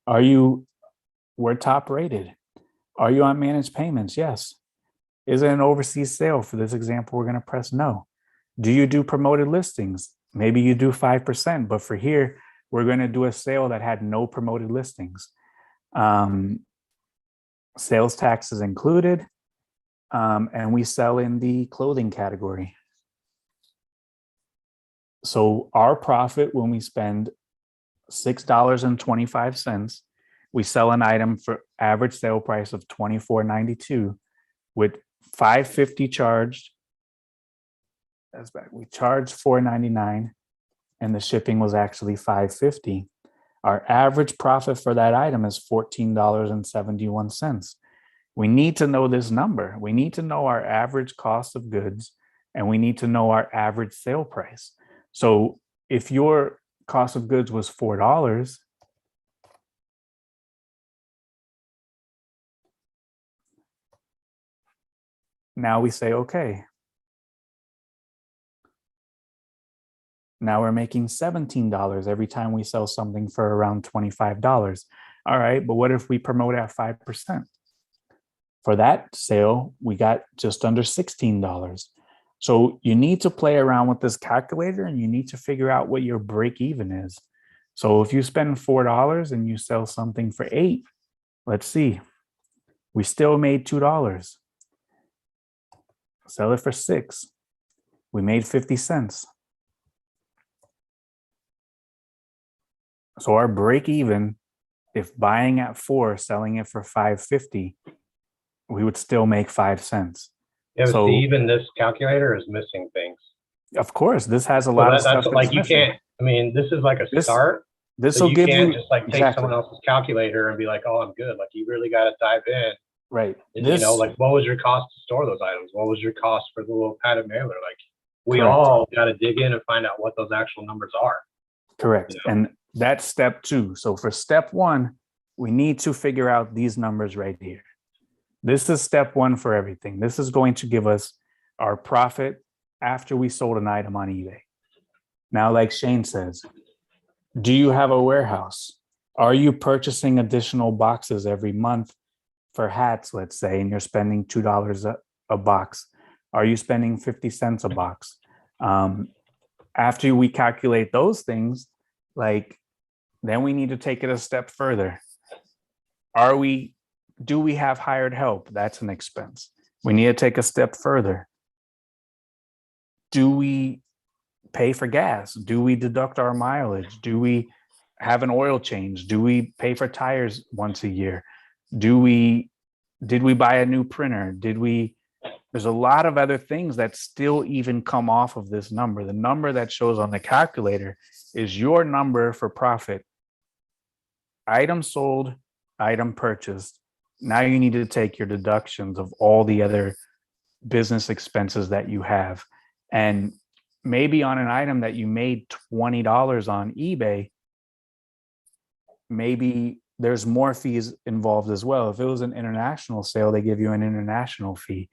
A: We're top rated. Are you on managed payments? Yes. Is it an overseas sale? For this example, we're going to press no. Do you do promoted listings? Maybe you do 5%, but for here, we're going to do a sale that had no promoted listings. Sales tax is included, and we sell in the clothing category. So our profit when we spend $6.25, we sell an item for average sale price of $24.92 with $5.50 charged. That's back. We charged $4.99 and the shipping was actually $5.50. Our average profit for that item is $14.71. We need to know this number. We need to know our average cost of goods, and we need to know our average sale price. So if your cost of goods was $4, now we say, okay, now we're making $17 every time we sell something for around $25. All right, but what if we promote at 5%? For that sale, we got just under $16. So you need to play around with this calculator, and you need to figure out what your break even is. So if you spend $4 and you sell something for $8, let's see, we still made $2. Sell it for $6, we made 50 cents. So our break even, if buying at $4, selling it for $5.50, we would still make 5 cents.
M: Yeah, but
A: So
M: see, even this calculator is missing things.
A: of course, this has a
M: So
A: lot of
M: that's
A: stuff that's
M: like, you
A: missing.
M: can't, I mean, this is like a
A: This
M: start.
A: this
M: So
A: will
M: you
A: give
M: can't
A: you
M: just like take
A: exactly
M: someone else's calculator and be like, oh, I'm good. Like, you really got to dive in.
A: right.
M: And,
A: This
M: like, what was your cost to store those items? What was your cost for the little padded mailer? Like, we
A: Correct.
M: all got to dig in and find out what those actual numbers are.
A: correct,
M: You know?
A: and that's step 2. So for step 1, we need to figure out these numbers right here. This is step 1 for everything. This is going to give us our profit after we sold an item on eBay. Now, like Shane says, do you have a warehouse? Are you purchasing additional boxes every month for hats, let's say, and you're spending $2 a box? Are you spending 50 cents a box? After we calculate those things, like, then we need to take it a step further. Do we have hired help? That's an expense. We need to take a step further. Do we pay for gas? Do we deduct our mileage? Do we have an oil change? Do we pay for tires once a year? Did we buy a new printer? There's a lot of other things that still even come off of this number. The number that shows on the calculator is your number for profit. Item sold, item purchased. Now you need to take your deductions of all the other business expenses that you have. And maybe on an item that you made $20 on eBay, maybe there's more fees involved as well. If it was an international sale, they give you an international fee.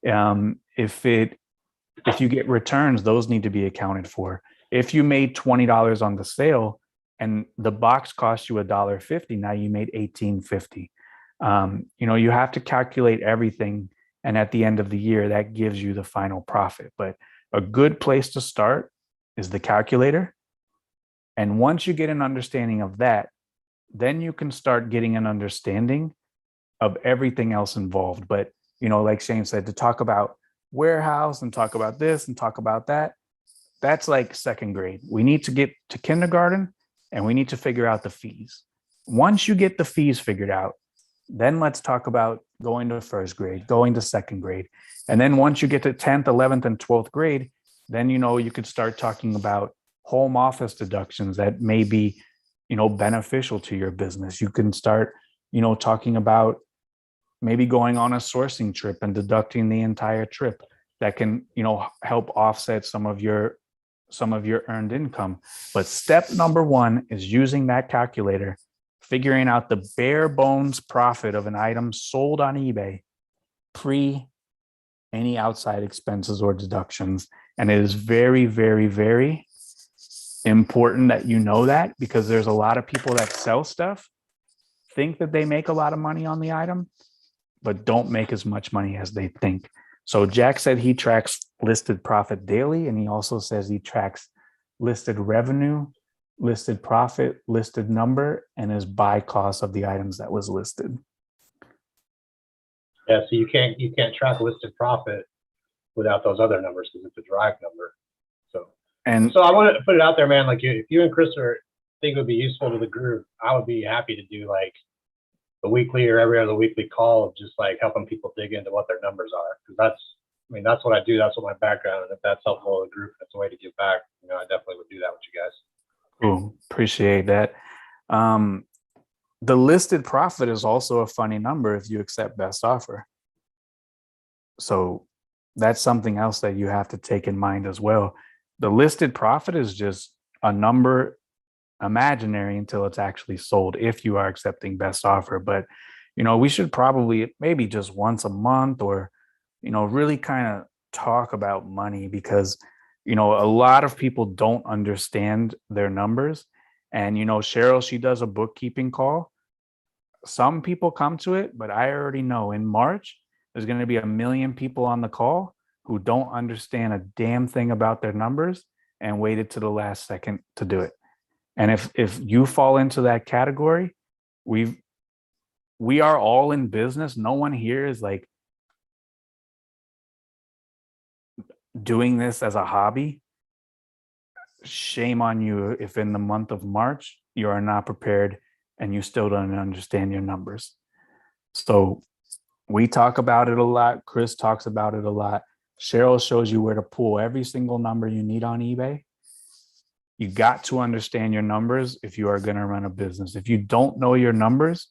A: If you get returns, those need to be accounted for. If you made $20 on the sale and the box cost you $1.50, now you made $18.50. You have to calculate everything, and at the end of the year, that gives you the final profit. But a good place to start is the calculator. And once you get an understanding of that, then you can start getting an understanding of everything else involved. But, like Shane said, to talk about warehouse and talk about this and talk about that, that's like second grade. We need to get to kindergarten and we need to figure out the fees. Once you get the fees figured out, then let's talk about going to first grade, going to second grade. And then once you get to 10th, 11th, and 12th grade, then, you could start talking about home office deductions that may be, beneficial to your business. You can start, talking about maybe going on a sourcing trip and deducting the entire trip that can, help offset some of your earned income. But step number 1 is using that calculator, figuring out the bare bones profit of an item sold on eBay pre any outside expenses or deductions. And it is very, very, very important that you know that, because there's a lot of people that sell stuff, think that they make a lot of money on the item, but don't make as much money as they think. So Jack said he tracks listed profit daily, and he also says he tracks listed revenue, listed profit, listed number, and his buy cost of the items that was listed.
M: Yeah, so you can't track listed profit without those other numbers because it's a derived number. So I want to put it out there, man. Like, if you and Chris think it would be useful to the group, I would be happy to do like the weekly or every other weekly call of just like helping people dig into what their numbers are. Because that's what I do. That's what my background. And if that's helpful to the group, that's a way to give back. I definitely would do that with you guys.
A: Cool. Appreciate that. The listed profit is also a funny number if you accept best offer. So that's something else that you have to take in mind as well. The listed profit is just a number, imaginary, until it's actually sold, if you are accepting best offer. But, we should probably maybe just once a month or, really kind of talk about money, because, a lot of people don't understand their numbers. And, Cheryl, she does a bookkeeping call. Some people come to it, but I already know in March, there's going to be 1 million people on the call who don't understand a damn thing about their numbers and waited to the last second to do it. And if you fall into that category, we are all in business. No one here is like doing this as a hobby. Shame on you if in the month of March you are not prepared and you still don't understand your numbers. So We talk about it a lot. Chris talks about it a lot. Cheryl shows you where to pull every single number you need on eBay. You got to understand your numbers if you are going to run a business. If you don't know your numbers,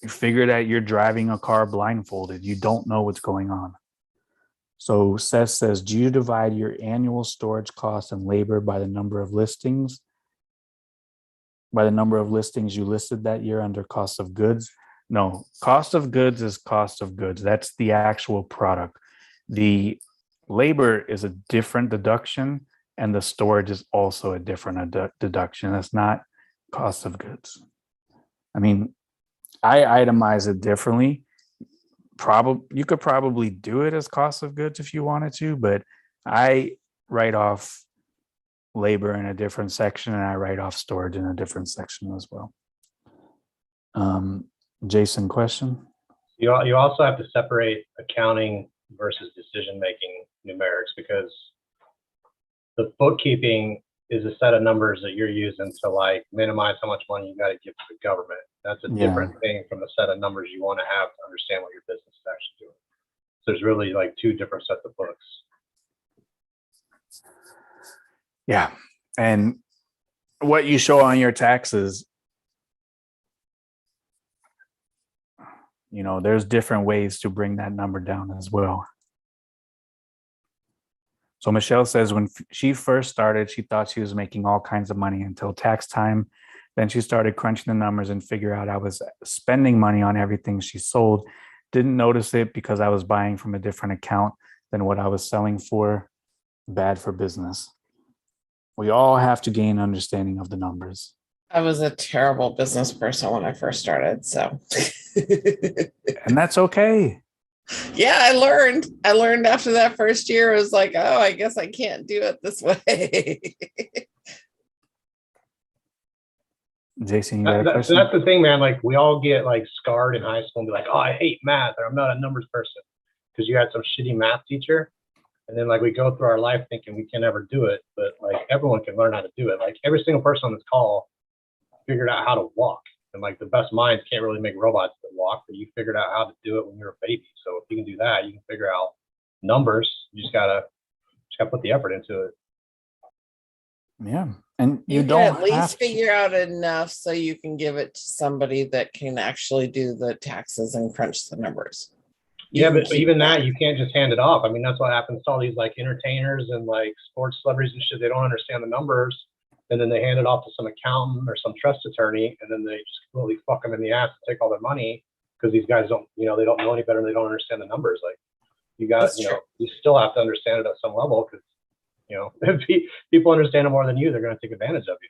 A: you figure that you're driving a car blindfolded. You don't know what's going on. So Seth says, do you divide your annual storage costs and labor by the number of listings? By the number of listings you listed that year under cost of goods? No, cost of goods is cost of goods. That's the actual product. The labor is a different deduction, and the storage is also a different deduction. That's not cost of goods. I mean, I itemize it differently. You could probably do it as cost of goods if you wanted to, but I write off labor in a different section, and I write off storage in a different section as well. Jason, question?
M: You also have to separate accounting versus decision-making numerics, because the bookkeeping is a set of numbers that you're using to like minimize how much money you got to give to the government. That's a different thing from the set of numbers you want to have to understand what your business is actually doing. So there's really like two different sets of books.
A: Yeah. And what you show on your taxes, you know, there's different ways to bring that number down as well. So Michelle says when she first started, she thought she was making all kinds of money until tax time. Then she started crunching the numbers and figure out I was spending money on everything she sold. Didn't notice it because I was buying from a different account than what I was selling for. Bad for business. We all have to gain understanding of the numbers.
I: I was a terrible business person when I first started, so.
A: And that's okay.
I: Yeah, I learned after that first year. It was like, oh, I guess I can't do it this way.
A: Jason, you got a question?
M: That's the thing, man. Like we all get like scarred in high school and be like, oh, I hate math, or I'm not a numbers person, because you had some shitty math teacher. And then like we go through our life thinking we can never do it, but like everyone can learn how to do it. Like every single person on this call figured out how to walk. And like the best minds can't really make robots that walk, but you figured out how to do it when you're a baby. So if you can do that, you can figure out numbers. You just gotta put the effort into it.
A: Yeah. And you
I: can
A: don't
I: at least
A: have
I: figure out enough so you can give it to somebody that can actually do the taxes and crunch the numbers.
M: Yeah, but even that, you can't just hand it off. I mean, that's what happens to all these like entertainers and like sports celebrities and shit. They don't understand the numbers, and then they hand it off to some accountant or some trust attorney, and then they just completely fuck them in the ass and take all their money because these guys don't, you know, they don't know any better and they don't understand the numbers. Like you got, you know, you still have to understand it at some level, because, you know, if people understand it more than you, they're going to take advantage of you.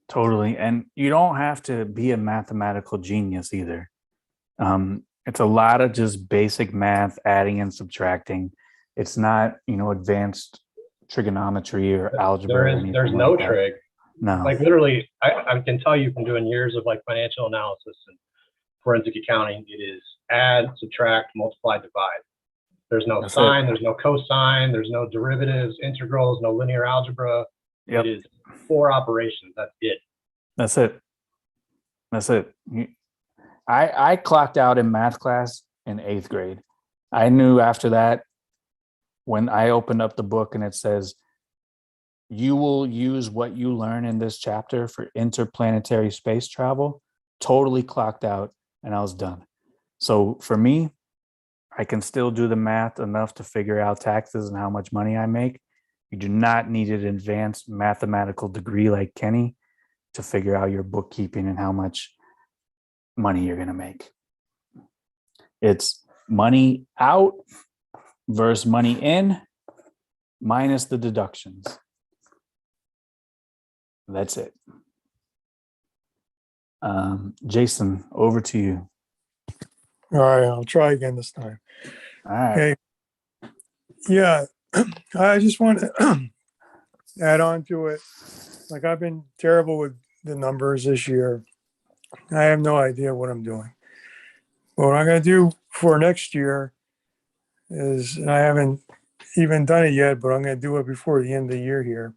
A: Totally. And you don't have to be a mathematical genius either. It's a lot of just basic math, adding and subtracting. It's not, you know, advanced trigonometry or algebra.
M: There's no trig.
A: No.
M: Like literally, I can tell you from doing years of like financial analysis and forensic accounting, it is add, subtract, multiply, divide. There's no sine, there's no cosine, there's no derivatives, integrals, no linear algebra.
A: Yep.
M: It is 4 operations. That's it.
A: That's it. That's it. I clocked out in math class in 8th grade. I knew after that, when I opened up the book and it says, you will use what you learn in this chapter for interplanetary space travel, totally clocked out, and I was done. So for me, I can still do the math enough to figure out taxes and how much money I make. You do not need an advanced mathematical degree like Kenny to figure out your bookkeeping and how much money you're going to make. It's money out versus money in minus the deductions. That's it. Jason, over to you.
J: All right, I'll try again this time.
A: All right.
J: Okay. Yeah, I just want to add on to it. Like I've been terrible with the numbers this year. I have no idea what I'm doing. But what I'm going to do for next year is, and I haven't even done it yet, but I'm going to do it before the end of the year here,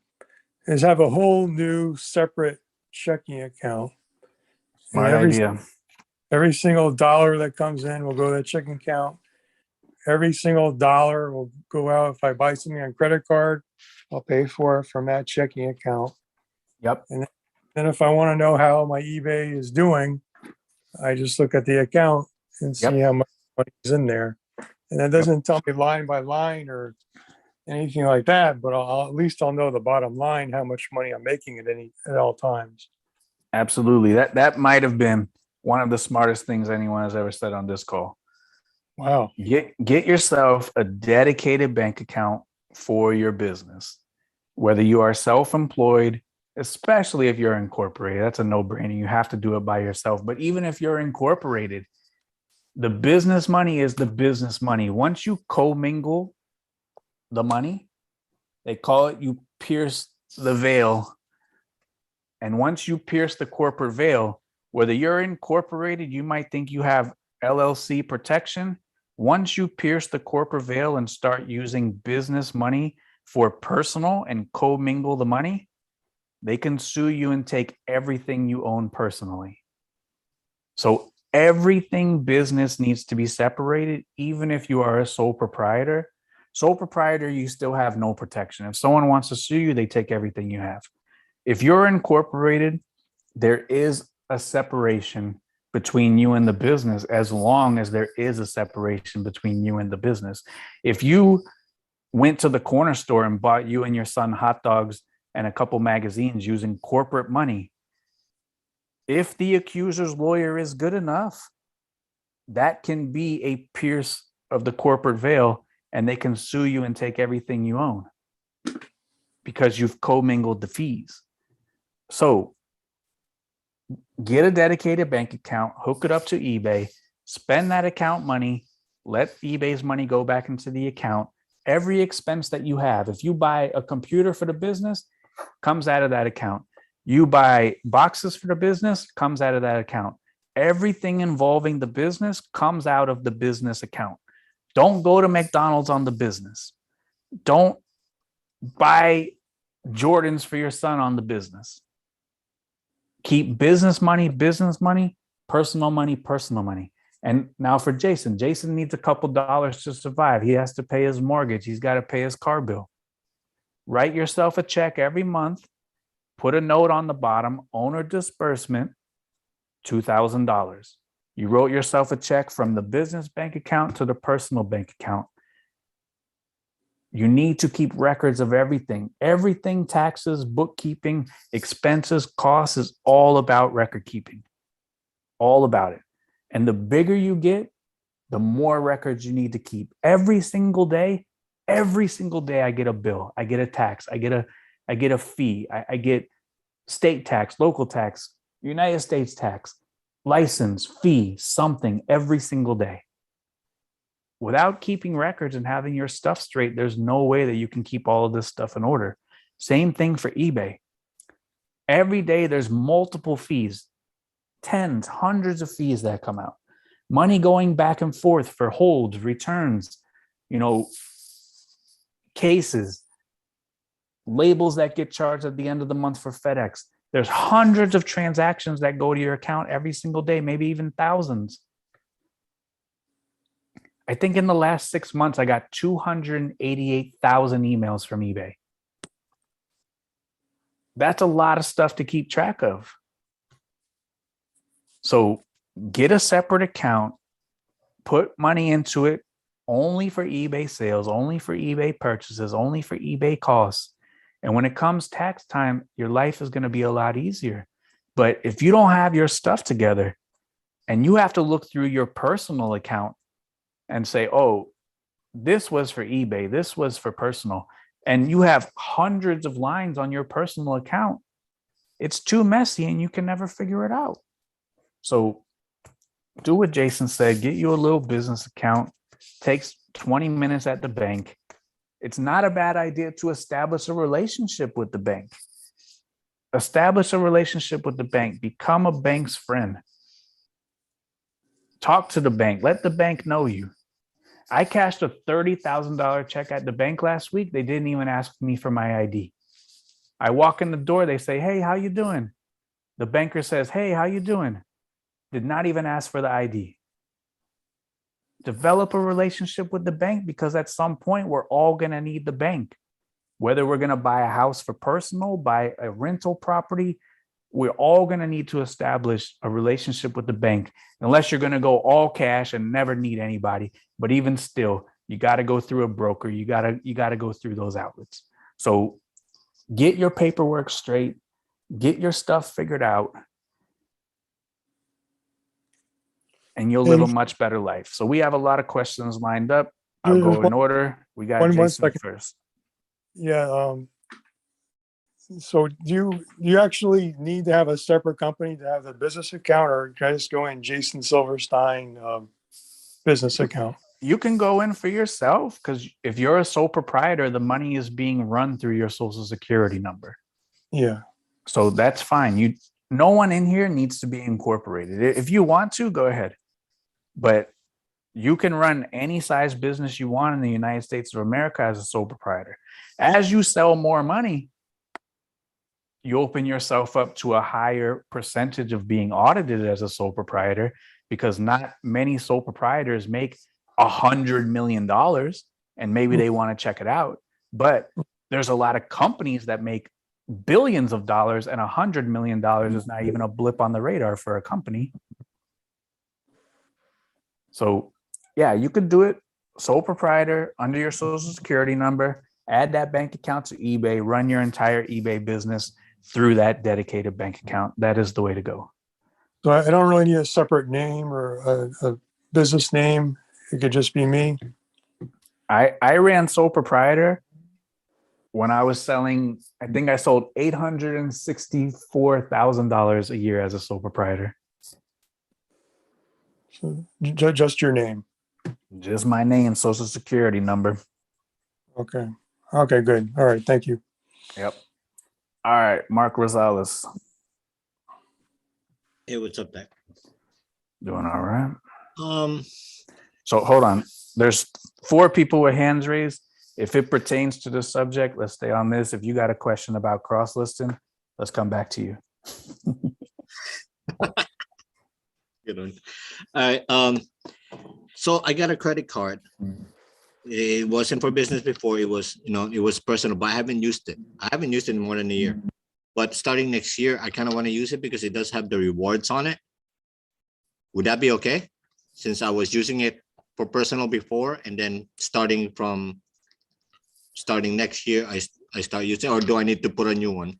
J: is have a whole new separate checking account.
A: Smart idea.
J: Every single dollar that comes in will go to that checking account. Every single dollar will go out. If I buy something on credit card, I'll pay for it from that checking account.
A: Yep.
J: And then if I want to know how my eBay is doing, I just look at the account and see how much money is in there. And that doesn't tell me line by line or anything like that, but at least I'll know the bottom line, how much money I'm making at all times.
A: Absolutely. That might have been one of the smartest things anyone has ever said on this call.
J: Wow.
A: Get yourself a dedicated bank account for your business, whether you are self-employed, especially if you're incorporated. That's a no-brainer. You have to do it by yourself. But even if you're incorporated, the business money is the business money. Once you commingle the money, they call it, you pierce the veil. And once you pierce the corporate veil, whether you're incorporated, you might think you have LLC protection. Once you pierce the corporate veil and start using business money for personal and commingle the money, they can sue you and take everything you own personally. So everything business needs to be separated, even if you are a sole proprietor. Sole proprietor, you still have no protection. If someone wants to sue you, they take everything you have. If you're incorporated, there is a separation between you and the business, as long as there is a separation between you and the business. If you went to the corner store and bought you and your son hot dogs and a couple magazines using corporate money, if the accuser's lawyer is good enough, that can be a pierce of the corporate veil, and they can sue you and take everything you own because you've commingled the fees. So get a dedicated bank account, hook it up to eBay, spend that account money, let eBay's money go back into the account. Every expense that you have, if you buy a computer for the business, comes out of that account. You buy boxes for the business, comes out of that account. Everything involving the business comes out of the business account. Don't go to McDonald's on the business. Don't buy Jordans for your son on the business. Keep business money, personal money. And now for Jason needs a couple dollars to survive. He has to pay his mortgage. He's got to pay his car bill. Write yourself a check every month. Put a note on the bottom, owner disbursement, $2,000. You wrote yourself a check from the business bank account to the personal bank account. You need to keep records of everything. Everything, taxes, bookkeeping, expenses, costs, is all about record keeping. All about it. And the bigger you get, the more records you need to keep. Every single day I get a bill. I get a tax. I get a fee. I get state tax, local tax, United States tax, license, fee, something every single day. Without keeping records and having your stuff straight, there's no way that you can keep all of this stuff in order. Same thing for eBay. Every day there's multiple fees, tens, hundreds of fees that come out. Money going back and forth for holds, returns, cases, labels that get charged at the end of the month for FedEx. There's hundreds of transactions that go to your account every single day, maybe even thousands. I think in the last 6 months, I got 288,000 emails from eBay. That's a lot of stuff to keep track of. So get a separate account, put money into it only for eBay sales, only for eBay purchases, only for eBay costs. And when it comes tax time, your life is going to be a lot easier. But if you don't have your stuff together and you have to look through your personal account and say, oh, this was for eBay, this was for personal, and you have hundreds of lines on your personal account, it's too messy and you can never figure it out. So do what Jason said, get you a little business account, takes 20 minutes at the bank. It's not a bad idea to establish a relationship with the bank. Establish a relationship with the bank, become a bank's friend. Talk to the bank, let the bank know you. I cashed a $30,000 check at the bank last week. They didn't even ask me for my ID. I walk in the door, they say, hey, how you doing? The banker says, hey, how you doing? did not even ask for the ID. Develop a relationship with the bank, because at some point we're all going to need the bank. Whether we're going to buy a house for personal, buy a rental property, we're all going to need to establish a relationship with the bank, unless you're going to go all cash and never need anybody. But even still, you got to go through a broker. You got to go through those outlets. So get your paperwork straight, get your stuff figured out, and you'll live a much better life. So we have a lot of questions lined up. I'll go in order. We got
J: one
A: Jason
J: second.
A: first.
J: Yeah, so do you actually need to have a separate company to have the business account, or can I just go in Jason Silverstein business account?
A: You can go in for yourself, because if you're a sole proprietor, the money is being run through your social security number.
J: Yeah.
A: So that's fine. No one in here needs to be incorporated. If you want to, go ahead. But you can run any size business you want in the United States of America as a sole proprietor. As you sell more money, you open yourself up to a higher percentage of being audited as a sole proprietor, because not many sole proprietors make $100 million, and maybe they want to check it out. But there's a lot of companies that make billions of dollars, and $100 million is not even a blip on the radar for a company. So yeah, you could do it sole proprietor under your social security number, add that bank account to eBay, run your entire eBay business through that dedicated bank account. That is the way to go.
J: So I don't really need a separate name or a business name. It could just be me.
A: I ran sole proprietor when I was selling. I think I sold $864,000 a year as a sole proprietor.
J: So just your name.
A: Just my name, social security number.
J: Okay. Okay, good. All right. Thank you.
A: Yep. All right, Mark Rosales.
N: Hey, what's up, Dak?
A: Doing all right.
N: Um,
A: So hold on. There's 4 people with hands raised. If it pertains to the subject, let's stay on this. If you got a question about cross listing, let's come back to you.
N: good one. All right. So I got a credit card. It wasn't for business before. It was, it was personal, but I haven't used it. I haven't used it in more than a year. But starting next year, I kind of want to use it because it does have the rewards on it. Would that be okay? Since I was using it for personal before, and then starting next year, I start using, or do I need to put a new one?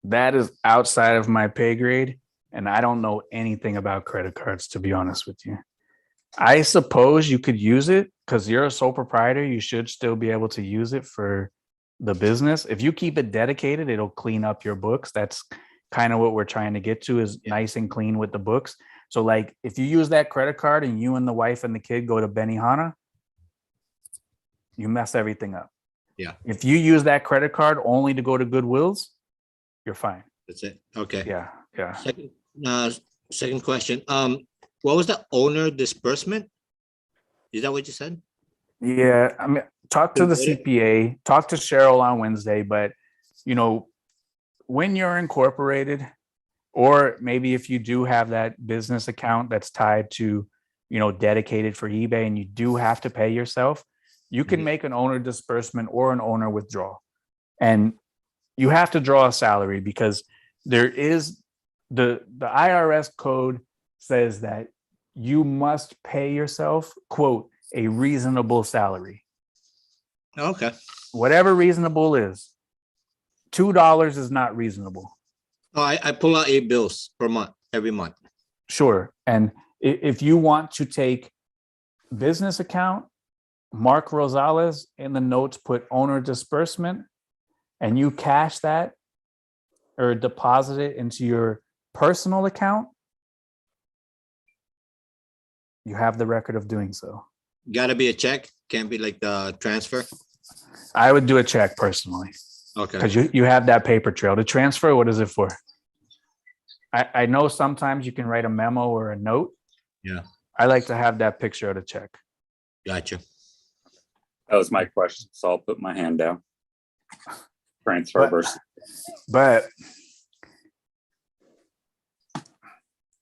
A: That is outside of my pay grade, and I don't know anything about credit cards, to be honest with you. I suppose you could use it because you're a sole proprietor. You should still be able to use it for the business. If you keep it dedicated, it'll clean up your books. That's kind of what we're trying to get to, is nice and clean with the books. So like if you use that credit card and you and the wife and the kid go to Benihana, you mess everything up.
N: Yeah.
A: If you use that credit card only to go to Goodwills, you're fine.
N: That's it. Okay.
A: Yeah. Yeah.
N: Second question. What was the owner disbursement? Is that what you said?
A: Yeah. I mean, talk to the CPA, talk to Cheryl on Wednesday, but when you're incorporated, or maybe if you do have that business account that's tied to, dedicated for eBay, and you do have to pay yourself, you can make an owner disbursement or an owner withdrawal. And you have to draw a salary, because there is the IRS code says that you must pay yourself, quote, a reasonable salary.
N: Okay.
A: Whatever reasonable is. $2 is not reasonable.
N: Oh, I pull out 8 bills per month, every month.
A: Sure. And if you want to take business account, Mark Rosales, in the notes, put owner disbursement, and you cash that or deposit it into your personal account, you have the record of doing so.
N: Gotta be a check. Can't be like the transfer.
A: I would do a check personally.
N: Okay.
A: Because you have that paper trail. The transfer, what is it for? I know sometimes you can write a memo or a note.
N: Yeah.
A: I like to have that picture of the check.
N: Gotcha.
O: That was my question, so I'll put my hand down. Transfer versus.
A: But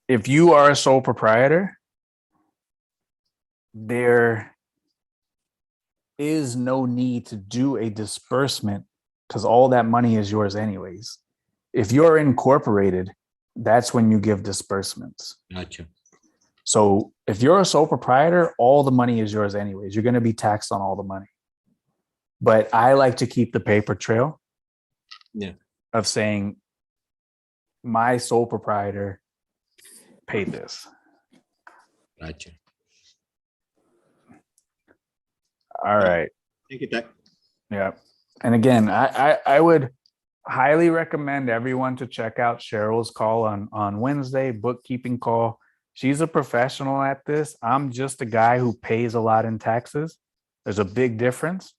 A: if you are a sole proprietor, there is no need to do a disbursement because all that money is yours anyways. If you're incorporated, that's when you give disbursements.
N: Gotcha.
A: So if you're a sole proprietor, all the money is yours anyways. You're going to be taxed on all the money. But I like to keep the paper trail of saying my sole proprietor paid this.
N: Gotcha.
A: All right.
N: Thank you, Doug.
A: Yeah. And again, I would highly recommend everyone to check out Cheryl's call on Wednesday, bookkeeping call. She's a professional at this. I'm just a guy who pays a lot in taxes. There's a big difference.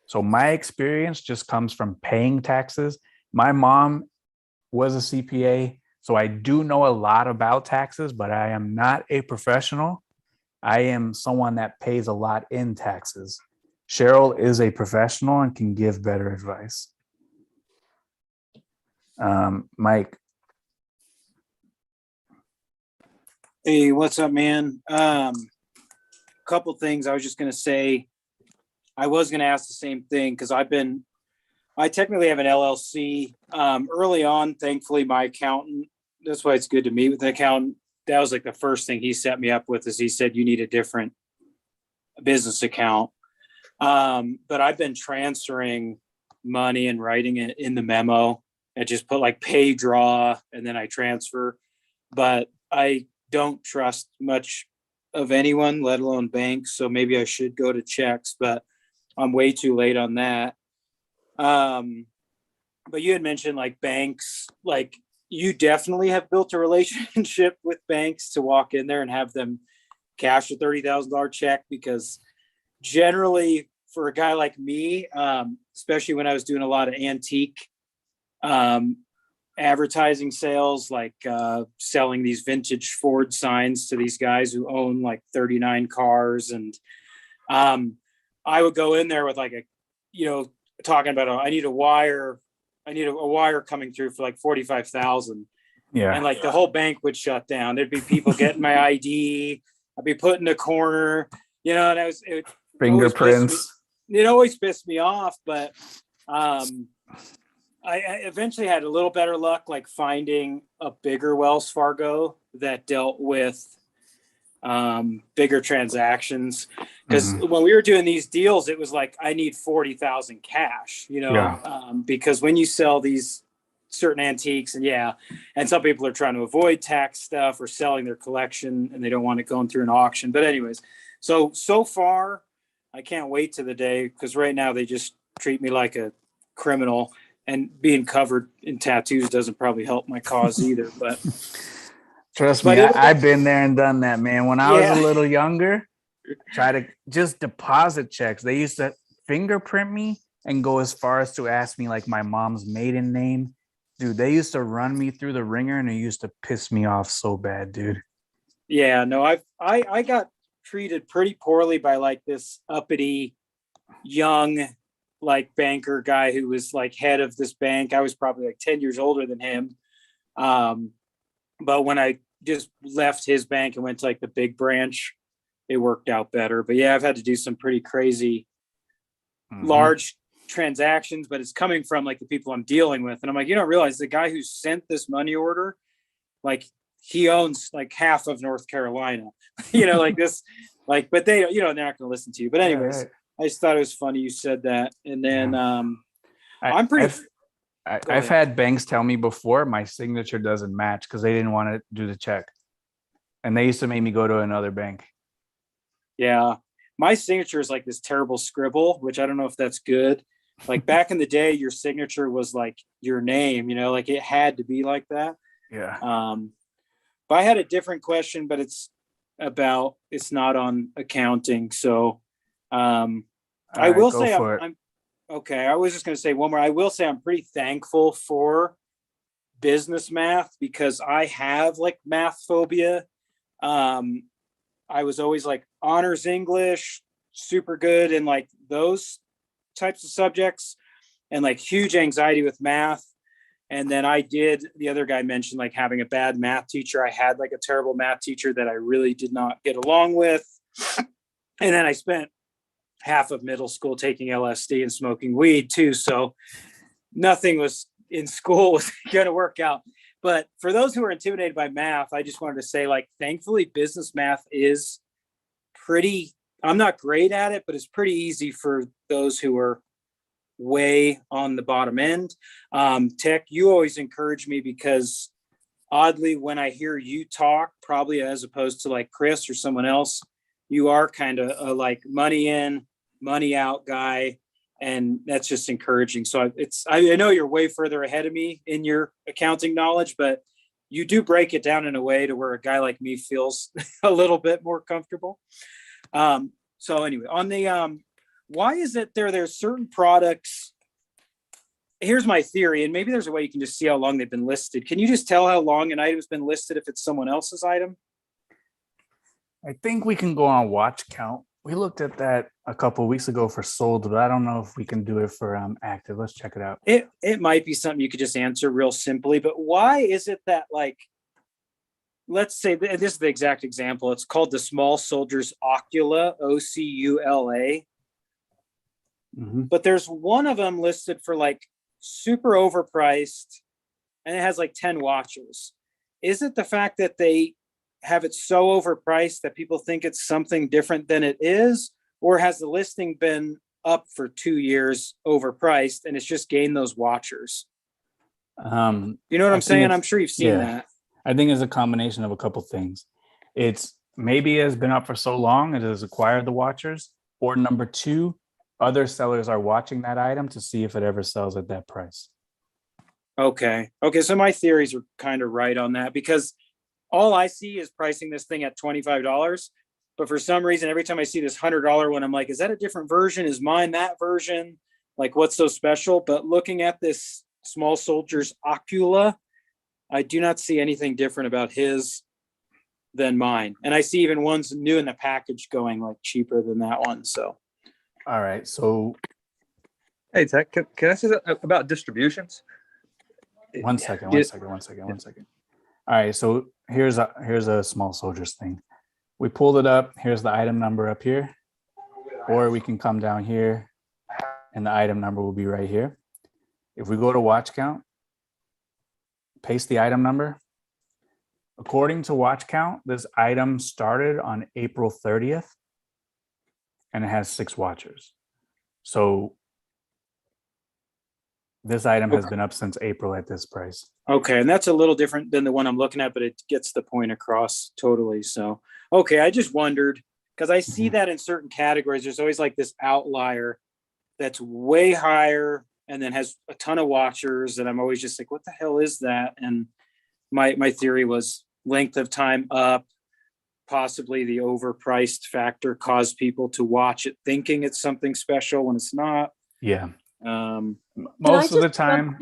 A: So my experience just comes from paying taxes. My mom was a CPA, so I do know a lot about taxes, but I am not a professional. I am someone that pays a lot in taxes. Cheryl is a professional and can give better advice. Mike.
P: Hey, what's up, man? Couple things I was just gonna say. I was gonna ask the same thing because I technically have an LLC. Early on, thankfully, my accountant, that's why it's good to meet with an accountant. That was like the first thing he set me up with is he said, you need a different business account. But I've been transferring money and writing it in the memo. I just put like pay draw and then I transfer. But I don't trust much of anyone, let alone banks. So maybe I should go to checks, but I'm way too late on that. But you had mentioned like banks, like you definitely have built a relationship with banks to walk in there and have them cash a $30,000 check, because generally for a guy like me, especially when I was doing a lot of antique advertising sales, like selling these vintage Ford signs to these guys who own like 39 cars. And I would go in there with like talking about, I need a wire coming through for like 45,000.
A: Yeah.
P: And like the whole bank would shut down. There'd be people getting my ID. I'd be put in a corner, and it
A: fingerprints.
P: It always pissed me off, but I eventually had a little better luck, like finding a bigger Wells Fargo that dealt with bigger transactions. Because when we were doing these deals, it was like, I need 40,000 cash, because when you sell these certain antiques and some people are trying to avoid tax stuff or selling their collection and they don't want it going through an auction. But anyways, so far I can't wait to the day, because right now they just treat me like a criminal, and being covered in tattoos doesn't probably help my cause either. But
A: trust me, I've been there and done that, man. When I was a little younger, try to just deposit checks. They used to fingerprint me and go as far as to ask me like my mom's maiden name. Dude, they used to run me through the ringer, and it used to piss me off so bad, dude.
P: Yeah, no, I got treated pretty poorly by like this uppity young like banker guy who was like head of this bank. I was probably like 10 years older than him. But when I just left his bank and went to like the big branch, it worked out better. But yeah, I've had to do some pretty crazy large transactions, but it's coming from like the people I'm dealing with. And I'm like, you don't realize the guy who sent this money order, like he owns like half of North Carolina, like this, like, but they, they're not going to listen to you. But anyways, right. I just thought it was funny you said that. And then
A: I've had banks tell me before my signature doesn't match because they didn't want to do the check. And they used to make me go to another bank.
P: Yeah. My signature is like this terrible scribble, which I don't know if that's good. Like back in the day, your signature was like your name, like it had to be like that.
A: Yeah.
P: But I had a different question, but it's not on accounting. So I will say I'm okay. I was just going to say one more. I will say I'm pretty thankful for business math, because I have like math phobia. I was always like honors English, super good in like those types of subjects, and like huge anxiety with math. And then the other guy mentioned like having a bad math teacher. I had like a terrible math teacher that I really did not get along with. And then I spent half of middle school taking LSD and smoking weed too. So nothing was in school was going to work out. But for those who are intimidated by math, I just wanted to say, like, thankfully, business math is pretty, I'm not great at it, but it's pretty easy for those who are way on the bottom end. Tech, you always encourage me because oddly, when I hear you talk, probably as opposed to like Chris or someone else, you are kind of a like money in, money out guy. And that's just encouraging. So I know you're way further ahead of me in your accounting knowledge, but you do break it down in a way to where a guy like me feels a little bit more comfortable. So anyway, on the, why is it there's certain products, here's my theory, and maybe there's a way you can just see how long they've been listed. Can you just tell how long an item's been listed if it's someone else's item?
A: I think we can go on watch count. We looked at that a couple of weeks ago for sold, but I don't know if we can do it for active. Let's check it out.
P: It might be something you could just answer real simply, but why is it that, like, let's say this is the exact example. It's called the Small Soldiers Ocula, OCULA. But there's one of them listed for like super overpriced and it has like 10 watches. Is it the fact that they have it so overpriced that people think it's something different than it is? Or has the listing been up for 2 years overpriced and it's just gained those watchers? You know what I'm saying? I'm sure you've seen that.
A: I think it's a combination of a couple things. It's maybe it has been up for so long it has acquired the watchers, or number two, other sellers are watching that item to see if it ever sells at that price.
P: Okay. So my theories are kind of right on that because all I see is pricing this thing at $25. But for some reason, every time I see this $100 one, I'm like, is that a different version? Is mine that version? Like, what's so special? But looking at this Small Soldiers Ocula, I do not see anything different about his than mine. And I see even ones new in the package going like cheaper than that one. So.
A: All right. So.
Q: Hey, Tech, can I say that about distributions?
A: One second. All right. So here's a Small Soldiers thing. We pulled it up. Here's the item number up here, or we can come down here and the item number will be right here. If we go to watch count, paste the item number. According to watch count, this item started on April 30th and it has 6 watchers. So this item has been up since April at this price.
P: Okay, and that's a little different than the one I'm looking at, but it gets the point across totally. So, okay, I just wondered, because I see that in certain categories, there's always like this outlier that's way higher and then has a ton of watchers. And I'm always just like, what the hell is that? And my theory was length of time up, possibly the overpriced factor caused people to watch it thinking it's something special when it's not.
A: Yeah.
F: Most
A: of the time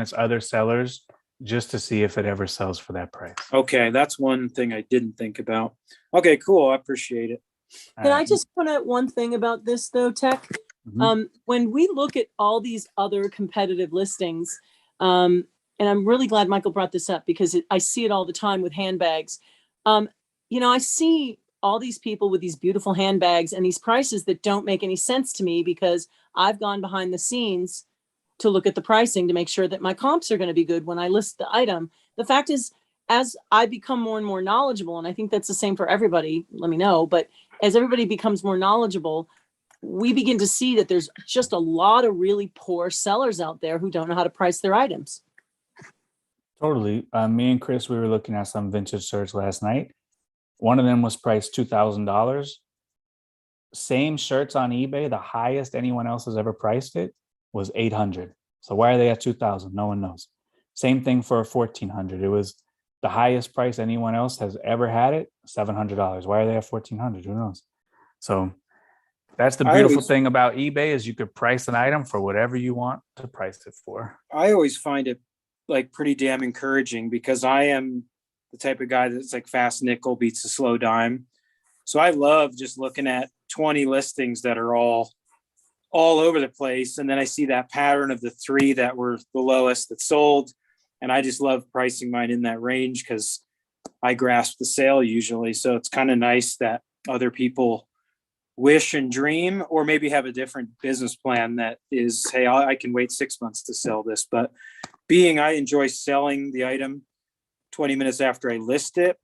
A: it's other sellers just to see if it ever sells for that price.
P: Okay, that's one thing I didn't think about. Okay, cool. I appreciate it.
E: Can I just point out one thing about this though, Tech? When we look at all these other competitive listings, and I'm really glad Michael brought this up because I see it all the time with handbags. I see all these people with these beautiful handbags and these prices that don't make any sense to me because I've gone behind the scenes to look at the pricing to make sure that my comps are going to be good when I list the item. The fact is, as I become more and more knowledgeable, and I think that's the same for everybody, let me know, but as everybody becomes more knowledgeable, we begin to see that there's just a lot of really poor sellers out there who don't know how to price their items.
A: Totally. Me and Chris, we were looking at some vintage shirts last night. One of them was priced $2,000. Same shirts on eBay, the highest anyone else has ever priced it was $800. So why are they at $2,000? No one knows. Same thing for $1,400. It was the highest price anyone else has ever had it, $700. Why are they at $1,400? Who knows? So that's the beautiful thing about eBay is you could price an item for whatever you want to price it for.
P: I always find it like pretty damn encouraging because I am the type of guy that's like fast nickel beats a slow dime. So I love just looking at 20 listings that are all all over the place. And then I see that pattern of the 3 that were the lowest that sold. And I just love pricing mine in that range because I grasp the sale usually. So it's kind of nice that other people wish and dream, or maybe have a different business plan that is, hey, I can wait 6 months to sell this. But being I enjoy selling the item 20 minutes after I list it,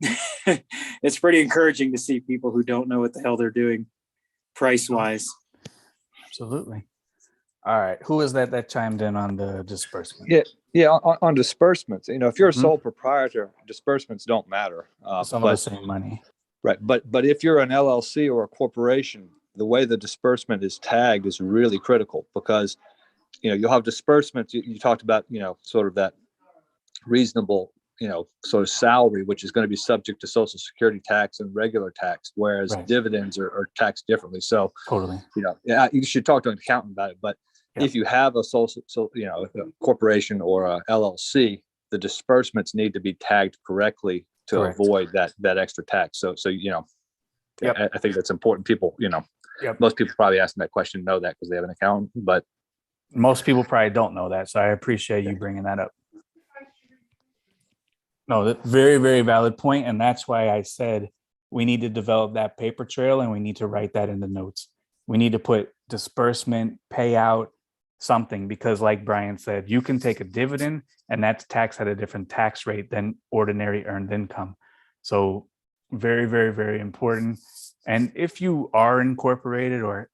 P: it's pretty encouraging to see people who don't know what the hell they're doing price wise.
A: Absolutely. All right. Who is that chimed in on the disbursement?
Q: Yeah. On disbursements, if you're a
A: Mhm.
Q: sole proprietor, disbursements don't matter.
A: It's all the same money.
Q: Right. But if you're an LLC or a corporation, the way the disbursement is tagged is really critical because, you'll have disbursements. You talked about, sort of that reasonable, sort of salary, which is going to be subject to Social Security tax and regular tax, whereas
A: Right.
Q: dividends are taxed differently. So,
A: Totally.
Q: you should talk to an accountant about it. But if you have a a corporation or a LLC, the disbursements need to be tagged correctly to
A: Correct.
Q: avoid that extra tax. So
A: Yep.
Q: I think that's important. People,
A: Yep.
Q: most people probably asking that question know that because they have an accountant, but
A: Most people probably don't know that. So I appreciate you bringing that up. No, that very, very valid point. And that's why I said we need to develop that paper trail and we need to write that in the notes. We need to put disbursement, payout, something, because like Brian said, you can take a dividend and that's taxed at a different tax rate than ordinary earned income. So very, very, very important. And if you are incorporated, or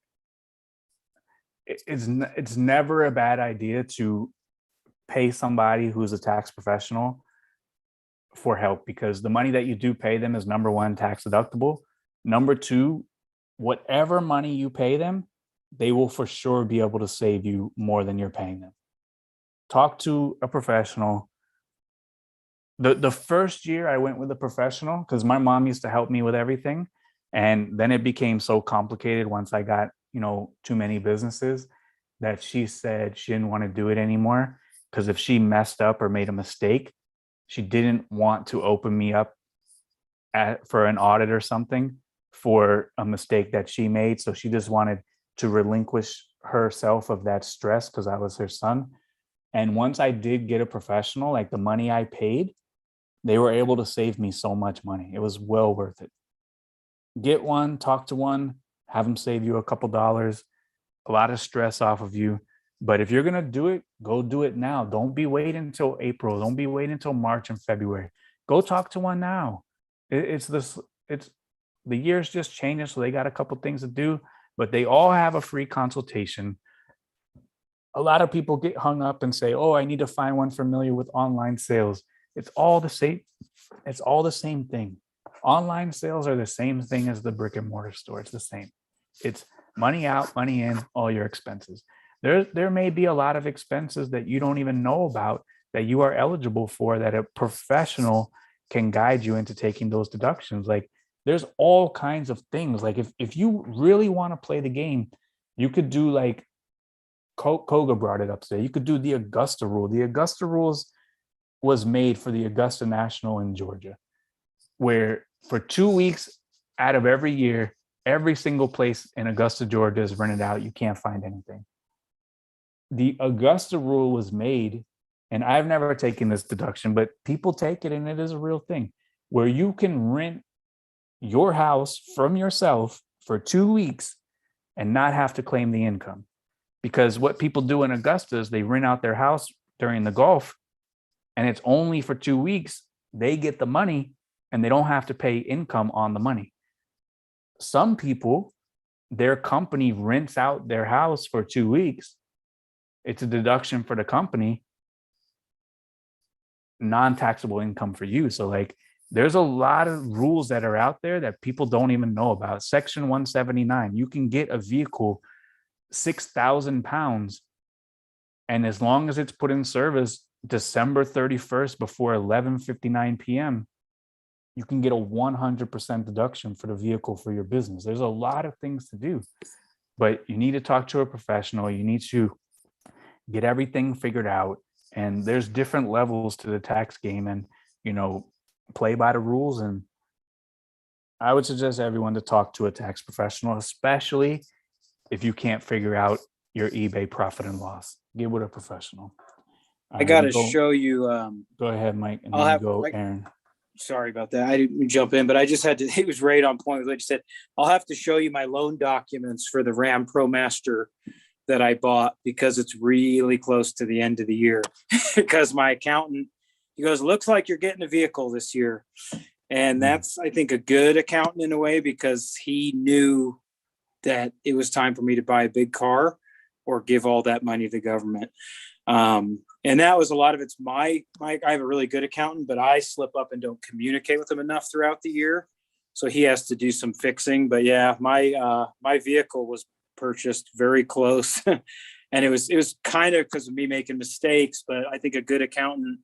A: it's never a bad idea to pay somebody who's a tax professional for help, because the money that you do pay them is, number one, tax deductible. Number two, whatever money you pay them, they will for sure be able to save you more than you're paying them. Talk to a professional. The first year I went with a professional because my mom used to help me with everything. And then it became so complicated once I got, too many businesses, that she said she didn't want to do it anymore, because if she messed up or made a mistake, she didn't want to open me up for an audit or something for a mistake that she made. So she just wanted to relinquish herself of that stress because I was her son. And once I did get a professional, like the money I paid, they were able to save me so much money. It was well worth it. Get one, talk to one, have them save you a couple dollars, a lot of stress off of you. But if you're going to do it, go do it now. Don't be waiting until April. Don't be waiting until March and February. Go talk to one now. It's the year's just changing. So they got a couple things to do, but they all have a free consultation. A lot of people get hung up and say, oh, I need to find one familiar with online sales. It's all the same. It's all the same thing. Online sales are the same thing as the brick and mortar store. It's the same. It's money out, money in, all your expenses. There may be a lot of expenses that you don't even know about that you are eligible for, that a professional can guide you into taking those deductions. Like there's all kinds of things. Like if you really want to play the game, you could do like Koga brought it up today. You could do the Augusta rule. The Augusta rules was made for the Augusta National in Georgia, where for 2 weeks out of every year, every single place in Augusta, Georgia is rented out. You can't find anything. The Augusta rule was made, and I've never taken this deduction, but people take it, and it is a real thing, where you can rent your house from yourself for 2 weeks and not have to claim the income. Because what people do in Augusta is they rent out their house during the Gulf, and it's only for 2 weeks. They get the money, and they don't have to pay income on the money. Some people, their company rents out their house for 2 weeks. It's a deduction for the company, non-taxable income for you. So like there's a lot of rules that are out there that people don't even know about. Section 179, you can get a vehicle 6,000 pounds. And as long as it's put in service December 31st before 11:59 p.m., you can get a 100% deduction for the vehicle for your business. There's a lot of things to do, but you need to talk to a professional. You need to get everything figured out. And there's different levels to the tax game, and, play by the rules. And I would suggest everyone to talk to a tax professional, especially if you can't figure out your eBay profit and loss. Get with a professional.
P: I got to
A: You go-
P: show you.
A: Go ahead, Mike, and
P: I'll
A: then you
P: have-
A: go,
P: like-
A: Aaron.
P: Sorry about that. I didn't jump in, but I just had to. It was right on point with what you said. I'll have to show you my loan documents for the Ram ProMaster that I bought because it's really close to the end of the year. Because my accountant, he goes, "Looks like you're getting a vehicle this year," and that's, I think, a good accountant in a way because he knew that it was time for me to buy a big car or give all that money to the government. And that was a lot of it's my, I have a really good accountant, but I slip up and don't communicate with him enough throughout the year. So he has to do some fixing, but yeah, my vehicle was purchased very close. And it was kind of because of me making mistakes, but I think a good accountant,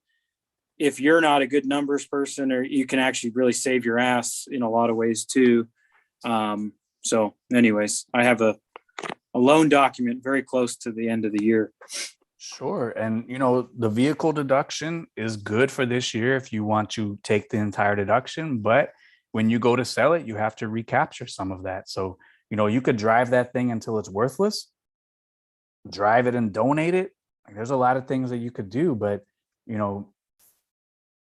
P: if you're not a good numbers person, or you can actually really save your ass in a lot of ways too. So anyways, I have a loan document very close to the end of the year.
A: Sure. And, the vehicle deduction is good for this year if you want to take the entire deduction. But when you go to sell it, you have to recapture some of that. So, you could drive that thing until it's worthless, drive it and donate it. Like, there's a lot of things that you could do. But,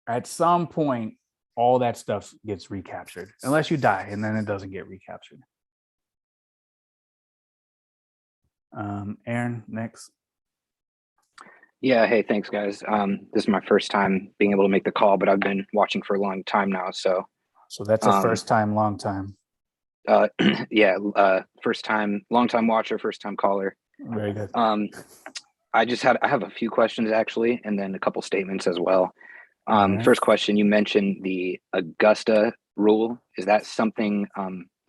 A: at some point, all that stuff gets recaptured unless you die, and then it doesn't get recaptured. Aaron, next.
R: Yeah, hey, thanks guys. This is my first time being able to make the call, but I've been watching for a long time now. So
A: that's a first time, long time.
R: First time, long time watcher, first time caller.
A: Very good.
R: I have a few questions actually, and then a couple statements as well.
A: right.
R: First question, you mentioned the Augusta rule. Is that something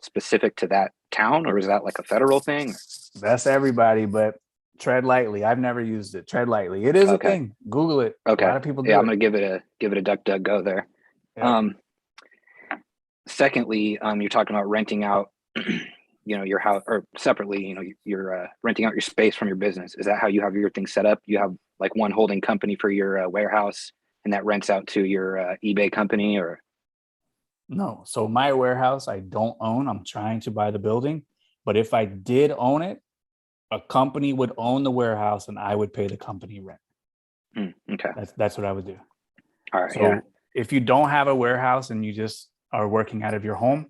R: specific to that town, or is that like a federal thing?
A: That's everybody, but tread lightly. I've never used it. Tread lightly. It is a thing. Google it.
R: Okay.
A: A lot of people do.
R: I'm
A: it.
R: gonna give it a duck go there.
A: Yeah.
R: Secondly, you're talking about renting out, your house, or separately, you're renting out your space from your business. Is that how you have your thing set up? You have like one holding company for your warehouse, and that rents out to your eBay company, or?
A: No. So my warehouse, I don't own. I'm trying to buy the building, but if I did own it, a company would own the warehouse and I would pay the company rent.
R: Okay.
A: That's what I would do.
R: All right.
A: So if you don't have a warehouse and you just are working out of your home,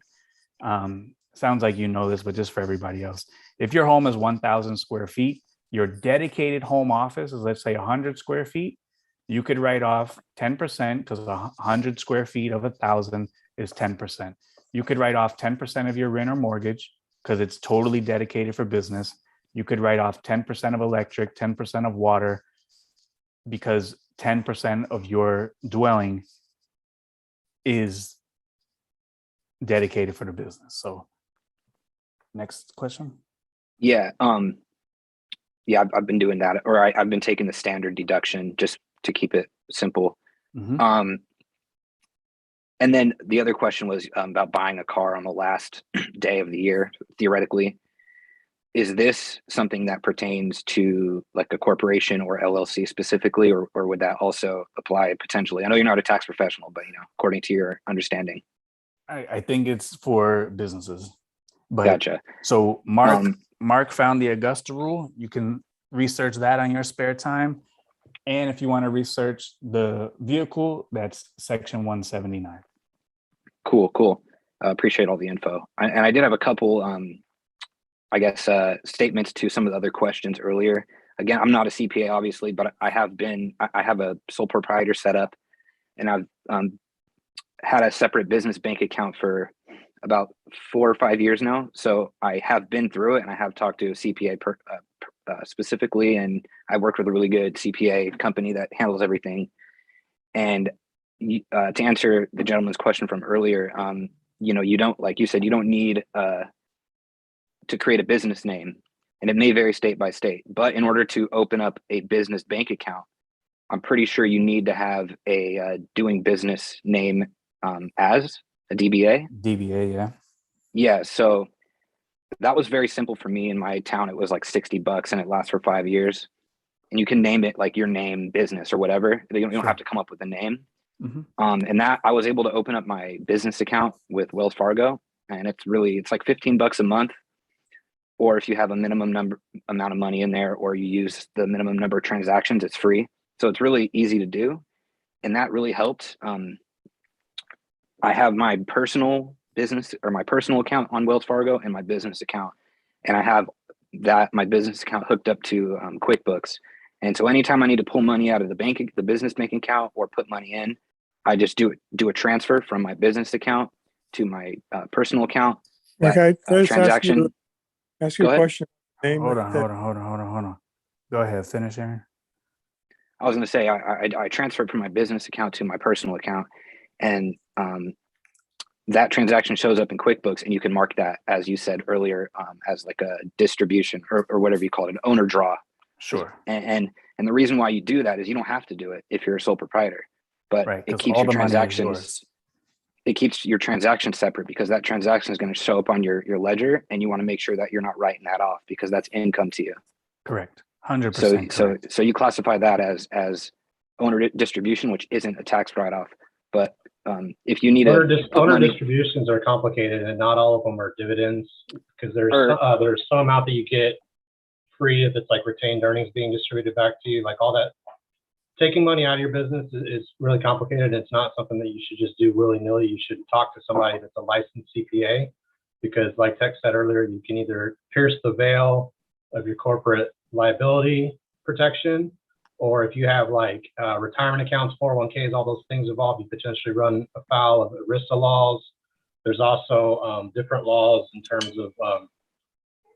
A: sounds like you know this, but just for everybody else, if your home is 1,000 square feet, your dedicated home office is, let's say, 100 square feet, you could write off 10% because 100 square feet of 1,000 is 10%. You could write off 10% of your rent or mortgage because it's totally dedicated for business. You could write off 10% of electric, 10% of water, because 10% of your dwelling is dedicated for the business. So next question.
R: Yeah. I've been doing that, or I've been taking the standard deduction just to keep it simple.
A: Mhm.
R: And then the other question was about buying a car on the last day of the year, theoretically. Is this something that pertains to like a corporation or LLC specifically, or would that also apply potentially? I know you're not a tax professional, but according to your understanding.
A: I think it's for businesses. But
R: Gotcha.
A: So Mark found the Augusta rule. You can research that on your spare time. And if you want to research the vehicle, that's section 179.
R: Cool. Appreciate all the info. And I did have a couple, statements to some of the other questions earlier. Again, I'm not a CPA, obviously, but I have a sole proprietor set up, and I've had a separate business bank account for about 4 or 5 years now. So I have been through it, and I have talked to a CPA specifically, and I worked with a really good CPA company that handles everything. And to answer the gentleman's question from earlier, you don't, like you said, you don't need to create a business name, and it may vary state by state, but in order to open up a business bank account, I'm pretty sure you need to have a doing business name as a DBA.
A: DBA, yeah.
R: Yeah, so that was very simple for me in my town. It was like $60 and it lasts for 5 years. And you can name it like your name, business, or whatever. You don't have to come up with a name.
A: Mhm.
R: And that I was able to open up my business account with Wells Fargo, and it's like $15 a month. or if you have a minimum amount of money in there, or you use the minimum number of transactions, it's free. So it's really easy to do. And that really helped. I have my personal business or my personal account on Wells Fargo and my business account. And I have my business account hooked up to QuickBooks. And so anytime I need to pull money out of the business bank account or put money in, I just do a transfer from my business account to my personal account.
J: Okay,
R: Transaction.
J: ask you
R: Go
J: a
R: ahead.
J: question.
A: Hold on. Go ahead, finish, Aaron.
R: I was going to say I transferred from my business account to my personal account, and that transaction shows up in QuickBooks, and you can mark that, as you said earlier, as like a distribution or whatever you call it, an owner draw.
A: Sure.
R: And the reason why you do that is you don't have to do it if you're a sole proprietor, but
A: Right,
R: it
A: 'cause
R: keeps
A: all
R: your
A: the money is
R: transactions.
A: yours.
R: It keeps your transaction separate because that transaction is going to show up on your ledger, and you want to make sure that you're not writing that off because that's income to you.
A: Correct. 100% correct.
R: So you classify that as owner distribution, which isn't a tax write-off. But if you need
M: owner distributions are complicated, and not all of them are dividends, because there's some amount that you get free if it's like retained earnings being distributed back to you, like all that. Taking money out of your business is really complicated. It's not something that you should just do willy-nilly. You should talk to somebody that's a licensed CPA, because like Tech said earlier, you can either pierce the veil of your corporate liability protection, or if you have like retirement accounts, 401ks, all those things involved, you potentially run afoul of ERISA laws. There's also different laws in terms of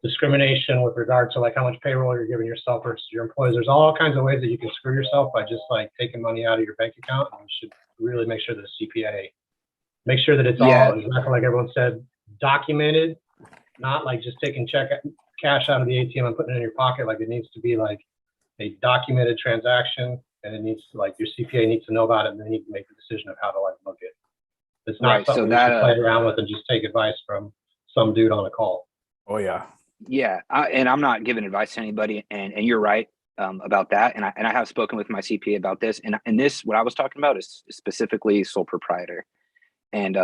M: discrimination with regard to like how much payroll you're giving yourself versus your employees. There's all kinds of ways that you can screw yourself by just like taking money out of your bank account. And you should really make sure that the CPA, make sure that it's all, exactly like everyone said, documented, not like just taking cash out of the ATM and putting it in your pocket. Like it needs to be like a documented transaction, and it needs to, like, your CPA needs to know about it, and they need to make the decision of how to like book it. It's not
R: Right, so
M: something
R: that,
M: you should play around with and just take advice from some dude on a call.
A: Oh yeah.
R: Yeah, and I'm not giving advice to anybody, and you're right about that. And I have spoken with my CPA about this, and this, what I was talking about is specifically sole proprietor. And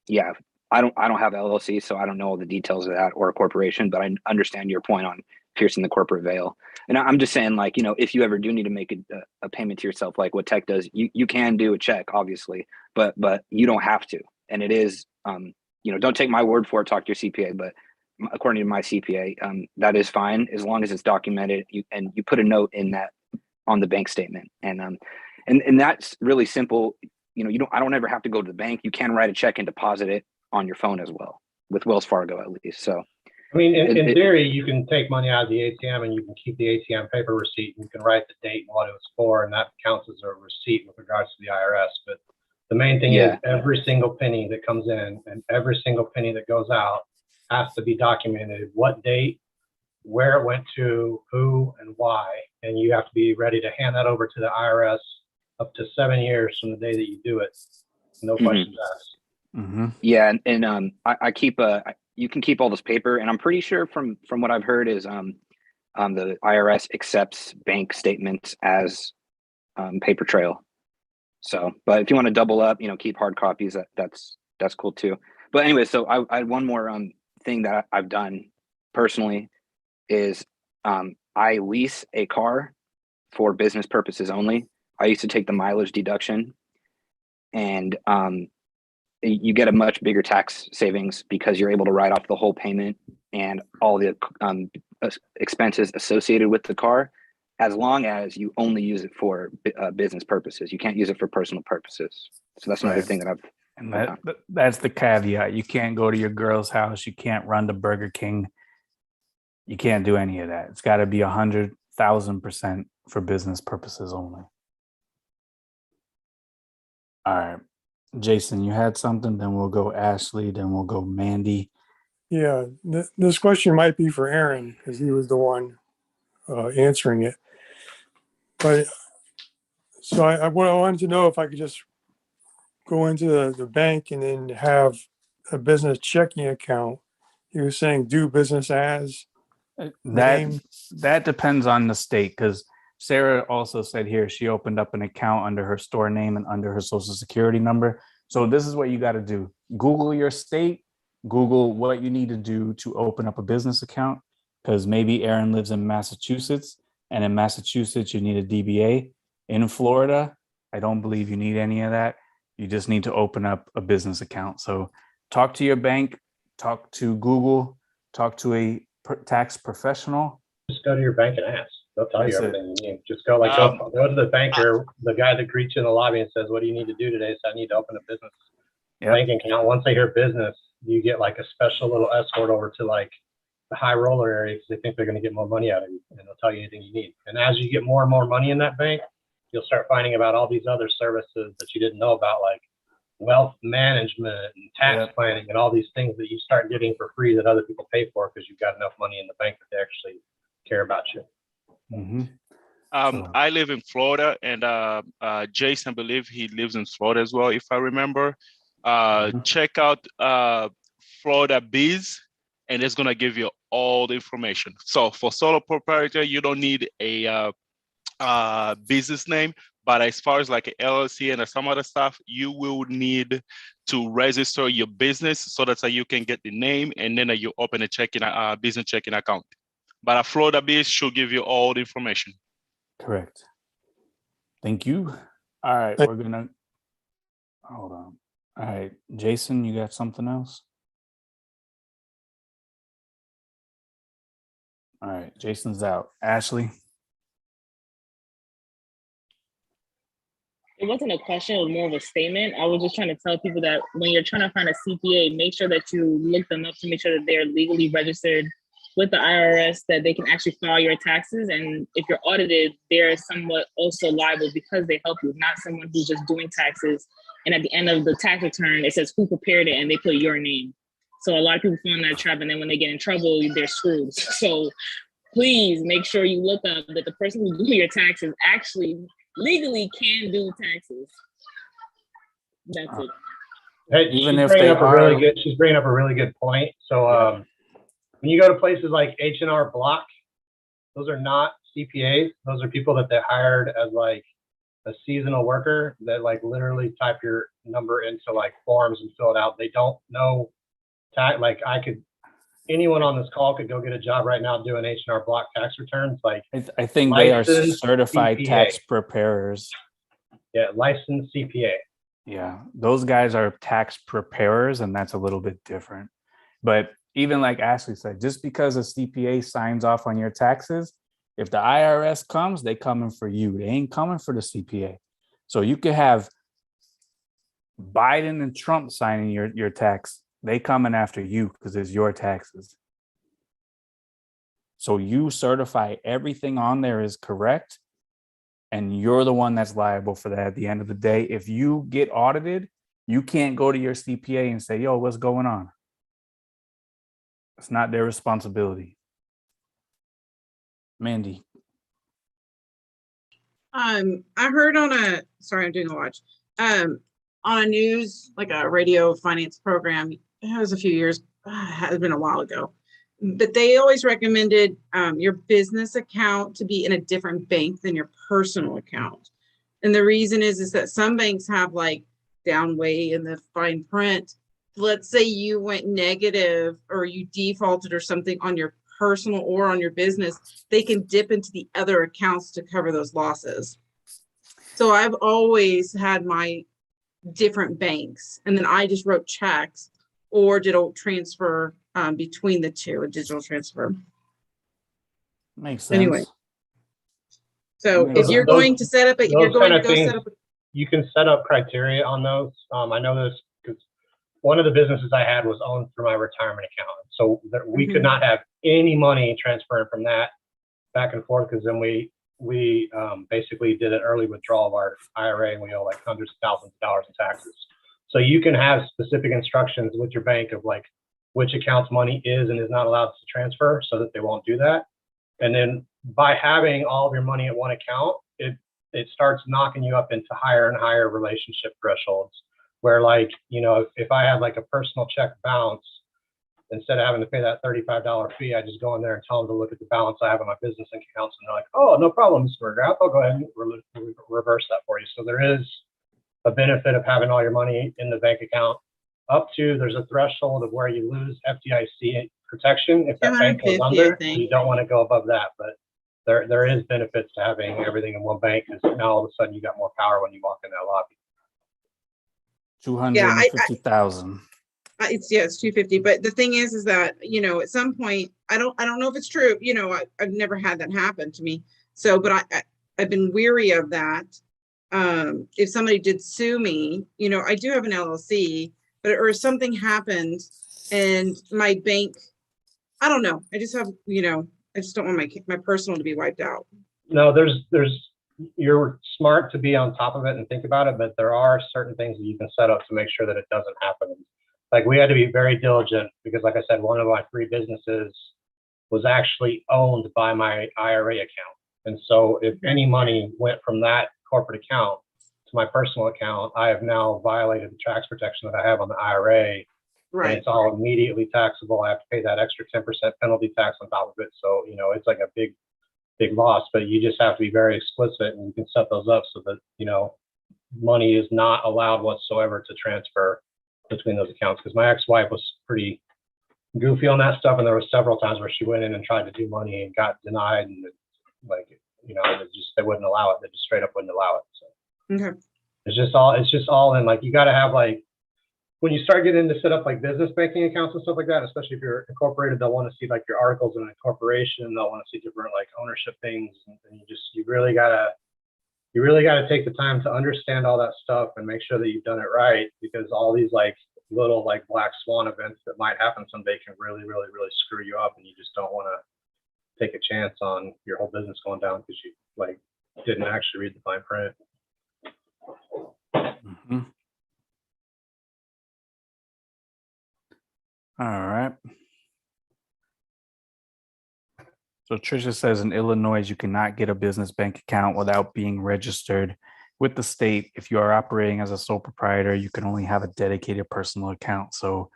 R: yeah, I don't have LLC, so I don't know all the details of that, or a corporation, but I understand your point on piercing the corporate veil. And I'm just saying, like, you know, if you ever do need to make a payment to yourself, like what Tech does, you can do a check, obviously, but you don't have to. And it is, you know, don't take my word for it, talk to your CPA, but according to my CPA, that is fine as long as it's documented, and you put a note in that on the bank statement. And that's really simple. You know, I don't ever have to go to the bank. You can write a check and deposit it on your phone as well, with Wells Fargo at least. So
M: I mean, in theory, you can take money out of the ATM and you can keep the ATM paper receipt, and you can write the date and what it was for, and that counts as a receipt with regards to the IRS. But the main thing is every single penny that comes in and every single penny that goes out has to be documented: what date, where it went to, who, and why. And you have to be ready to hand that over to the IRS up to 7 years from the day that you do it. No questions asked.
A: Mm-hmm.
R: Yeah, and I keep you can keep all this paper, and I'm pretty sure from what I've heard is the IRS accepts bank statements as paper trail. So, but if you want to double up, you know, keep hard copies, that's cool too. But anyway, so I had one more thing that I've done personally is I lease a car for business purposes only. I used to take the mileage deduction, and you get a much bigger tax savings because you're able to write off the whole payment and all the expenses associated with the car, as long as you only use it for business purposes. You can't use it for personal purposes. So that's another thing that I've
A: that's the caveat. You can't go to your girl's house. You can't run to Burger King. You can't do any of that. It's got to be 100,000% for business purposes only. All right. Jason, you had something, then we'll go Ashley, then we'll go Mandy.
J: Yeah, this question might be for Aaron because he was the one answering it. But so I wanted to know if I could just go into the bank and then have a business checking account. He was saying do business as name.
A: That depends on the state, because Sarah also said here she opened up an account under her store name and under her social security number. So this is what you got to do. Google your state, Google what you need to do to open up a business account, because maybe Aaron lives in Massachusetts, and in Massachusetts you need a DBA. In Florida, I don't believe you need any of that. You just need to open up a business account. So talk to your bank, talk to Google, talk to a tax professional.
M: Just go to your bank and ask. They'll tell you
A: That's it.
M: everything you need. Just go go to the banker, the guy that greets you in the lobby and says, what do you need to do today? So I need to open a business banking account. Once they hear business, you get like a special little escort over to like the high roller area because they think they're going to get more money out of you, and they'll tell you anything you need. And as you get more and more money in that bank, you'll start finding about all these other services that you didn't know about, like wealth management and tax planning and all these things that you start getting for free that other people pay for because you've got enough money in the bank that they actually care about you.
H: I live in Florida, and Jason, I believe he lives in Florida as well, if I remember. Check out Florida Biz, and it's gonna give you all the information. So for solo proprietor, you don't need a business name, but as far as like a LLC and some other stuff, you will need to register your business so that you can get the name, and then you open a business checking account. But a Florida Biz should give you all the information.
A: Correct. Thank you. All right, we're gonna hold on. All right, Jason, you got something else? All right, Jason's out. Ashley?
S: It wasn't a question, it was more of a statement. I was just trying to tell people that when you're trying to find a CPA, make sure that you look them up to make sure that they're legally registered with the IRS, that they can actually file your taxes. And if you're audited, they're somewhat also liable because they help you, not someone who's just doing taxes. And at the end of the tax return, it says who prepared it and they put your name. So a lot of people fall in that trap, and then when they get in trouble, they're screwed. So please make sure you look up that the person who's doing your taxes actually legally can do taxes. That's it.
M: Hey,
A: Even
M: she's
A: if
M: bringing
A: they
M: up a really good, she's bringing up a really good point. So when you go to places like H&R Block, those are not CPAs. Those are people that they hired as like a seasonal worker that like literally type your number into like forms and fill it out. They don't know tax. Like anyone on this call could go get a job right now doing H&R Block tax returns. Like
A: I think they are
M: licensed
A: certified
M: CPA.
A: tax preparers.
M: Yeah, licensed CPA.
A: Yeah, those guys are tax preparers, and that's a little bit different. But even like Ashley said, just because a CPA signs off on your taxes, if the IRS comes, they coming for you. They ain't coming for the CPA. So you could have Biden and Trump signing your tax. They coming after you because it's your taxes. So you certify everything on there is correct, and you're the one that's liable for that at the end of the day. If you get audited, you can't go to your CPA and say, yo, what's going on? It's not their responsibility. Mandy.
T: I heard on sorry, I'm doing a watch. On a news, like a radio finance program, it was a few years, it has been a while ago, but they always recommended your business account to be in a different bank than your personal account. And the reason is that some banks have like down way in the fine print. Let's say you went negative or you defaulted or something on your personal or on your business, they can dip into the other accounts to cover those losses. So I've always had my different banks, and then I just wrote checks or did a transfer between the two, a digital transfer.
A: Makes sense.
T: Anyway, so if you're going to set up, if you're going to go set up,
M: you can set up criteria on those. I know this because one of the businesses I had was owned through my retirement account. So that we could not have any money transferring from that back and forth, because then we basically did an early withdrawal of our IRA, and we owe like hundreds of thousands of dollars in taxes. So you can have specific instructions with your bank of like which accounts money is and is not allowed to transfer so that they won't do that. And then by having all of your money at one account, it starts knocking you up into higher and higher relationship thresholds where, like, you know, if I had like a personal check bounce, instead of having to pay that $35 fee, I just go in there and tell them to look at the balance I have on my business accounts, and they're like, oh, no problem, Mr. McGrath, I'll go ahead and reverse that for you. So there is a benefit of having all your money in the bank account up to, there's a threshold of where you lose FDIC protection if that bank goes
T: 250, I
M: under.
T: think.
M: You don't want to go above that, but there is benefits to having everything in one bank because now all of a sudden you got more power when you walk in that lobby.
A: 250,000.
T: It's 250. But the thing is that, you know, at some point, I don't know if it's true. You know, I've never had that happen to me. So, but I've been weary of that. If somebody did sue me, you know, I do have an LLC, but or if something happened and my bank, I don't know. I just have, you know, I just don't want my personal to be wiped out.
M: No, you're smart to be on top of it and think about it, but there are certain things that you can set up to make sure that it doesn't happen. Like we had to be very diligent because, like I said, one of my 3 businesses was actually owned by my IRA account. And so if any money went from that corporate account to my personal account, I have now violated the tax protection that I have on the IRA.
T: Right.
M: And it's all immediately taxable. I have to pay that extra 10% penalty tax on top of it. So, you know, it's like a big loss, but you just have to be very explicit and you can set those up so that, you know, money is not allowed whatsoever to transfer between those accounts. Because my ex-wife was pretty goofy on that stuff. And there were several times where she went in and tried to do money and got denied. And like, you know, they wouldn't allow it. They just straight up wouldn't allow it. So
T: Okay.
M: it's just all in, like, you got to have, like, when you start getting into set up like business banking accounts and stuff like that, especially if you're incorporated, they'll want to see like your articles in an incorporation. They'll want to see different like ownership things. And you really gotta take the time to understand all that stuff and make sure that you've done it right, because all these like little like black swan events that might happen someday can really, really, really screw you up. And you just don't want to take a chance on your whole business going down because you like didn't actually read the fine print.
A: Mm-hmm. All right. So Trisha says in Illinois, you cannot get a business bank account without being registered with the state. If you are operating as a sole proprietor, you can only have a dedicated personal account. So,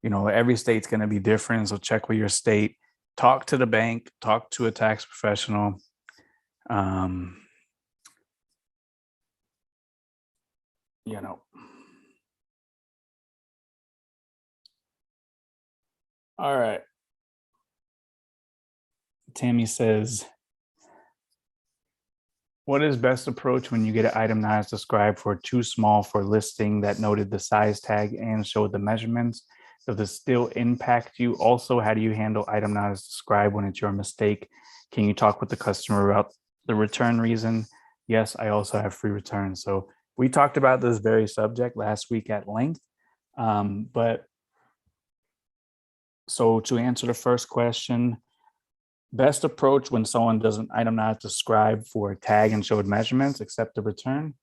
A: you know, every state's going to be different. So check with your state, talk to the bank, talk to a tax professional. You know. All right. Tammy says, what is best approach when you get an item not as described for too small for listing that noted the size tag and showed the measurements? Does this still impact you? Also, how do you handle item not as described when it's your mistake? Can you talk with the customer about the return reason? Yes, I also have free returns. So we talked about this very subject last week at length, but so to answer the first question, best approach when someone does an item not described for a tag and showed measurements, accept the return.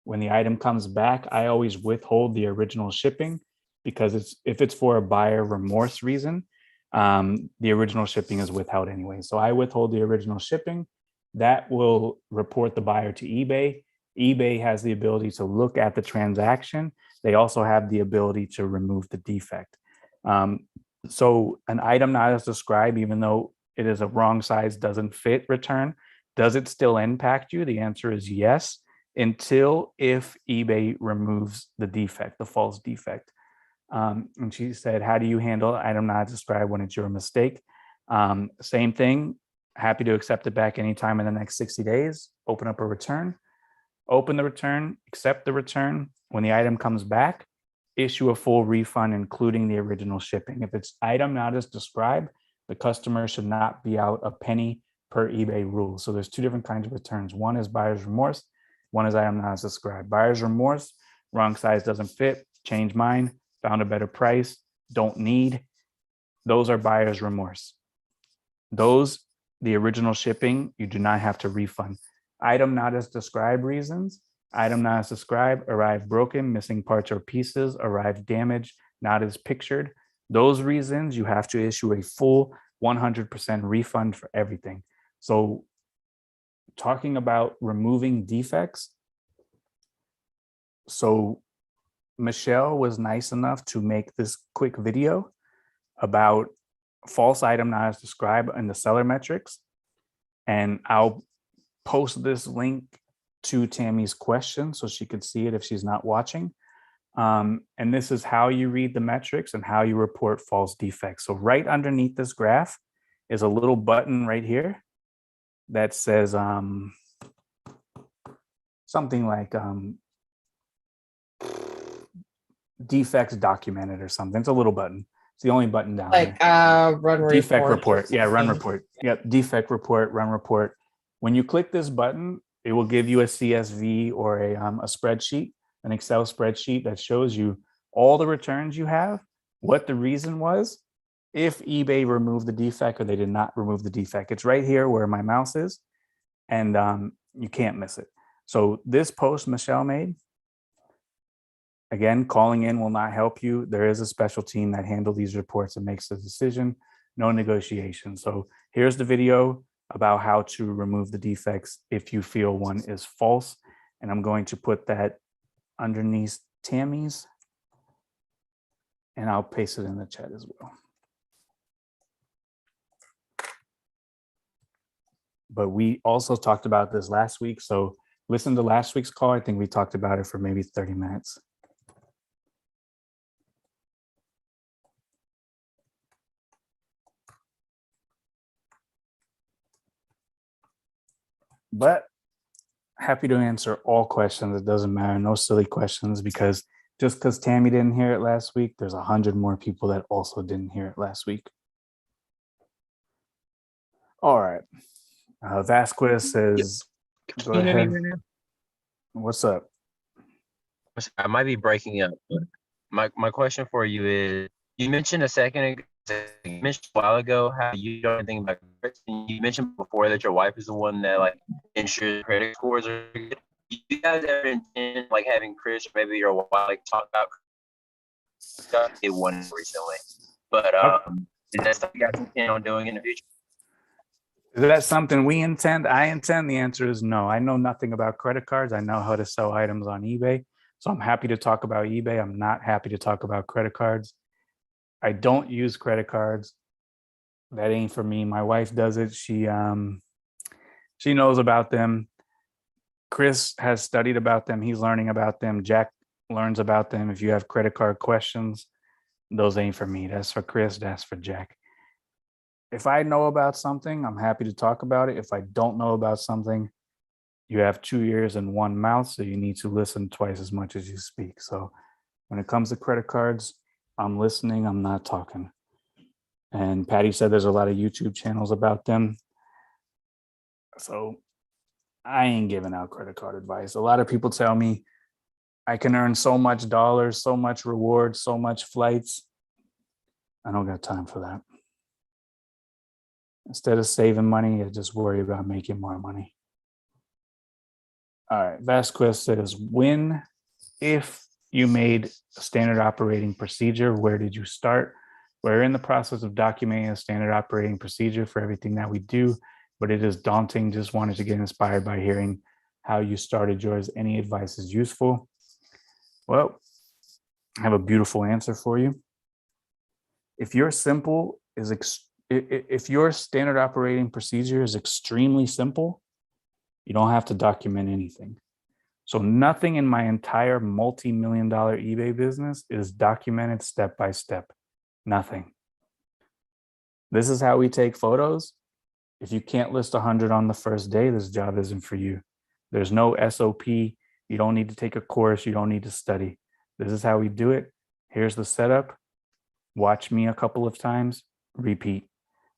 A: When the item comes back, I always withhold the original shipping because if it's for a buyer remorse reason, the original shipping is withheld anyway. So I withhold the original shipping. That will report the buyer to eBay. eBay has the ability to look at the transaction. They also have the ability to remove the defect. So an item not as described, even though it is a wrong size, doesn't fit return, does it still impact you? The answer is yes, until if eBay removes the defect, the false defect. And she said, how do you handle item not described when it's your mistake? Same thing, happy to accept it back anytime in the next 60 days, open up a return, open the return, accept the return. When the item comes back, issue a full refund, including the original shipping. If it's item not as described, the customer should not be out a penny per eBay rule. So there's 2 different kinds of returns. One is buyer's remorse. One is item not as described. Buyer's remorse, wrong size doesn't fit, change mine, found a better price, don't need. Those are buyer's remorse. Those, the original shipping, you do not have to refund. Item not as described reasons, item not as described, arrived broken, missing parts or pieces, arrived damaged, not as pictured. Those reasons, you have to issue a full 100% refund for everything. So talking about removing defects. So Michelle was nice enough to make this quick video about false item not as described in the seller metrics. And I'll post this link to Tammy's question so she could see it if she's not watching. And this is how you read the metrics and how you report false defects. So right underneath this graph is a little button right here that says something like defects documented or something. It's a little button. It's the only button down there.
I: Like run
A: Defect
I: report.
A: report. Yeah, run report. Yep, defect report, run report. When you click this button, it will give you a CSV or a spreadsheet, an Excel spreadsheet that shows you all the returns you have, what the reason was, if eBay removed the defect or they did not remove the defect. It's right here where my mouse is, and you can't miss it. So this post Michelle made, again, calling in will not help you. There is a special team that handles these reports and makes the decision, no negotiation. So here's the video about how to remove the defects if you feel one is false. And I'm going to put that underneath Tammy's, and I'll paste it in the chat as well. But we also talked about this last week. So listen to last week's call. I think we talked about it for maybe 30 minutes. But happy to answer all questions. It doesn't matter. No silly questions, because just because Tammy didn't hear it last week, there's 100 more people that also didn't hear it last week. All right. Vasquez says, go ahead. What's up?
G: I might be breaking up, but my question for you is, you mentioned a second ago, you mentioned a while ago how you don't think about credit. You mentioned before that your wife is the one that like ensures credit scores are good. Do you guys ever intend like having Chris or maybe your wife like talk about stuff? It one recently, but is that something you guys intend on doing in the future?
A: Is that something we intend? I intend. The answer is no. I know nothing about credit cards. I know how to sell items on eBay. So I'm happy to talk about eBay. I'm not happy to talk about credit cards. I don't use credit cards. That ain't for me. My wife does it. She knows about them. Chris has studied about them. He's learning about them. Jack learns about them. If you have credit card questions, those ain't for me. That's for Chris. That's for Jack. If I know about something, I'm happy to talk about it. If I don't know about something, you have 2 ears and 1 mouth, so you need to listen twice as much as you speak. So when it comes to credit cards, I'm listening, I'm not talking. And Patty said there's a lot of YouTube channels about them. So I ain't giving out credit card advice. A lot of people tell me I can earn so much dollars, so much rewards, so much flights. I don't got time for that. Instead of saving money, I just worry about making more money. All right, Vasquez says, if you made a standard operating procedure, where did you start? We're in the process of documenting a standard operating procedure for everything that we do, but it is daunting. Just wanted to get inspired by hearing how you started yours. Any advice is useful. Well, I have a beautiful answer for you. If your if your standard operating procedure is extremely simple, you don't have to document anything. So nothing in my entire multi-million-dollar eBay business is documented step by step. Nothing. This is how we take photos. If you can't list 100 on the first day, this job isn't for you. There's no SOP. You don't need to take a course. You don't need to study. This is how we do it. Here's the setup. Watch me a couple of times. Repeat.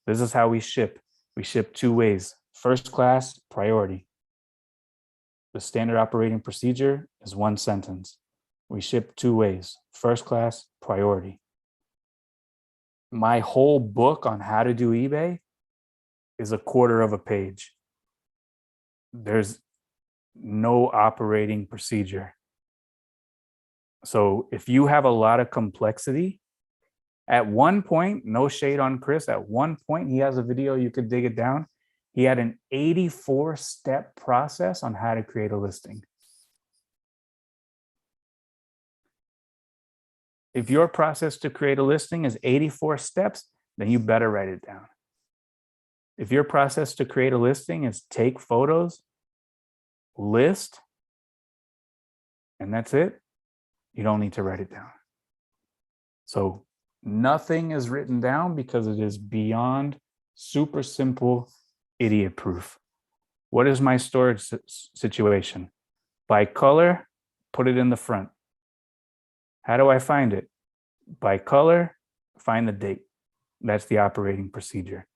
A: This is how we ship. We ship 2 ways. First class, priority. The standard operating procedure is 1 sentence. We ship 2 ways. First class, priority. My whole book on how to do eBay is a 1/4 of a page. There's no operating procedure. So if you have a lot of complexity, at one point, no shade on Chris, at one point, he has a video, you could dig it down. He had an 84-step process on how to create a listing. If your process to create a listing is 84 steps, then you better write it down. If your process to create a listing is take photos, list, and that's it, You don't need to write it down. So nothing is written down because it is beyond super simple idiot proof. What is my storage situation? By color, put it in the front. How do I find it? By color, find the date. That's the operating procedure.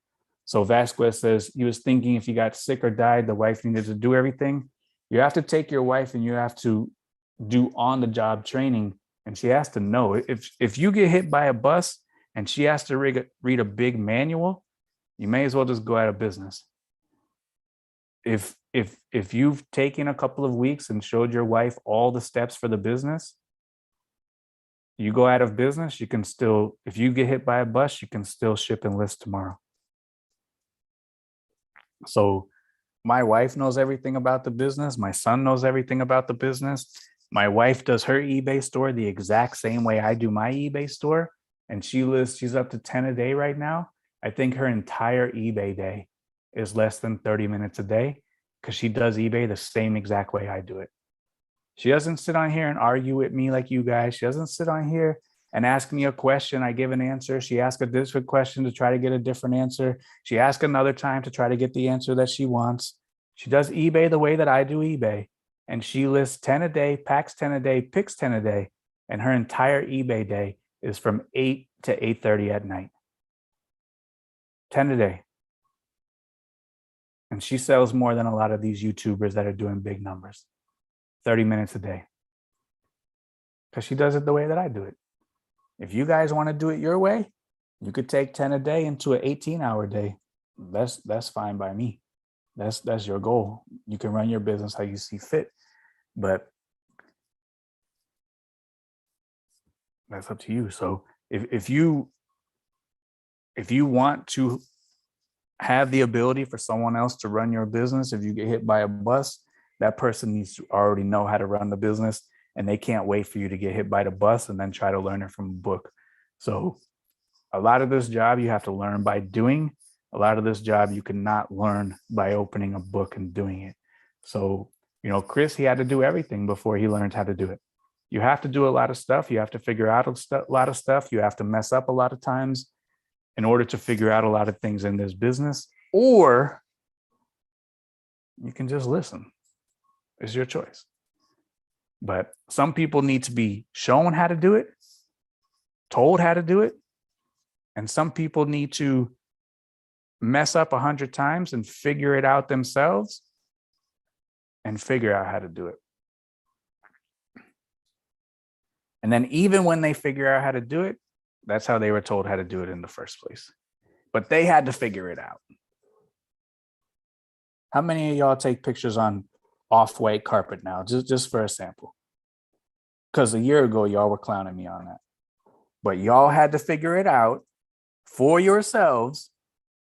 A: So Vasquez says he was thinking if he got sick or died, the wife needed to do everything. You have to take your wife and you have to do on-the-job training, and she has to know. If you get hit by a bus and she has to read a big manual, you may as well just go out of business. If you've taken a couple of weeks and showed your wife all the steps for the business, you go out of business, you can still, if you get hit by a bus, you can still ship and list tomorrow. So my wife knows everything about the business. My son knows everything about the business. My wife does her eBay store the exact same way I do my eBay store. And she's up to 10 a day right now. I think her entire eBay day is less than 30 minutes a day because she does eBay the same exact way I do it. She doesn't sit on here and argue with me like you guys. She doesn't sit on here and ask me a question. I give an answer. She asks a different question to try to get a different answer. She asks another time to try to get the answer that she wants. She does eBay the way that I do eBay. And she lists 10 a day, packs 10 a day, picks 10 a day. And her entire eBay day is from 8 to 8:30 at night. 10 a day. And she sells more than a lot of these YouTubers that are doing big numbers. 30 minutes a day. Because she does it the way that I do it. If you guys want to do it your way, you could take 10 a day into an 18-hour day. That's fine by me. That's your goal. You can run your business how you see fit, but that's up to you. So if you want to have the ability for someone else to run your business, if you get hit by a bus, that person needs to already know how to run the business, and they can't wait for you to get hit by the bus and then try to learn it from a book. So a lot of this job you have to learn by doing. A lot of this job you cannot learn by opening a book and doing it. So, Chris, he had to do everything before he learned how to do it. You have to do a lot of stuff. You have to figure out a lot of stuff. You have to mess up a lot of times in order to figure out a lot of things in this business, or you can just listen. It's your choice. But some people need to be shown how to do it, told how to do it, and some people need to mess up 100 times and figure it out themselves and figure out how to do it. And then even when they figure out how to do it, that's how they were told how to do it in the first place. But they had to figure it out. How many of y'all take pictures on off-white carpet now, just for a sample? Because a year ago, y'all were clowning me on that. But y'all had to figure it out for yourselves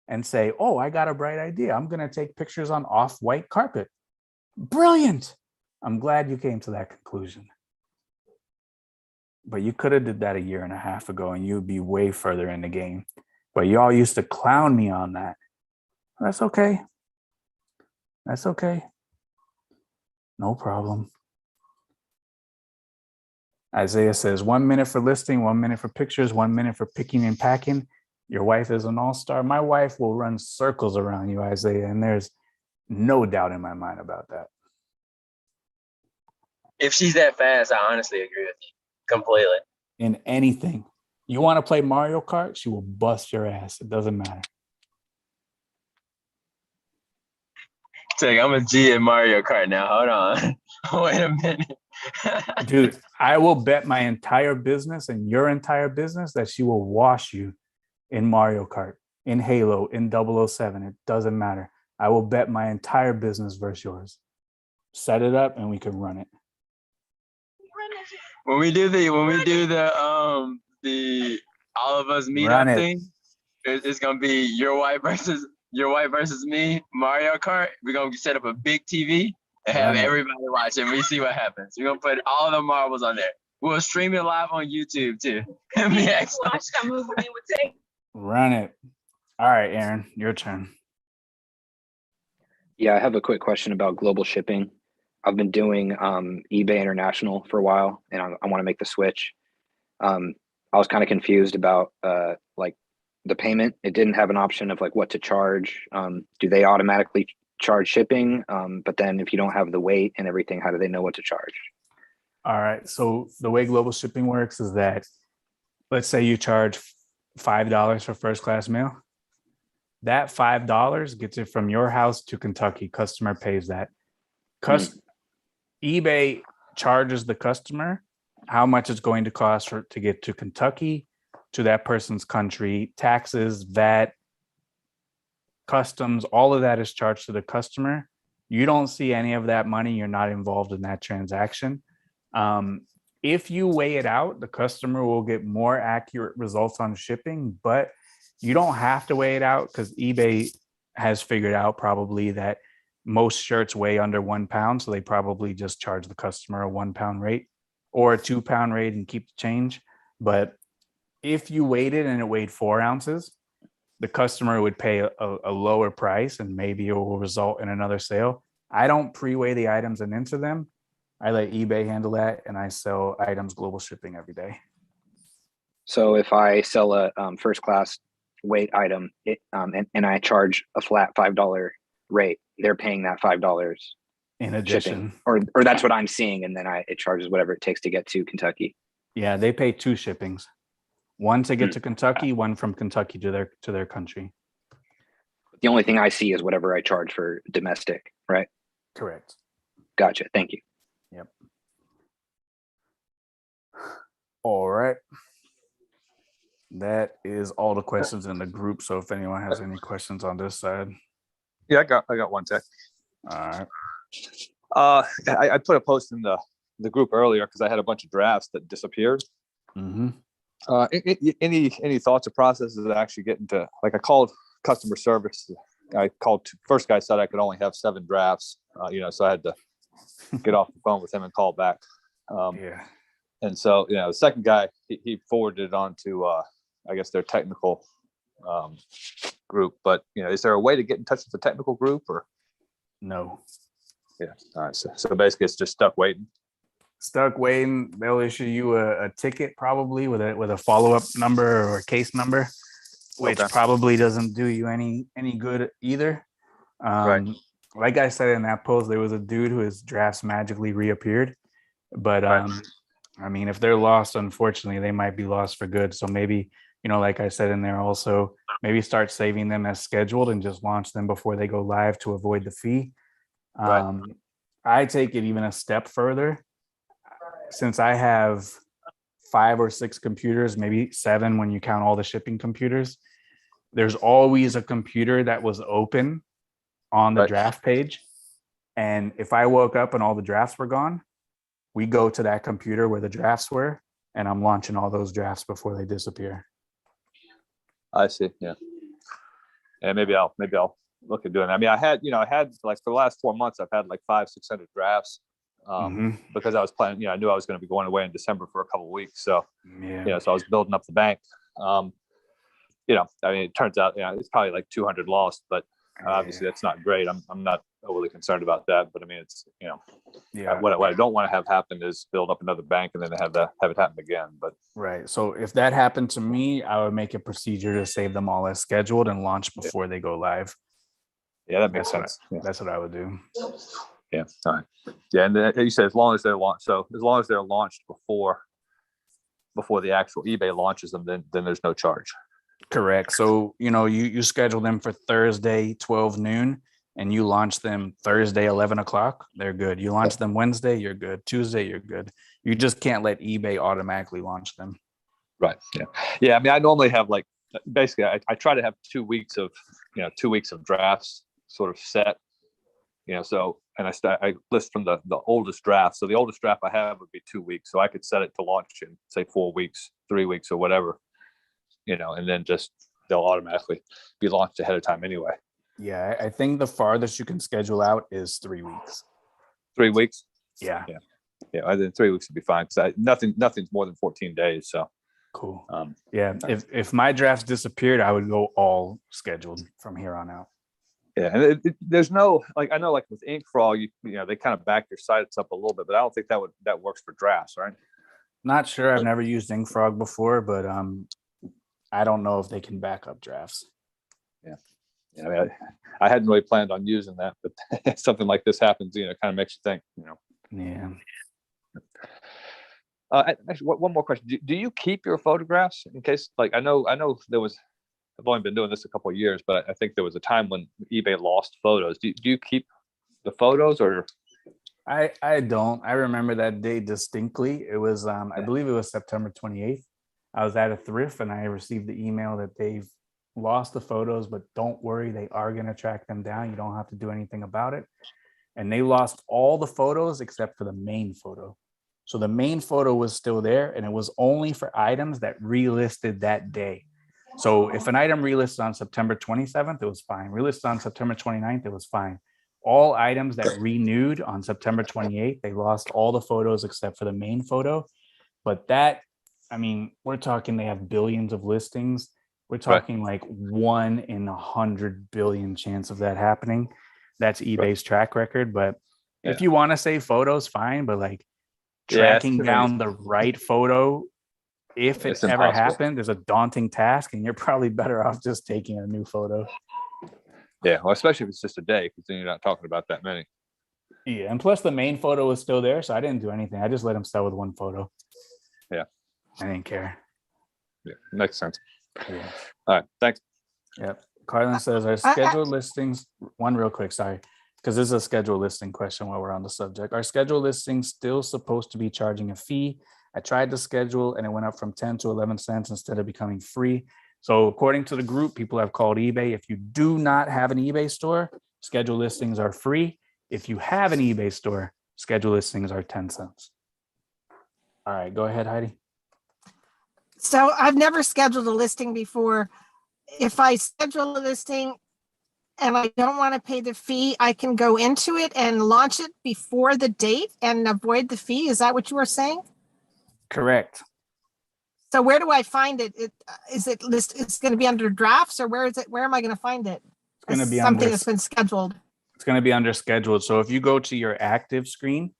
A: and say, oh, I got a bright idea. I'm going to take pictures on off-white carpet. Brilliant. I'm glad you came to that conclusion. But you could have did that a year and a half ago and you'd be way further in the game. But y'all used to clown me on that. That's okay. That's okay. No problem. Isaiah says 1 minute for listing, 1 minute for pictures, 1 minute for picking and packing. Your wife is an all-star. My wife will run circles around you, Isaiah, and there's no doubt in my mind about that.
G: If she's that fast, I honestly agree with you completely.
A: In anything. You want to play Mario Kart? She will bust your ass. It doesn't matter.
G: I'm a G at Mario Kart now. Hold on. Wait a minute.
A: Dude, I will bet my entire business and your entire business that she will wash you in Mario Kart, in Halo, in 007. It doesn't matter. I will bet my entire business versus yours. Set it up and we can run it.
G: When we do the all of us meet
A: Run
G: up
A: it.
G: thing, it's gonna be your wife versus me, Mario Kart. We're gonna set up a big TV and have
A: Run it.
G: everybody watching. We see what happens. We're gonna put all the marbles on there. We'll stream it live on YouTube too.
A: Run it. All right, Aaron, your turn.
R: Yeah, I have a quick question about global shipping. I've been doing eBay International for a while, and I want to make the switch. I was kind of confused about like the payment. It didn't have an option of like what to charge. Do they automatically charge shipping? But then if you don't have the weight and everything, how do they know what to charge?
A: All right. So the way global shipping works is that, let's say you charge $5 for first class mail. That $5 gets it from your house to Kentucky. Customer pays that. eBay charges the customer how much it's going to cost for to get to Kentucky, to that person's country. Taxes, VAT, customs, all of that is charged to the customer. You don't see any of that money. You're not involved in that transaction. If you weigh it out, the customer will get more accurate results on shipping, but you don't have to weigh it out because eBay has figured out probably that most shirts weigh under 1 pound. So they probably just charge the customer a 1 pound rate or a 2 pound rate and keep the change. But if you weighed it and it weighed 4 ounces, the customer would pay a lower price and maybe it will result in another sale. I don't pre-weigh the items and into them. I let eBay handle that, and I sell items global shipping every day.
R: So if I sell a first class weight item and I charge a flat $5 rate, they're paying that $5
A: in addition,
R: shipping, or that's what I'm seeing, and then it charges whatever it takes to get to Kentucky.
A: Yeah, they pay 2 shippings, one to get to Kentucky, one from Kentucky to their country.
R: The only thing I see is whatever I charge for domestic, right?
A: Correct.
R: Gotcha. Thank you.
A: Yep. All right. That is all the questions in the group. So if anyone has any questions on this side.
Q: Yeah, I got one, Tech.
A: All right.
Q: I put a post in the group earlier because I had a bunch of drafts that disappeared.
A: Mm-hmm.
Q: Any thoughts or processes that actually get into, like I called customer service. I called, first guy said I could only have 7 drafts, so I had to get off the phone with him and call back.
A: Yeah.
Q: And so, the second guy, he forwarded it on to, I guess, their technical group. But, is there a way to get in touch with the technical group or?
A: No.
Q: Yeah. All right. So basically it's just stuck waiting.
A: Stuck waiting. They'll issue you a ticket probably with a follow-up number or a case number, which probably doesn't do you any good either.
Q: Right.
A: Like I said in that post, there was a dude who his drafts magically reappeared. But I mean, if they're lost, unfortunately, they might be lost for good. So maybe, like I said in there also, maybe start saving them as scheduled and just launch them before they go live to avoid the fee. I take it even a step further. Since I have 5 or 6 computers, maybe 7 when you count all the shipping computers, there's always a computer that was open on the draft page. And if I woke up and all the drafts were gone, we go to that computer where the drafts were, and I'm launching all those drafts before they disappear.
Q: I see. Yeah. And maybe I'll look at doing that. I mean, I had like for the last 4 months, I've had like 500-600 drafts because I was planning, I knew I was going to be going away in December for a couple of weeks. So, so I was building up the bank. I mean, it turns out, it's probably like 200 lost, but obviously that's not great. I'm not overly concerned about that, but I mean, it's, what I don't want to have happen is build up another bank and then have it happen again. But
A: right. So if that happened to me, I would make a procedure to save them all as scheduled and launch before they go live.
Q: Yeah, that makes sense.
A: That's what I would do.
Q: Yeah. All right. Yeah. And then you said as long as they're launched. So as long as they're launched before the actual eBay launches them, then there's no charge.
A: Correct. So, you schedule them for Thursday, 12 noon, and you launch them Thursday, 11 o'clock. They're good. You launch them Wednesday, you're good. Tuesday, you're good. You just can't let eBay automatically launch them.
Q: Right. Yeah. Yeah. I mean, I normally have like, basically I try to have 2 weeks of, 2 weeks of drafts sort of set, so, and I list from the oldest draft. So the oldest draft I have would be 2 weeks. So I could set it to launch in say 4 weeks, 3 weeks or whatever, and then just they'll automatically be launched ahead of time anyway.
A: Yeah. I think the farthest you can schedule out is 3 weeks.
Q: 3 weeks?
A: Yeah.
Q: Yeah. Yeah. I think 3 weeks would be fine because nothing's more than 14 days. So
A: cool. Yeah. If my drafts disappeared, I would go all scheduled from here on out.
Q: Yeah, and there's no, like, I know, like with Ink Frog, you know, they kind of back their sites up a little bit, but I don't think that works for drafts, right?
A: Not sure. I've never used InkFrog before, but I don't know if they can back up drafts.
Q: Yeah, I mean, I hadn't really planned on using that, but something like this happens, you know, kind of makes you think, you know.
A: Yeah.
Q: Actually, one more question: do you keep your photographs in case? Like, I know there was. I've only been doing this a couple of years, but I think there was a time when eBay lost photos. Do you keep the photos, or?
A: I don't. I remember that day distinctly. It was I believe it was September 28th. I was at a thrift and I received the email that they've lost the photos, but don't worry, they are going to track them down. You don't have to do anything about it. And they lost all the photos except for the main photo. So the main photo was still there, and it was only for items that relisted that day. So if an item relisted on September 27th, it was fine. Relisted on September 29th, it was fine. All items that renewed on September 28th, they lost all the photos except for the main photo. But that, I mean, we're talking, they have billions of listings. We're talking like 1 in 100 billion chance of that happening. That's eBay's track record. But if you want to save photos, fine. But like tracking down the right photo, if it ever happened, is a daunting task, and you're probably better off just taking a new photo.
Q: Yeah, well, especially if it's just a day, because then you're not talking about that many.
A: Yeah, and plus the main photo was still there, so I didn't do anything. I just let him start with one photo.
Q: Yeah,
A: I didn't care.
Q: Yeah, makes sense.
A: Yeah.
Q: All right, thanks.
A: Yep. Carlin says our scheduled listings. One real quick, sorry, because this is a scheduled listing question while we're on the subject. Are scheduled listings still supposed to be charging a fee? I tried to schedule and it went up from 10 to 11 cents instead of becoming free. So according to the group, people have called eBay. If you do not have an eBay store, scheduled listings are free. If you have an eBay store, scheduled listings are 10 cents. All right, go ahead, Heidi.
U: So I've never scheduled a listing before. If I schedule a listing and I don't want to pay the fee, I can go into it and launch it before the date and avoid the fee. Is that what you were saying?
A: Correct.
U: So where do I find it? Is it list? It's going to be under drafts, or where is it? Where am I going to find it?
A: It's going to be
U: something
A: under,
U: that's been scheduled.
A: It's going to be under scheduled. So if you go to your active screen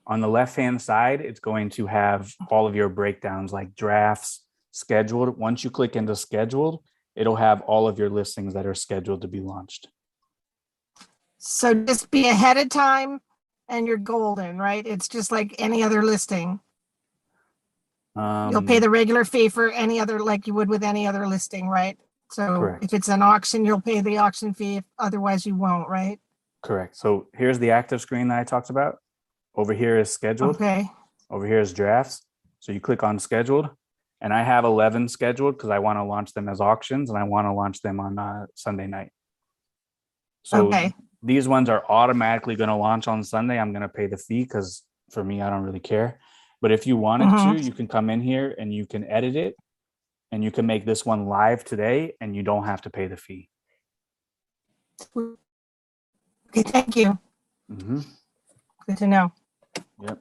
A: on the left-hand side, it's going to have all of your breakdowns like drafts, scheduled. Once you click into scheduled, it'll have all of your listings that are scheduled to be launched.
U: So just be ahead of time and you're golden, right? It's just like any other listing. You'll pay the regular fee for any other, like you would with any other listing, right? So
A: Correct.
U: If it's an auction, you'll pay the auction fee. Otherwise, you won't, right?
A: Correct. So here's the active screen that I talked about. Over here is scheduled.
U: Okay.
A: Over here is drafts. So you click on scheduled, and I have 11 scheduled because I want to launch them as auctions and I want to launch them on Sunday night. So these ones are automatically going to launch on Sunday. I'm going to pay the fee because for me, I don't really care. But if you wanted to, you can come in here and you can edit it and you can make this one live today and you don't have to pay the fee.
U: Okay, thank you. Good to know.
A: Yep.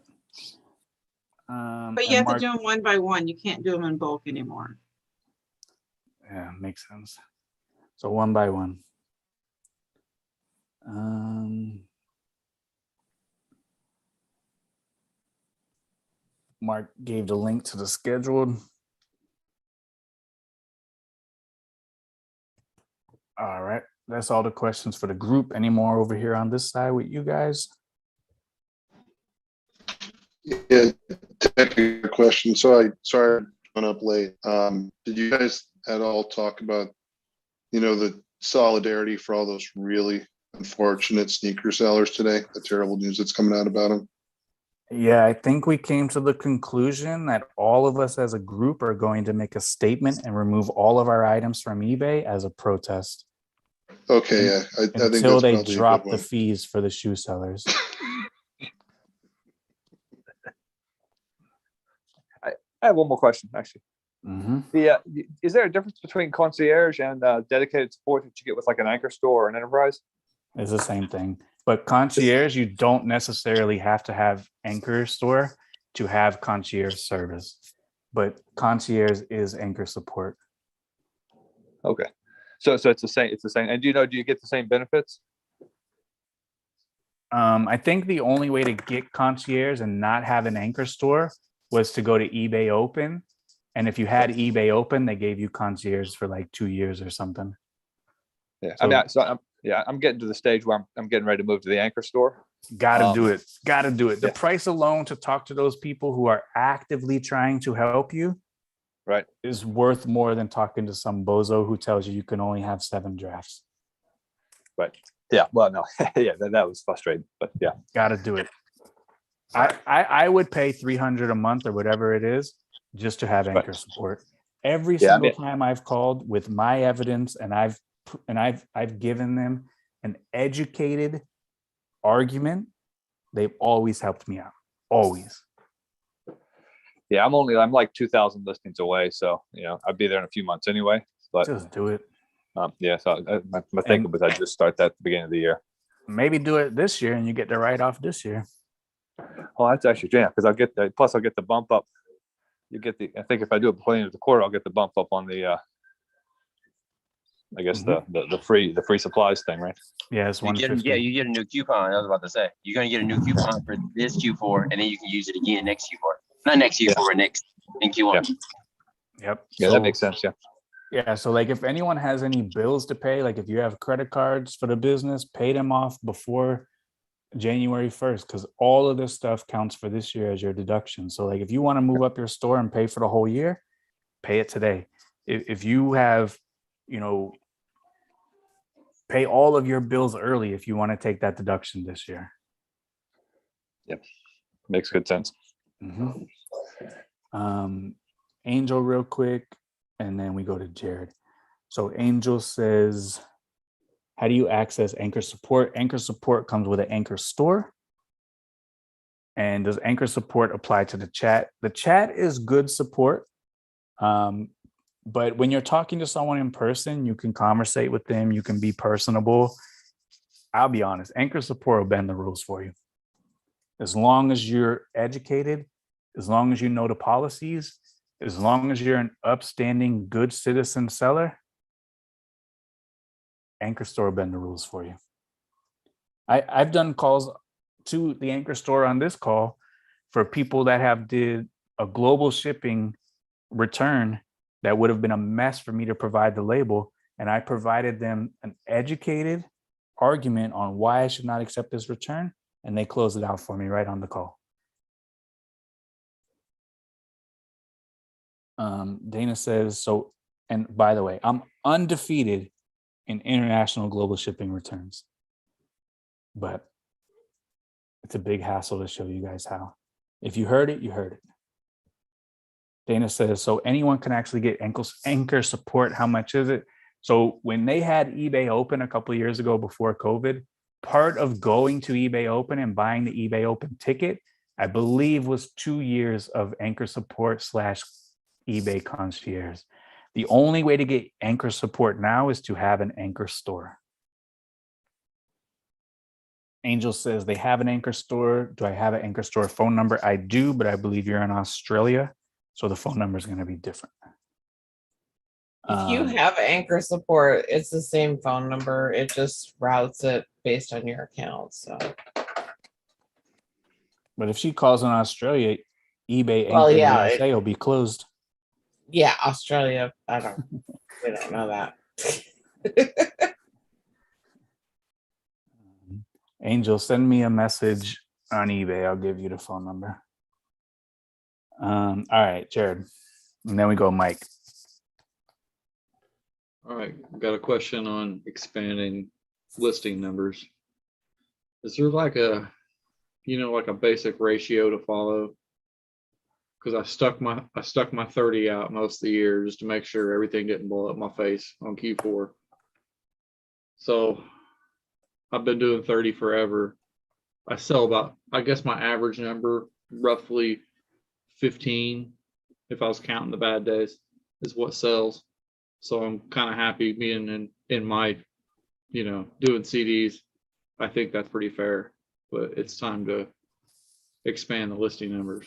T: But you have to do them one by one. You can't do them in bulk anymore.
A: Yeah, makes sense. So one by one. Mark gave the link to the scheduled. All right, that's all the questions for the group. Any more over here on this side with you guys?
V: Yeah, technical question. Sorry, I'm up late. Did you guys at all talk about, the solidarity for all those really unfortunate sneaker sellers today? The terrible news that's coming out about them.
A: Yeah, I think we came to the conclusion that all of us as a group are going to make a statement and remove all of our items from eBay as a protest.
V: Okay, yeah, I think that's
A: until they
V: probably a
A: drop
V: good
A: the
V: one.
A: fees for the shoe sellers.
Q: I have one more question, actually. Is there a difference between concierge and dedicated support that you get with like an anchor store or an enterprise?
A: It's the same thing. But concierge, you don't necessarily have to have anchor store to have concierge service. But concierge is anchor support.
Q: Okay. So it's the same. It's the same. And do you get the same benefits?
A: I think the only way to get concierge and not have an anchor store was to go to eBay Open. And if you had eBay Open, they gave you concierge for like 2 years or something.
Q: Yeah.
A: So-
Q: I'm getting to the stage where I'm getting ready to move to the anchor store.
A: Gotta do it. Gotta do it. The price alone to talk to those people who are actively trying to help you,
Q: right,
A: is worth more than talking to some bozo who tells you can only have 7 drafts.
Q: Right. Yeah. Well, no. Yeah, that was frustrating, but yeah.
A: Gotta do it. I would pay $300 a month or whatever it is just to have anchor support. Every single time I've called with my evidence and I've given them an educated argument, they've always helped me out. Always.
Q: Yeah, I'm like 2,000 listings away, so I'd be there in a few months anyway. But
A: just do it.
Q: Yeah, so my thinking was I just start that at the beginning of the year.
A: Maybe do it this year and you get the write-off this year.
Q: Oh, that's actually because I'll get the plus I'll get the bump up. I think if I do it before the end of the quarter, I'll get the bump up on the I guess the free supplies thing, right?
A: Yeah, it's
G: you get a new coupon. I was about to say you're gonna get a new coupon for this Q4, and then you can use it again next Q4. Not next Q4, but next in Q1.
A: Yep.
Q: Yeah, that makes sense. Yeah.
A: Yeah. So like if anyone has any bills to pay, like if you have credit cards for the business, pay them off before January 1st, because all of this stuff counts for this year as your deduction. So like if you want to move up your store and pay for the whole year, pay it today. If you have, pay all of your bills early if you want to take that deduction this year.
Q: Yep. Makes good sense.
A: Angel real quick, and then we go to Jared. So Angel says, how do you access Anchor support? Anchor support comes with an Anchor store. And does Anchor support apply to the chat? The chat is good support. But when you're talking to someone in person, you can conversate with them. You can be personable. I'll be honest, Anchor support will bend the rules for you. As long as you're educated, as long as you know the policies, as long as you're an upstanding, good citizen seller, Anchor store will bend the rules for you. I've done calls to the Anchor store on this call for people that have did a global shipping return that would have been a mess for me to provide the label. And I provided them an educated argument on why I should not accept this return. And they closed it out for me right on the call. Dana says, so, and by the way, I'm undefeated in international global shipping returns, but it's a big hassle to show you guys how. If you heard it, you heard it. Dana says, so anyone can actually get Anchor support. How much is it? So when they had eBay Open a couple of years ago before COVID, part of going to eBay Open and buying the eBay Open ticket, I believe was 2 years of Anchor support / eBay concierge. The only way to get Anchor support now is to have an Anchor store. Angel says they have an Anchor store. Do I have an Anchor store phone number? I do, but I believe you're in Australia, so the phone number is going to be different.
I: If you have Anchor support, it's the same phone number. It just routes it based on your account. So,
A: but if she calls in Australia, eBay
I: Well,
A: Anchor
I: yeah,
A: USA will be closed.
I: yeah, Australia. We don't know that.
A: Angel, send me a message on eBay. I'll give you the phone number. All right, Jared. And then we go Mike.
B: All right, got a question on expanding listing numbers. Is there like a, like a basic ratio to follow? Because I stuck my 30 out most of the year just to make sure everything didn't blow up my face on Q4. So I've been doing 30 forever. I sell about, I guess my average number, roughly 15, if I was counting the bad days, is what sells. So I'm kind of happy being in my, doing CDs. I think that's pretty fair, but it's time to expand the listing numbers.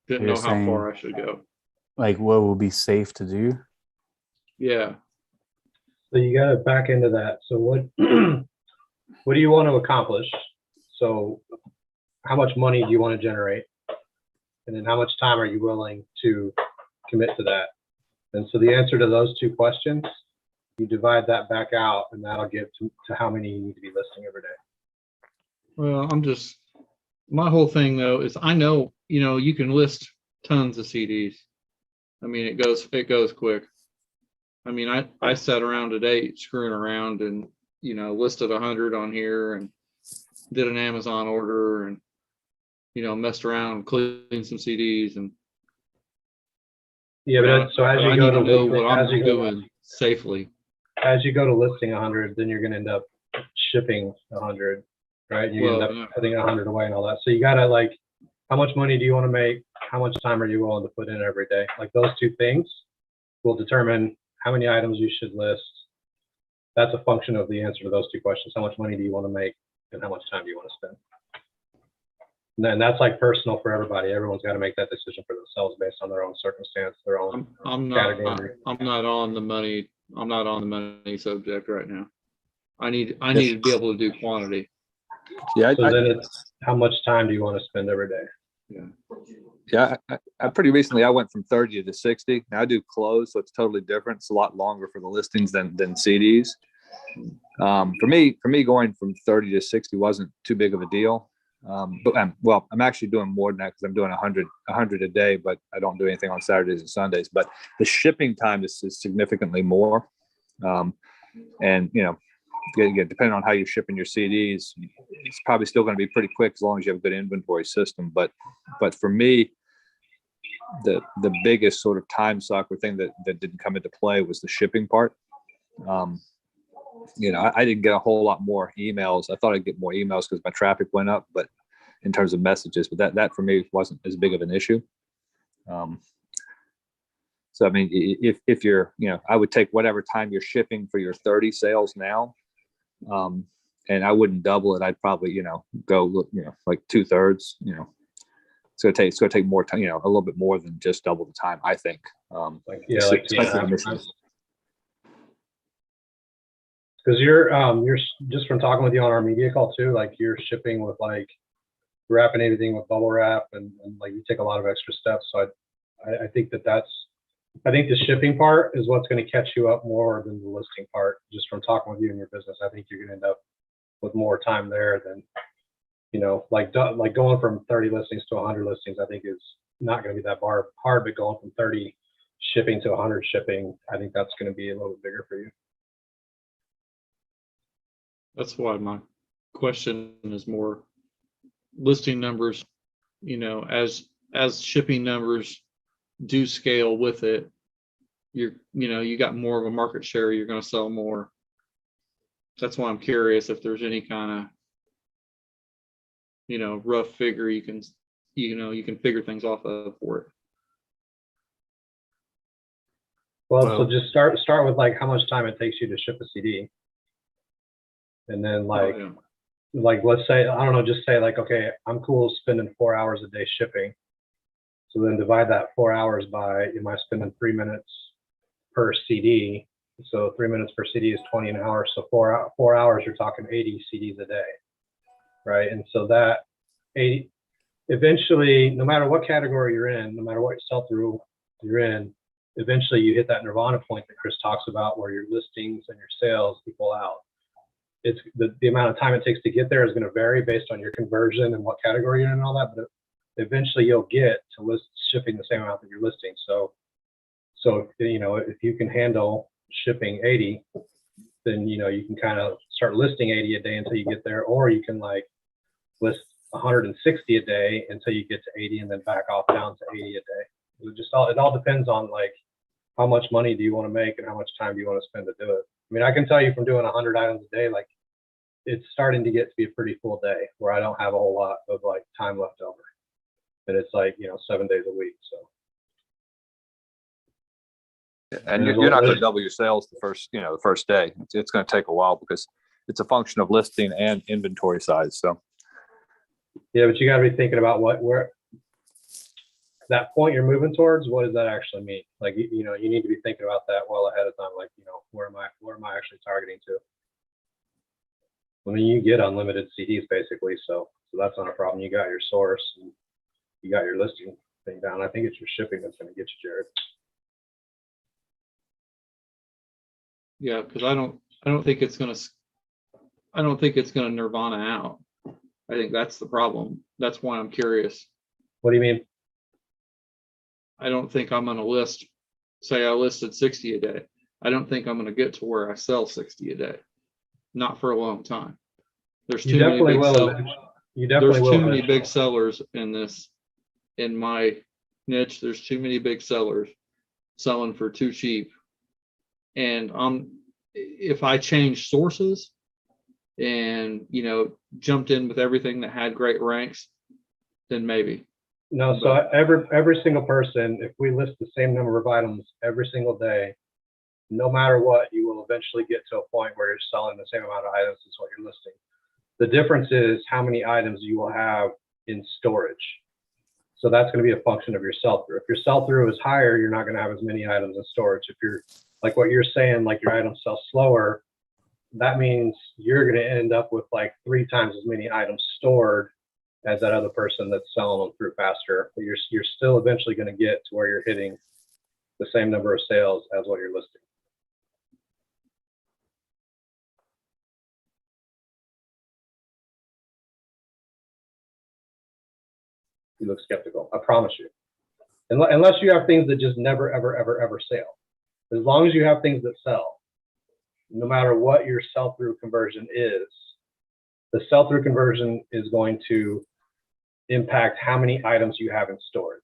B: Didn't know how far I should go.
A: Like what will be safe to do?
B: Yeah.
M: So you got to back into that. So what, what do you want to accomplish? So how much money do you want to generate? And then how much time are you willing to commit to that? And so the answer to those two questions, you divide that back out and that'll get to how many you need to be listing every day.
B: Well, my whole thing though is I know, you can list tons of CDs. I mean, it goes quick. I mean, I sat around today screwing around and, listed 100 on here and did an Amazon order and, messed around and cleaned some CDs and.
M: Yeah, but so as you go to
B: know
M: listing,
B: what
M: as
B: I'm
M: you go,
B: doing safely.
M: as you go to listing 100, then you're going to end up shipping 100, right? You end
B: Well,
M: up
B: yeah.
M: putting 100 away and all that. So you got to like, how much money do you want to make? How much time are you willing to put in every day? Like those two things will determine how many items you should list. That's a function of the answer to those two questions. How much money do you want to make and how much time do you want to spend? And then that's like personal for everybody. Everyone's got to make that decision for themselves based on their own circumstance, their own
B: I'm not
M: category.
B: I'm not on the money. I'm not on the money subject right now. I need to be able to do quantity.
Q: Yeah,
M: So then it's how much time do you want to spend every day?
B: Yeah.
Q: I pretty recently I went from 30 to 60. Now I do close, so it's totally different. It's a lot longer for the listings than CDs. For me going from 30 to 60 wasn't too big of a deal. But I'm actually doing more than that because I'm doing 100 a day, but I don't do anything on Saturdays and Sundays. But the shipping time is significantly more. And again, depending on how you're shipping your CDs, it's probably still going to be pretty quick as long as you have a good inventory system. But for me, the biggest sort of time sucker thing that didn't come into play was the shipping part. I didn't get a whole lot more emails. I thought I'd get more emails because my traffic went up, but in terms of messages, but that for me wasn't as big of an issue. So, I mean, if you're, I would take whatever time you're shipping for your 30 sales now. And I wouldn't double it. I'd probably, go look, like 2/3, it's going to take more time, a little bit more than just double the time, I think.
M: Because you're just from talking with you on our media call too, like you're shipping with like wrapping everything with bubble wrap and like you take a lot of extra steps. So I think I think the shipping part is what's going to catch you up more than the listing part. Just from talking with you in your business, I think you're going to end up with more time there than, like going from 30 listings to 100 listings. I think is not going to be that hard, but going from 30 shipping to 100 shipping, I think that's going to be a little bit bigger for you.
B: That's why my question is more listing numbers, as shipping numbers do scale with it, you got more of a market share, you're going to sell more. That's why I'm curious if there's any kind of, rough figure you can figure things off of for it.
M: Well, so just start with like how much time it takes you to ship a CD. And then like let's say, I don't know, just say like, okay, I'm cool spending 4 hours a day shipping. So then divide that 4 hours by, am I spending 3 minutes per CD? So 3 minutes per CD is 20 an hour. So 4 hours, you're talking 80 CDs a day, right? And so that 80, eventually, no matter what category you're in, no matter what sell-through you're in, eventually you hit that nirvana point that Chris talks about where your listings and your sales equal out. It's the amount of time it takes to get there is going to vary based on your conversion and what category you're in and all that, but eventually you'll get to list shipping the same amount that you're listing. So if you can handle shipping 80, then you can kind of start listing 80 a day until you get there, or you can like list 160 a day until you get to 80 and then back off down to 80 a day. It all depends on like how much money do you want to make and how much time do you want to spend to do it. I mean, I can tell you from doing 100 items a day, like it's starting to get to be a pretty full day where I don't have a whole lot of like time left over. And it's like, 7 days a week. So.
Q: And you're not going to double your sales the first day. It's going to take a while because it's a function of listing and inventory size. So.
M: Yeah, but you got to be thinking about that point you're moving towards, what does that actually mean? Like, you know, you need to be thinking about that well ahead of time. Like, you know, what am I actually targeting to? I mean, you get unlimited CDs basically, so that's not a problem. You got your source and you got your listing thing down. I think it's your shipping that's going to get you, Jared.
B: Yeah, because I don't think it's gonna nirvana out. I think that's the problem. That's why I'm curious.
M: What do you mean?
B: I don't think I'm gonna list, say I listed 60 a day. I don't think I'm gonna get to where I sell 60 a day. Not for a long time. There's
M: You
B: too many
M: definitely
B: big
M: will.
B: sellers.
M: You definitely
B: There's
M: will.
B: too many
M: eventually.
B: big sellers in my niche. There's too many big sellers selling for too cheap. And if I change sources and, you know, jumped in with everything that had great ranks, then maybe.
M: No, so every single person, if we list the same number of items every single day, no matter what, you will eventually get to a point where you're selling the same amount of items as what you're listing. The difference is how many items you will have in storage. So that's going to be a function of your sell-through. If your sell-through is higher, you're not going to have as many items in storage. If you're like what you're saying, like your items sell slower, that means you're going to end up with like 3 times as many items stored as that other person that's selling them through faster. But you're still eventually going to get to where you're hitting the same number of sales as what you're listing. You look skeptical. I promise you. Unless you have things that just never, ever, ever, ever sell. As long as you have things that sell, no matter what your sell-through conversion is, the sell-through conversion is going to impact how many items you have in storage.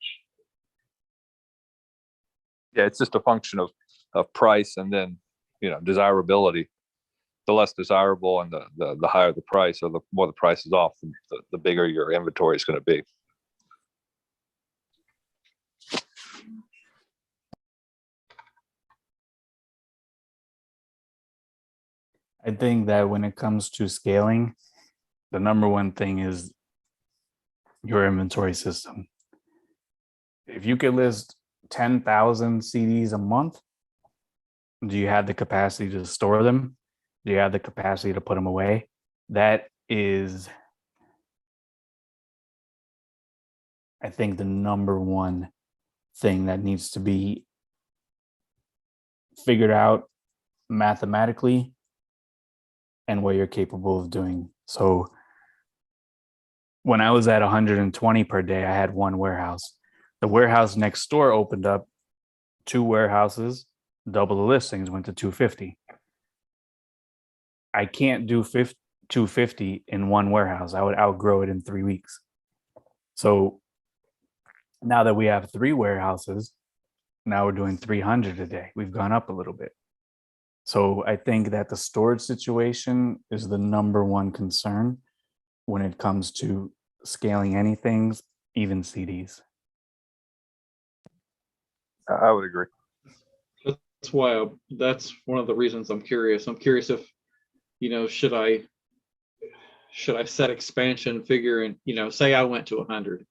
Q: Yeah, it's just a function of price and then, you know, desirability. The less desirable and the higher the price, or the more the price is off, the bigger your inventory is going to be.
A: I think that when it comes to scaling, the number one thing is your inventory system. If you could list 10,000 CDs a month, do you have the capacity to store them? Do you have the capacity to put them away? That is, I think, the number one thing that needs to be figured out mathematically and what you're capable of doing. So when I was at 120 per day, I had one warehouse. The warehouse next door opened up 2 warehouses, double the listings, went to 250. I can't do 250 in one warehouse. I would outgrow it in 3 weeks. So now that we have 3 warehouses, now we're doing 300 a day. We've gone up a little bit. So I think that the storage situation is the number one concern when it comes to scaling anything, even CDs.
Q: I would agree.
B: That's why that's one of the reasons I'm curious. I'm curious if, you know, should I set expansion figure and, you know, say I went to 100.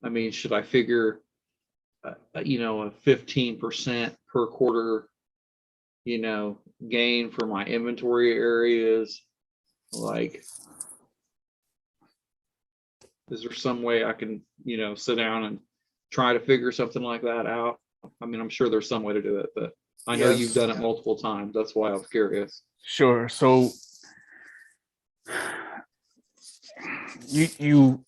B: I mean, should I figure, you know, a 15% per quarter, you know, gain for my inventory areas? Like, is there some way I can, you know, sit down and try to figure something like that out? I mean, I'm sure there's some way to do it, but I know you've done it multiple times. That's why I was curious.
A: Sure. So you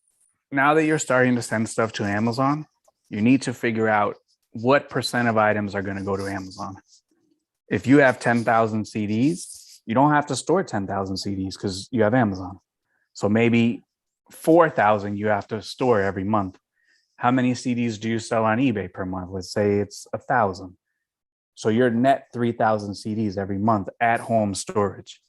A: now that you're starting to send stuff to Amazon, you need to figure out what percent of items are going to go to Amazon. If you have 10,000 CDs, you don't have to store 10,000 CDs because you have Amazon. So maybe 4,000 you have to store every month. How many CDs do you sell on eBay per month? Let's say it's 1,000. So you're net 3,000 CDs every month at home storage.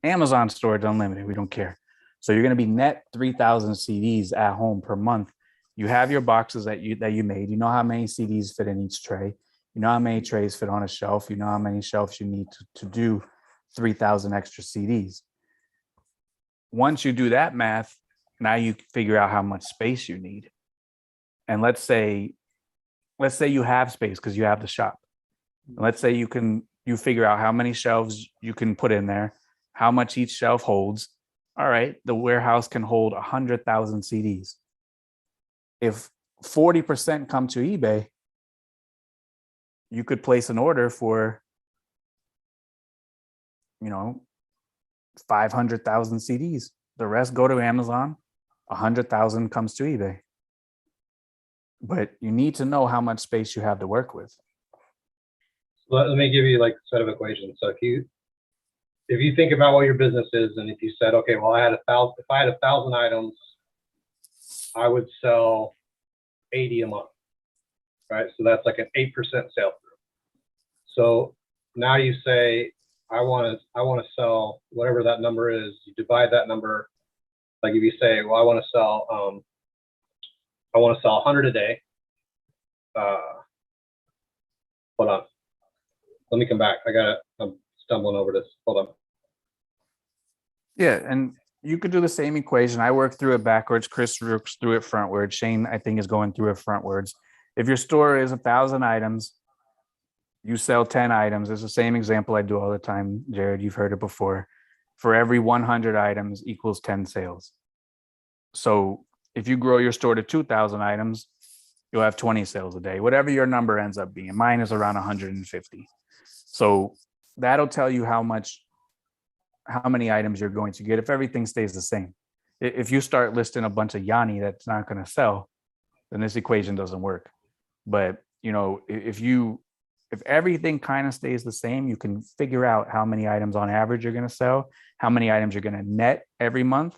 A: Amazon storage unlimited, we don't care. So you're going to be net 3,000 CDs at home per month. You have your boxes that you made. You know how many CDs fit in each tray. You know how many trays fit on a shelf. You know how many shelves you need to do 3,000 extra CDs. Once you do that math, now you figure out how much space you need. and let's say you have space because you have the shop. Let's say you figure out how many shelves you can put in there, how much each shelf holds. All right, the warehouse can hold 100,000 CDs. If 40% come to eBay, you could place an order for, 500,000 CDs. The rest go to Amazon. 100,000 comes to eBay. But you need to know how much space you have to work with.
M: Let me give you like a set of equations. So if you think about what your business is, and if you said, okay, well, if I had 1,000 items, I would sell 80 a month, right? So that's like an 8% sale through. So now you say, I want to sell whatever that number is. You divide that number. Like if you say, well, I want to sell 100 a day. Hold on. Let me come back. I'm stumbling over this. Hold on.
A: Yeah, and you could do the same equation. I work through it backwards. Chris works through it frontwards. Shane, I think, is going through it frontwards. If your store is 1,000 items, you sell 10 items. It's the same example I do all the time, Jared. You've heard it before. For every 100 items equals 10 sales. So if you grow your store to 2,000 items, you'll have 20 sales a day. Whatever your number ends up being. Mine is around 150. So that'll tell you how many items you're going to get if everything stays the same. If you start listing a bunch of Yanni that's not going to sell, then this equation doesn't work. But if everything kind of stays the same, you can figure out how many items on average you're going to sell, how many items you're going to net every month,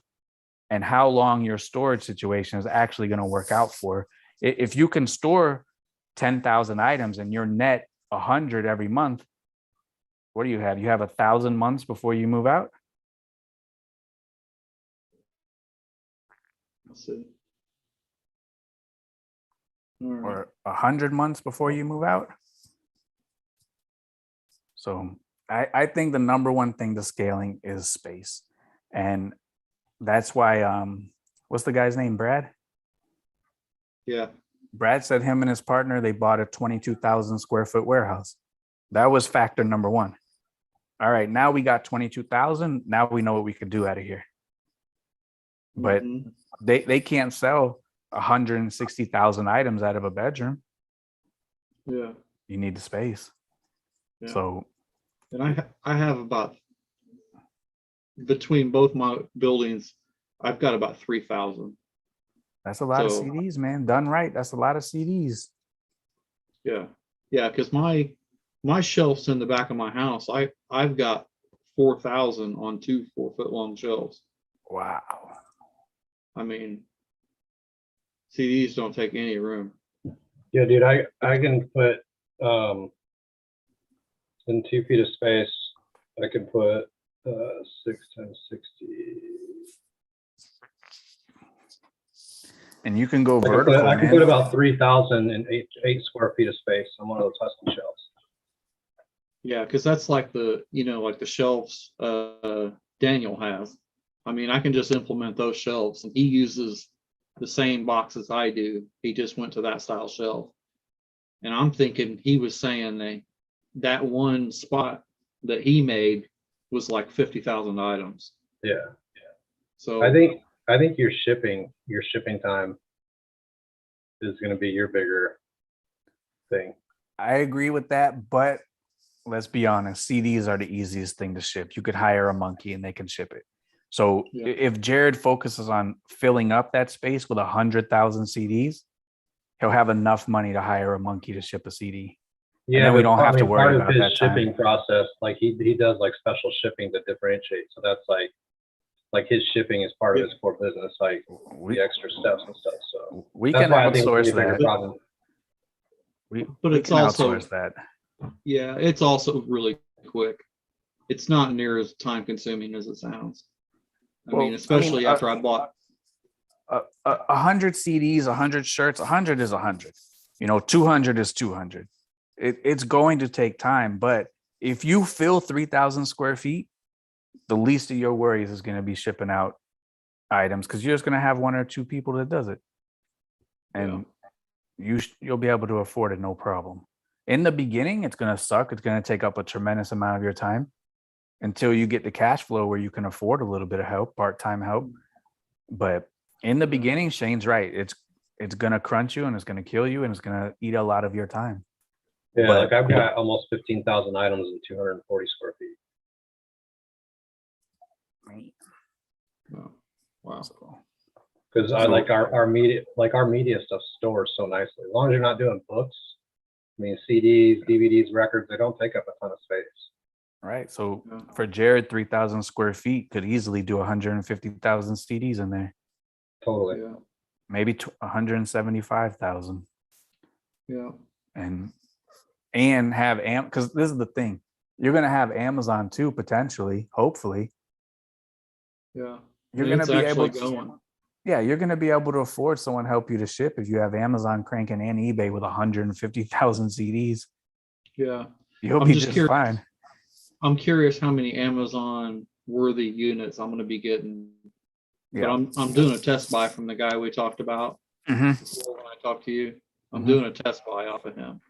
A: and how long your storage situation is actually going to work out for. If you can store 10,000 items and you're net 100 every month, what do you have? You have 1,000 months before you move out?
B: Let's see.
A: Or 100 months before you move out? So I think the number one thing to scaling is space. And that's why, what's the guy's name? Brad?
B: Yeah.
A: Brad said him and his partner, they bought a 22,000 square foot warehouse. That was factor number one. All right, now we got 22,000. Now we know what we could do out of here. But they can't sell 160,000 items out of a bedroom.
B: Yeah.
A: You need the space.
B: Yeah.
A: So,
B: and I have about, between both my buildings, I've got about 3,000.
A: That's a lot of CDs, man. Done right. That's a lot of CDs.
B: Yeah. Yeah. Because my shelves in the back of my house, I've got 4,000 on 2 4-foot long shelves.
A: Wow.
B: I mean, CDs don't take any room.
M: Yeah, dude, I can put in 2 feet of space, I can put 6 times 60.
A: And you can go vertical.
M: I can put about 3,000 in 8 square feet of space on one of those Husky shelves.
B: Yeah, because that's like the shelves Daniel has. I mean, I can just implement those shelves, and he uses the same boxes I do. He just went to that style shelf. And I'm thinking he was saying that one spot that he made was like 50,000 items.
M: Yeah.
B: So
M: I think your shipping time is going to be your bigger thing.
A: I agree with that, but let's be honest, CDs are the easiest thing to ship. You could hire a monkey and they can ship it. So if Jared focuses on filling up that space with 100,000 CDs, he'll have enough money to hire a monkey to ship a CD.
M: Yeah,
A: and then we don't have to worry about
M: his
A: that
M: shipping
A: time.
M: process. Like he does like special shipping to differentiate. So that's like his shipping is part of his core business, like the extra steps and stuff. So
A: we
M: that's
A: can
M: why I think it's
A: outsource
M: a bigger
A: that.
M: problem.
B: But
A: we
B: it's
A: can
B: also
A: outsource that.
B: Yeah, it's also really quick. It's not near as time consuming as it sounds. I mean, especially after I bought
A: 100 CDs, 100 shirts, 100 is 100. 200 is 200. It's going to take time, but if you fill 3,000 square feet, the least of your worries is going to be shipping out items because you're just going to have 1 or 2 people that does it. And you'll be able to afford it, no problem. In the beginning, it's going to suck. It's going to take up a tremendous amount of your time until you get the cash flow where you can afford a little bit of help, part-time help. But in the beginning, Shane's right. It's going to crunch you and it's going to kill you and it's going to eat a lot of your time.
M: Yeah,
A: But-
M: like I've got almost 15,000 items in 240 square feet.
B: Wow.
M: Because I like our media stuff stores so nicely. As long as you're not doing books, I mean CDs, DVDs, records, they don't take up a ton of space.
A: Right. So for Jared, 3,000 square feet could easily do 150,000 CDs in there.
M: Totally.
B: Yeah.
A: Maybe 175,000.
B: Yeah.
A: And have because this is the thing. You're gonna have Amazon too, potentially, hopefully.
B: Yeah.
A: You're
B: And
A: gonna
B: it's
A: be able
B: actually going.
A: Yeah, you're gonna be able to afford someone help you to ship if you have Amazon cranking and eBay with 150,000 CDs.
B: Yeah.
A: You'll
B: I'm
A: be
B: just
A: just
B: curious.
A: fine.
B: I'm curious how many Amazon worthy units I'm going to be getting. But
A: Yeah.
B: I'm doing a test buy from the guy we talked about
A: Mhm.
B: before when I talked to you. I'm
A: Mhm.
B: doing a test buy off of him.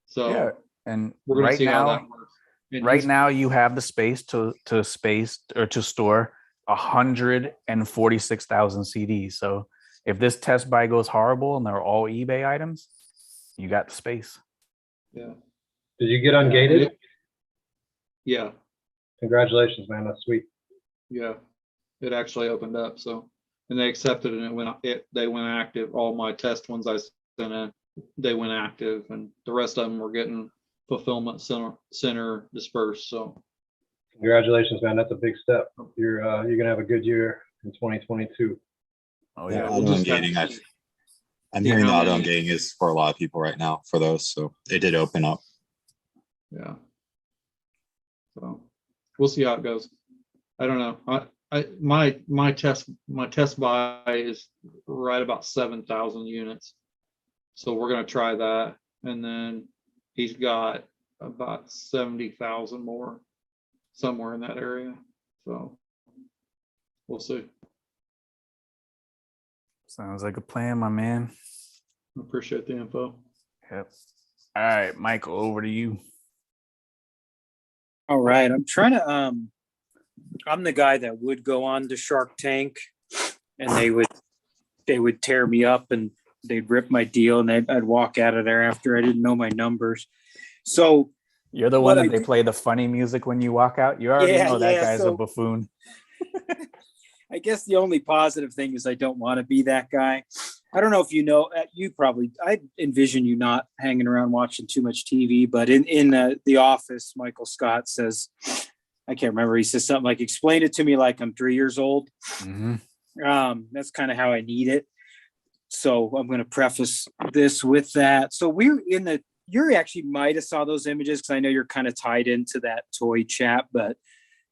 B: So
A: Yeah, and
B: we're going to
A: right
B: see how
A: now,
B: that works. And
A: right
B: he's-
A: now you have the space to store 146,000 CDs. So if this test buy goes horrible and they're all eBay items, you got the space.
B: Yeah.
M: Did you get ungated?
B: Yeah.
M: Congratulations, man. That's sweet.
B: Yeah. It actually opened up. So, and they accepted it. They went active. All my test ones I sent in, they went active, and the rest of them were getting fulfillment center dispersed. So
M: Congratulations, man. That's a big step. You're gonna have a good year in 2022.
A: Oh
B: yeah,
C: auto
B: we'll just have
C: ungating.
B: to see.
C: I'm
B: See
C: hearing the
B: how
C: auto
B: many-
C: ungating is for a lot of people right now for those, so it did open up.
B: Yeah. So we'll see how it goes. I don't know. My test buy is right about 7,000 units. So we're gonna try that, and then he's got about 70,000 more somewhere in that area. So we'll see.
A: Sounds like a plan, my man.
B: Appreciate the info.
A: Yep. All right, Michael, over to you.
P: All right. I'm trying to I'm the guy that would go on to Shark Tank and they would tear me up and they'd rip my deal and I'd walk out of there after I didn't know my numbers. So
A: You're the
P: what
A: one that
P: I
A: they play the funny music when you walk out. You already
P: Yeah,
A: know that
P: yeah,
A: guy's a
P: so-
A: buffoon.
P: I guess the only positive thing is I don't want to be that guy. I don't know if you know, I envision you not hanging around watching too much TV, but in The Office, Michael Scott says, I can't remember, he says something like, explain it to me like I'm 3 years old. That's kind of how I need it. So I'm going to preface this with that. So you actually might have saw those images because I know you're kind of tied into that toy chat, but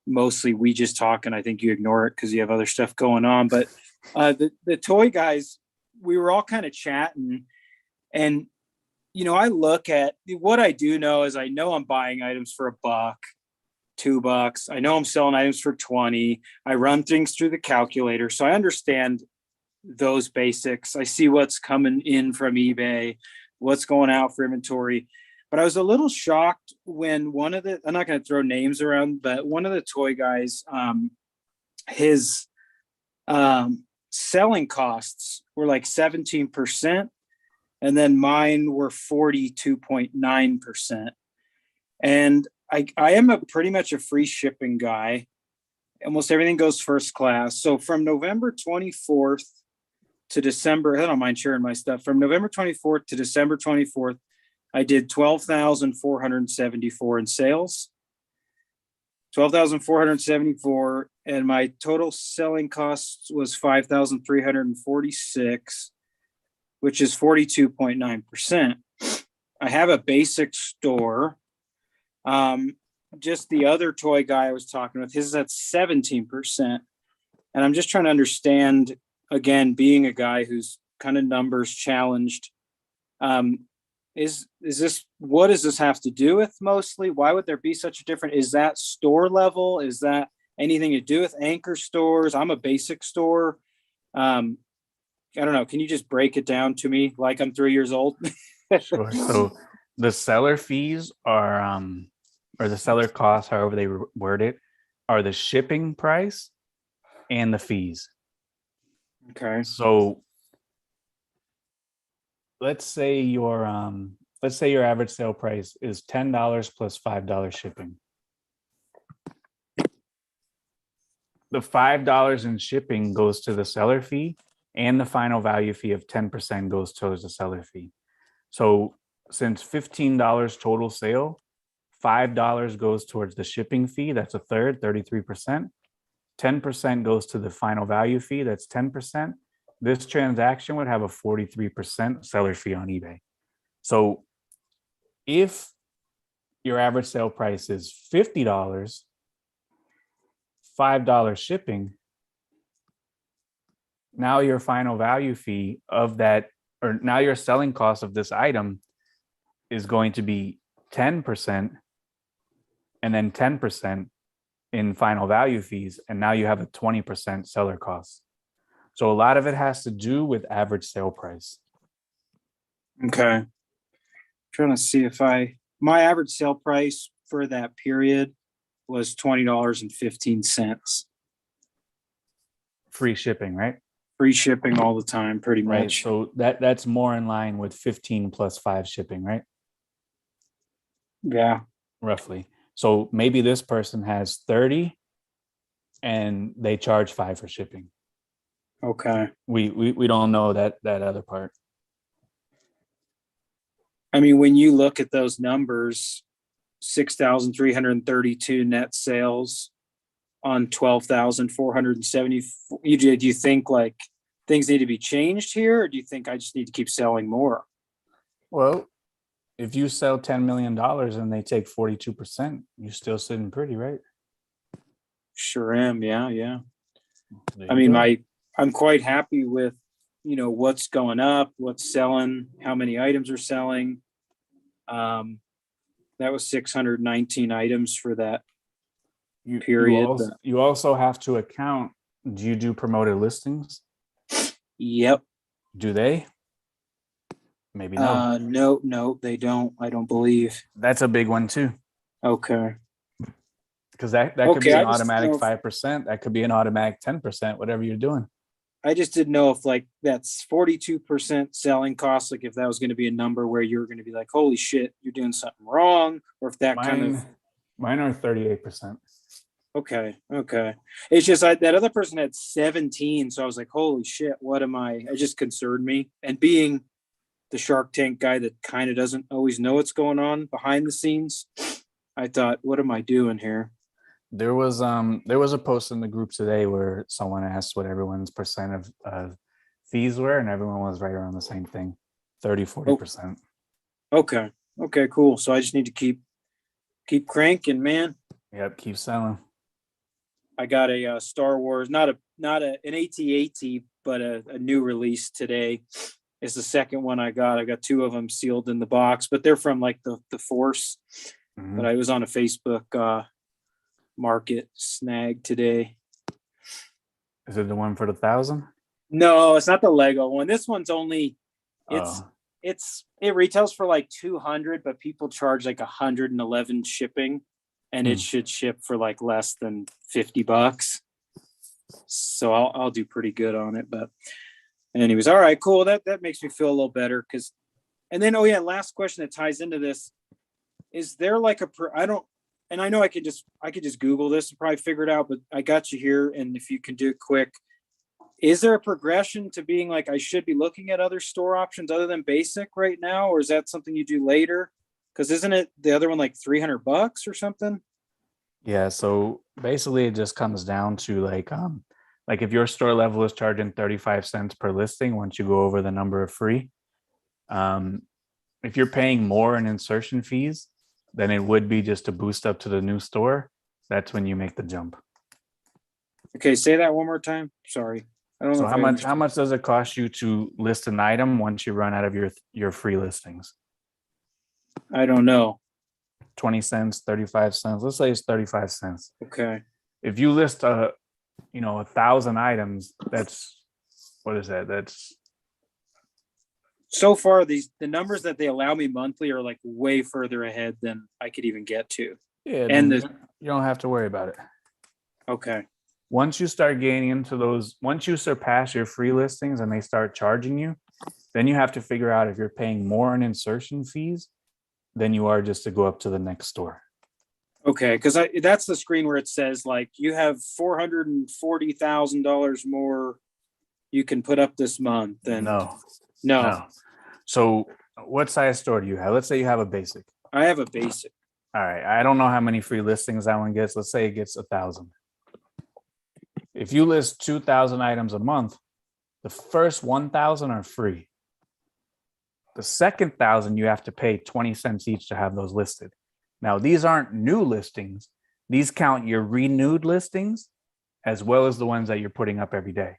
P: mostly we just talk and I think you ignore it because you have other stuff going on. But the toy guys, we were all kind of chatting, and I look at what I do know is I know I'm buying items for $1, $2. I know I'm selling items for 20. I run things through the calculator, so I understand those basics. I see what's coming in from eBay, what's going out for inventory. But I was a little shocked when I'm not going to throw names around, but one of the toy guys, his selling costs were like 17%. And then mine were 42.9%. And I am pretty much a free shipping guy. Almost everything goes first class. So from November 24th to December, I don't mind sharing my stuff. From November 24th to December 24th, I did 12,474 in sales. 12,474, and my total selling costs was 5,346, which is 42.9%. I have a basic store. Just the other toy guy I was talking with, his is at 17%. And I'm just trying to understand, again, being a guy who's kind of numbers challenged, what does this have to do with mostly? Why would there be such a difference? Is that store level? Is that anything to do with anchor stores? I'm a basic store. I don't know. Can you just break it down to me like I'm 3 years old?
A: Sure. So the seller fees are, or the seller costs, however they word it, are the shipping price and the fees.
P: Okay.
A: So let's say your average sale price is $10 plus $5 shipping. The $5 in shipping goes to the seller fee, and the final value fee of 10% goes towards the seller fee. So since $15 total sale, $5 goes towards the shipping fee. That's a third, 33%. 10% goes to the final value fee. That's 10%. This transaction would have a 43% seller fee on eBay. So if your average sale price is $50, $5 shipping, now your final value fee of that, or now your selling cost of this item is going to be 10% and then 10% in final value fees. And now you have a 20% seller cost. So a lot of it has to do with average sale price.
P: Okay. Trying to see if my average sale price for that period was $20.15.
A: Free shipping, right?
P: Free shipping all the time, pretty
A: Right.
P: much.
A: So that's more in line with 15 plus 5 shipping, right?
P: Yeah.
A: Roughly. So maybe this person has 30 and they charge 5 for shipping.
P: Okay.
A: We don't know that other part.
P: I mean, when you look at those numbers, 6,332 net sales on 12,470. Do you think like things need to be changed here, or do you think I just need to keep selling more?
A: Well, if you sell $10 million and they take 42%, you're still sitting pretty, right?
P: Sure am. Yeah. Yeah.
A: There
P: I
A: you
P: mean,
A: go.
P: I'm quite happy with, what's going up, what's selling, how many items are selling. That was 619 items for that period.
A: You also have to account, do you do promoted listings?
P: Yep.
A: Do they? Maybe no.
P: No, they don't. I don't believe.
A: That's a big one too.
P: Okay.
A: Because that could be
P: Okay,
A: an
P: I just
A: automatic
P: know if-
A: 5%. That could be an automatic 10%, whatever you're doing.
P: I just didn't know if like that's 42% selling cost, like if that was going to be a number where you're going to be like, holy shit, you're doing something wrong, or if that kind of.
A: Mine are 38%.
P: Okay. It's just that other person had 17, so I was like, holy shit, what am I? It just concerned me. And being the Shark Tank guy that kind of doesn't always know what's going on behind the scenes, I thought, what am I doing here?
A: There was a post in the group today where someone asked what everyone's percent of fees were, and everyone was right around the same thing, 30-40%.
P: Okay, cool. So I just need to keep cranking, man.
A: Yep, keep selling.
P: I got a Star Wars, not an AT-AT, but a new release today. It's the second one I got. I got 2 of them sealed in the box, but they're from like the Force.
A: Mhm.
P: But I was on a Facebook market snag today.
A: Is it the one for the 1,000?
P: No, it's not the Lego one. This one's only
A: Oh.
P: it retails for like 200, but people charge like 111 shipping, and it should ship for like less than $50. So I'll do pretty good on it. But anyways, all right, cool. That makes me feel a little better because. And then, oh yeah, last question that ties into this: is there like I know I could just Google this and probably figure it out, but I got you here, and if you can do it quick, is there a progression to being like I should be looking at other store options other than basic right now, or is that something you do later? Because isn't it the other one like $300 or something?
A: Yeah, so basically it just comes down to like if your store level is charging 35 cents per listing once you go over the number of free. If you're paying more in insertion fees than it would be just to boost up to the new store, that's when you make the jump.
P: Okay, say that one more time. Sorry. I don't know
A: So
P: if
A: how
P: I
A: much
P: understand.
A: does it cost you to list an item once you run out of your free listings?
P: I don't know.
A: 20 cents, 35 cents. Let's say it's 35 cents.
P: Okay.
A: If you list 1,000 items, that's what is that? That's
P: so far the numbers that they allow me monthly are like way further ahead than I could even get to.
A: Yeah,
P: And
A: then you don't have to worry about it.
P: Okay.
A: Once you start getting into those, once you surpass your free listings and they start charging you, then you have to figure out if you're paying more in insertion fees than you are just to go up to the next store.
P: Okay, because that's the screen where it says like you have $440,000 more you can put up this month. And
A: No.
P: no,
A: So what size store do you have? Let's say you have a basic.
P: I have a basic.
A: All right. I don't know how many free listings that one gets. Let's say it gets 1,000. If you list 2,000 items a month, the first 1,000 are free. The second 1,000, you have to pay 20 cents each to have those listed. Now, these aren't new listings. These count your renewed listings as well as the ones that you're putting up every day.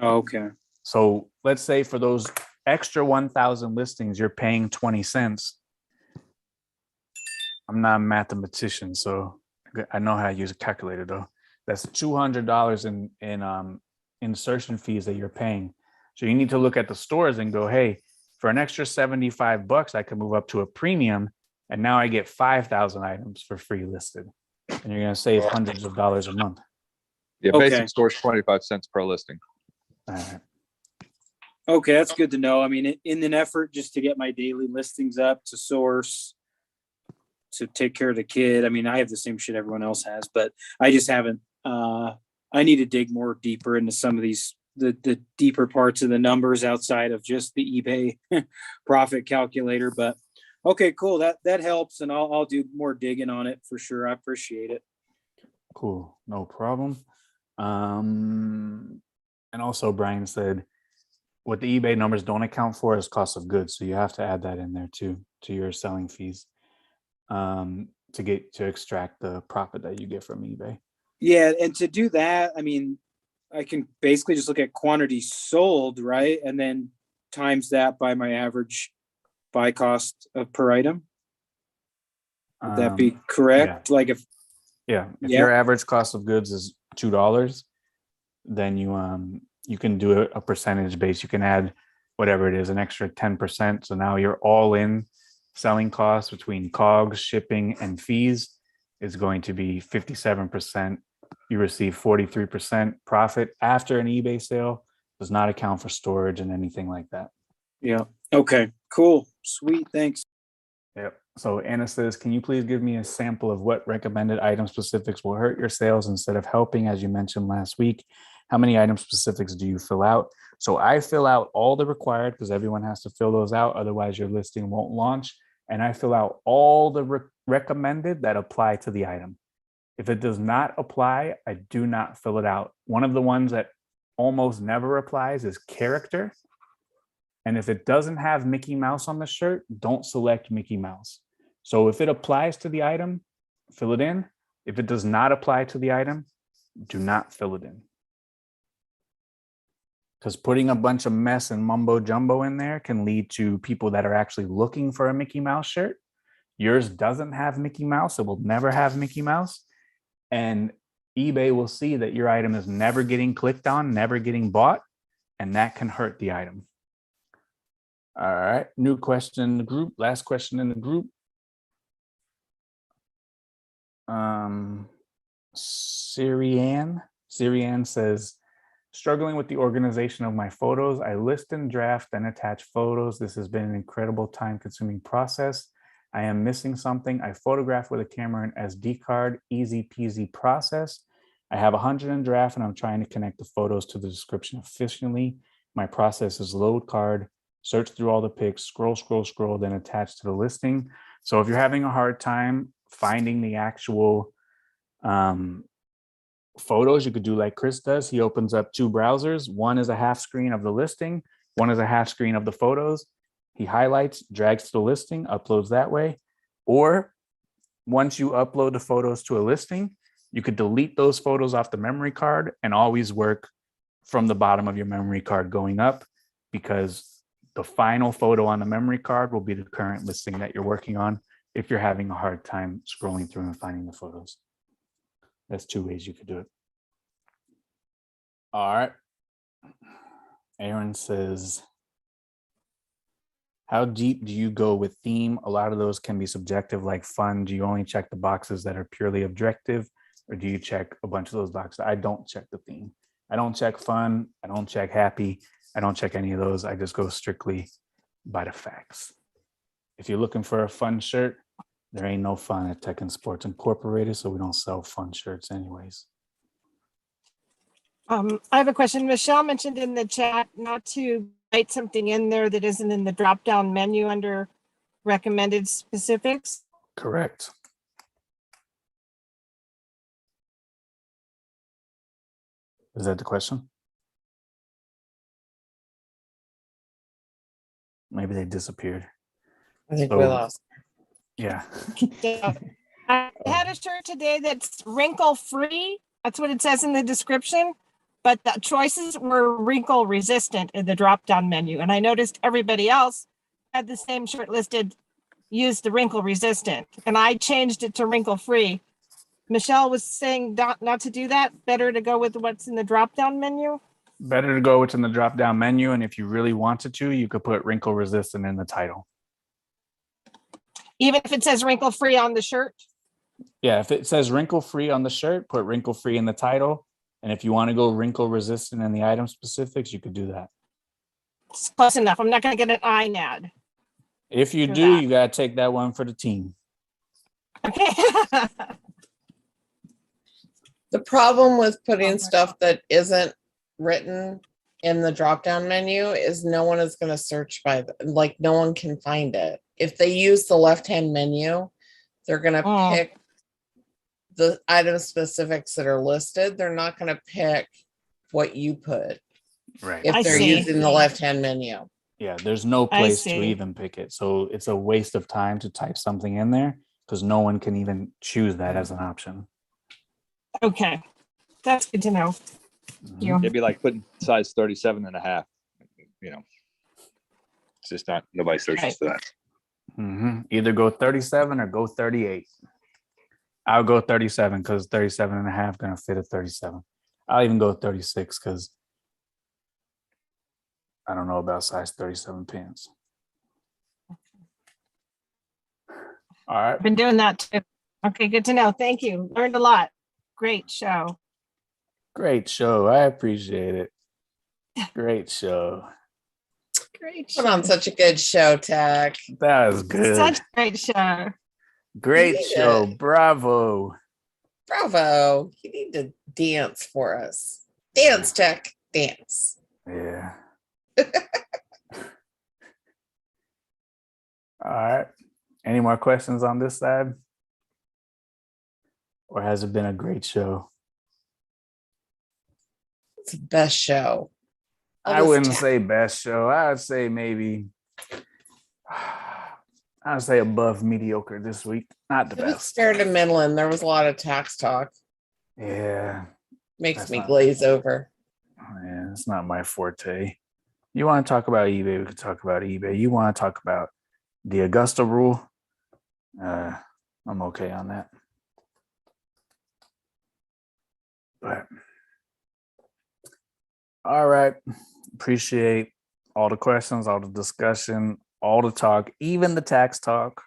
P: Okay.
A: So let's say for those extra 1,000 listings, you're paying 20 cents. I'm not a mathematician, so I know how to use a calculator though. That's $200 in insertion fees that you're paying. So you need to look at the stores and go, hey, for an extra $75, I can move up to a premium, and now I get 5,000 items for free listed, and you're going to save hundreds of dollars a month.
Q: Yeah,
P: Okay.
Q: basic store's 25 cents per listing.
A: All right.
P: Okay, that's good to know. I mean, in an effort just to get my daily listings up to source, to take care of the kid. I mean, I have the same shit everyone else has, but I just haven't. I need to dig more deeper into some of these, the deeper parts of the numbers outside of just the eBay profit calculator. But okay, cool. That helps, and I'll do more digging on it for sure. I appreciate it.
A: Cool, no problem. And also Brian said what the eBay numbers don't account for is cost of goods. So you have to add that in there too, to your selling fees, to extract the profit that you get from eBay.
P: Yeah, and to do that, I mean, I can basically just look at quantity sold, right? And then times that by my average buy cost of per item. Would that be correct?
A: Yeah.
P: Like if
A: Your average cost of goods is $2, then you can do a percentage base. You can add whatever it is, an extra 10%. So now your all in selling costs between COGS, shipping, and fees is going to be 57%. You receive 43% profit after an eBay sale. Does not account for storage and anything like that.
P: Yeah. Okay, cool. Sweet. Thanks.
A: Yep. So Anna says, can you please give me a sample of what recommended item specifics will hurt your sales instead of helping, as you mentioned last week? How many item specifics do you fill out? So I fill out all the required, because everyone has to fill those out. Otherwise your listing won't launch. And I fill out all the recommended that apply to the item. If it does not apply, I do not fill it out. One of the ones that almost never applies is character. And if it doesn't have Mickey Mouse on the shirt, don't select Mickey Mouse. So if it applies to the item, fill it in. If it does not apply to the item, do not fill it in. Because putting a bunch of mess and mumbo jumbo in there can lead to people that are actually looking for a Mickey Mouse shirt. Yours doesn't have Mickey Mouse. It will never have Mickey Mouse. And eBay will see that your item is never getting clicked on, never getting bought, and that can hurt the item. All right, new question in the group, last question in the group. Syrian says, struggling with the organization of my photos. I list and draft, then attach photos. This has been an incredible time-consuming process. I am missing something. I photograph with a camera and SD card, easy peasy process. I have 100 in draft and I'm trying to connect the photos to the description efficiently. My process is load card, search through all the pics, scroll, then attach to the listing. So if you're having a hard time finding the actual photos, you could do like Chris does. He opens up two browsers. One is a half screen of the listing. One is a half screen of the photos. He highlights, drags to the listing, uploads that way. Or once you upload the photos to a listing, you could delete those photos off the memory card and always work from the bottom of your memory card going up, because the final photo on the memory card will be the current listing that you're working on if you're having a hard time scrolling through and finding the photos. That's two ways you could do it. All right. Aaron says, How deep do you go with theme? A lot of those can be subjective, like fun. Do you only check the boxes that are purely objective, or do you check a bunch of those boxes? I don't check the theme. I don't check fun. I don't check happy. I don't check any of those. I just go strictly by the facts. If you're looking for a fun shirt, there ain't no fun at Tech and Sports Incorporated, so we don't sell fun shirts anyways.
U: I have a question. Michelle mentioned in the chat not to write something in there that isn't in the drop-down menu under recommended specifics.
A: Correct. Is that the question? Maybe they disappeared.
I: I think we lost.
A: Yeah.
U: I had a shirt today that's wrinkle-free. That's what it says in the description. But the choices were wrinkle resistant in the drop-down menu. And I noticed everybody else had the same shirt listed, used the wrinkle resistant. And I changed it to wrinkle free. Michelle was saying not to do that. Better to go with what's in the drop-down menu.
A: Better to go what's in the drop-down menu. And if you really wanted to, you could put wrinkle resistant in the title.
U: Even if it says wrinkle free on the shirt.
A: Yeah, if it says wrinkle free on the shirt, put wrinkle free in the title. And if you want to go wrinkle resistant in the item specifics, you could do that.
U: It's close enough. I'm not going to get an INAD.
A: If you
U: For
A: do,
U: that.
A: you got to take that one for the team.
U: Okay.
I: The problem with putting stuff that isn't written in the drop-down menu is no one is going to search by, like no one can find it. If they use the left-hand menu, they're going to pick the item specifics that are listed. They're not going to pick what you put.
A: Right.
I: If they're using the left-hand menu.
A: Yeah, there's no
U: I
A: place to
U: see.
A: even pick it. So it's a waste of time to type something in there because no one can even choose that as an option.
U: Okay. That's good to know. You.
Q: It'd be like putting size 37.5. You know, it's just not, nobody searches for that.
A: Either go 37 or go 38. I'll go 37 because 37.5 gonna fit a 37. I'll even go 36 because I don't know about size 37 pants. All right.
U: Been doing that too. Okay, good to know. Thank you. Learned a lot. Great show.
A: Great show. I appreciate it. Great show.
U: Great
I: Put on such a good show, Tech.
A: That was good.
U: Such a great show.
A: Great
I: You
A: show.
I: did.
A: Bravo.
I: Bravo. You need to dance for us. Dance, Tech. Dance.
A: Yeah. All right. Any more questions on this side? Or has it been a great show?
I: It's the best show.
A: I wouldn't say best show. I would say maybe, I would say above mediocre this week. Not the
I: It was
A: best.
I: fair to Midland. There was a lot of tax talk.
A: Yeah.
I: Makes
A: That's
I: me
A: not-
I: glaze over.
A: Yeah, it's not my forte. You want to talk about eBay? We could talk about eBay. You want to talk about the Augusta rule? I'm okay on that. But all right. Appreciate all the questions, all the discussion, all the talk, even the tax talk.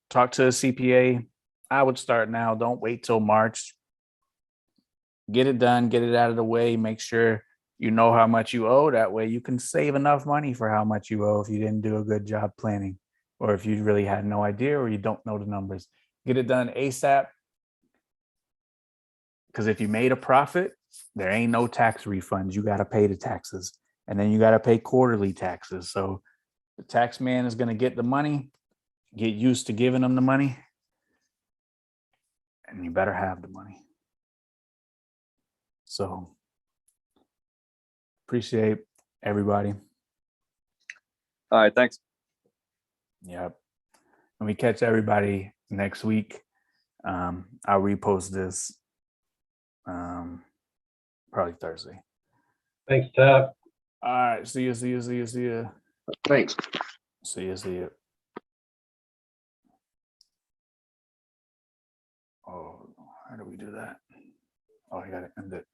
A: Talk to a CPA. I would start now. Don't wait till March. Get it done, get it out of the way, make sure you know how much you owe. That way you can save enough money for how much you owe if you didn't do a good job planning, or if you really had no idea or you don't know the numbers. Get it done ASAP. Because if you made a profit, there ain't no tax refunds. You got to pay the taxes. And then you got to pay quarterly taxes. So the tax man is going to get the money, get used to giving them the money, and you better have the money. So appreciate everybody.
Q: All right, thanks.
A: Yep. And we catch everybody next week. I'll repost this probably Thursday.
M: Thanks, Tab.
A: All right. See you.
M: Thanks.
A: See you. Oh, how do we do that? Oh, I got to end it.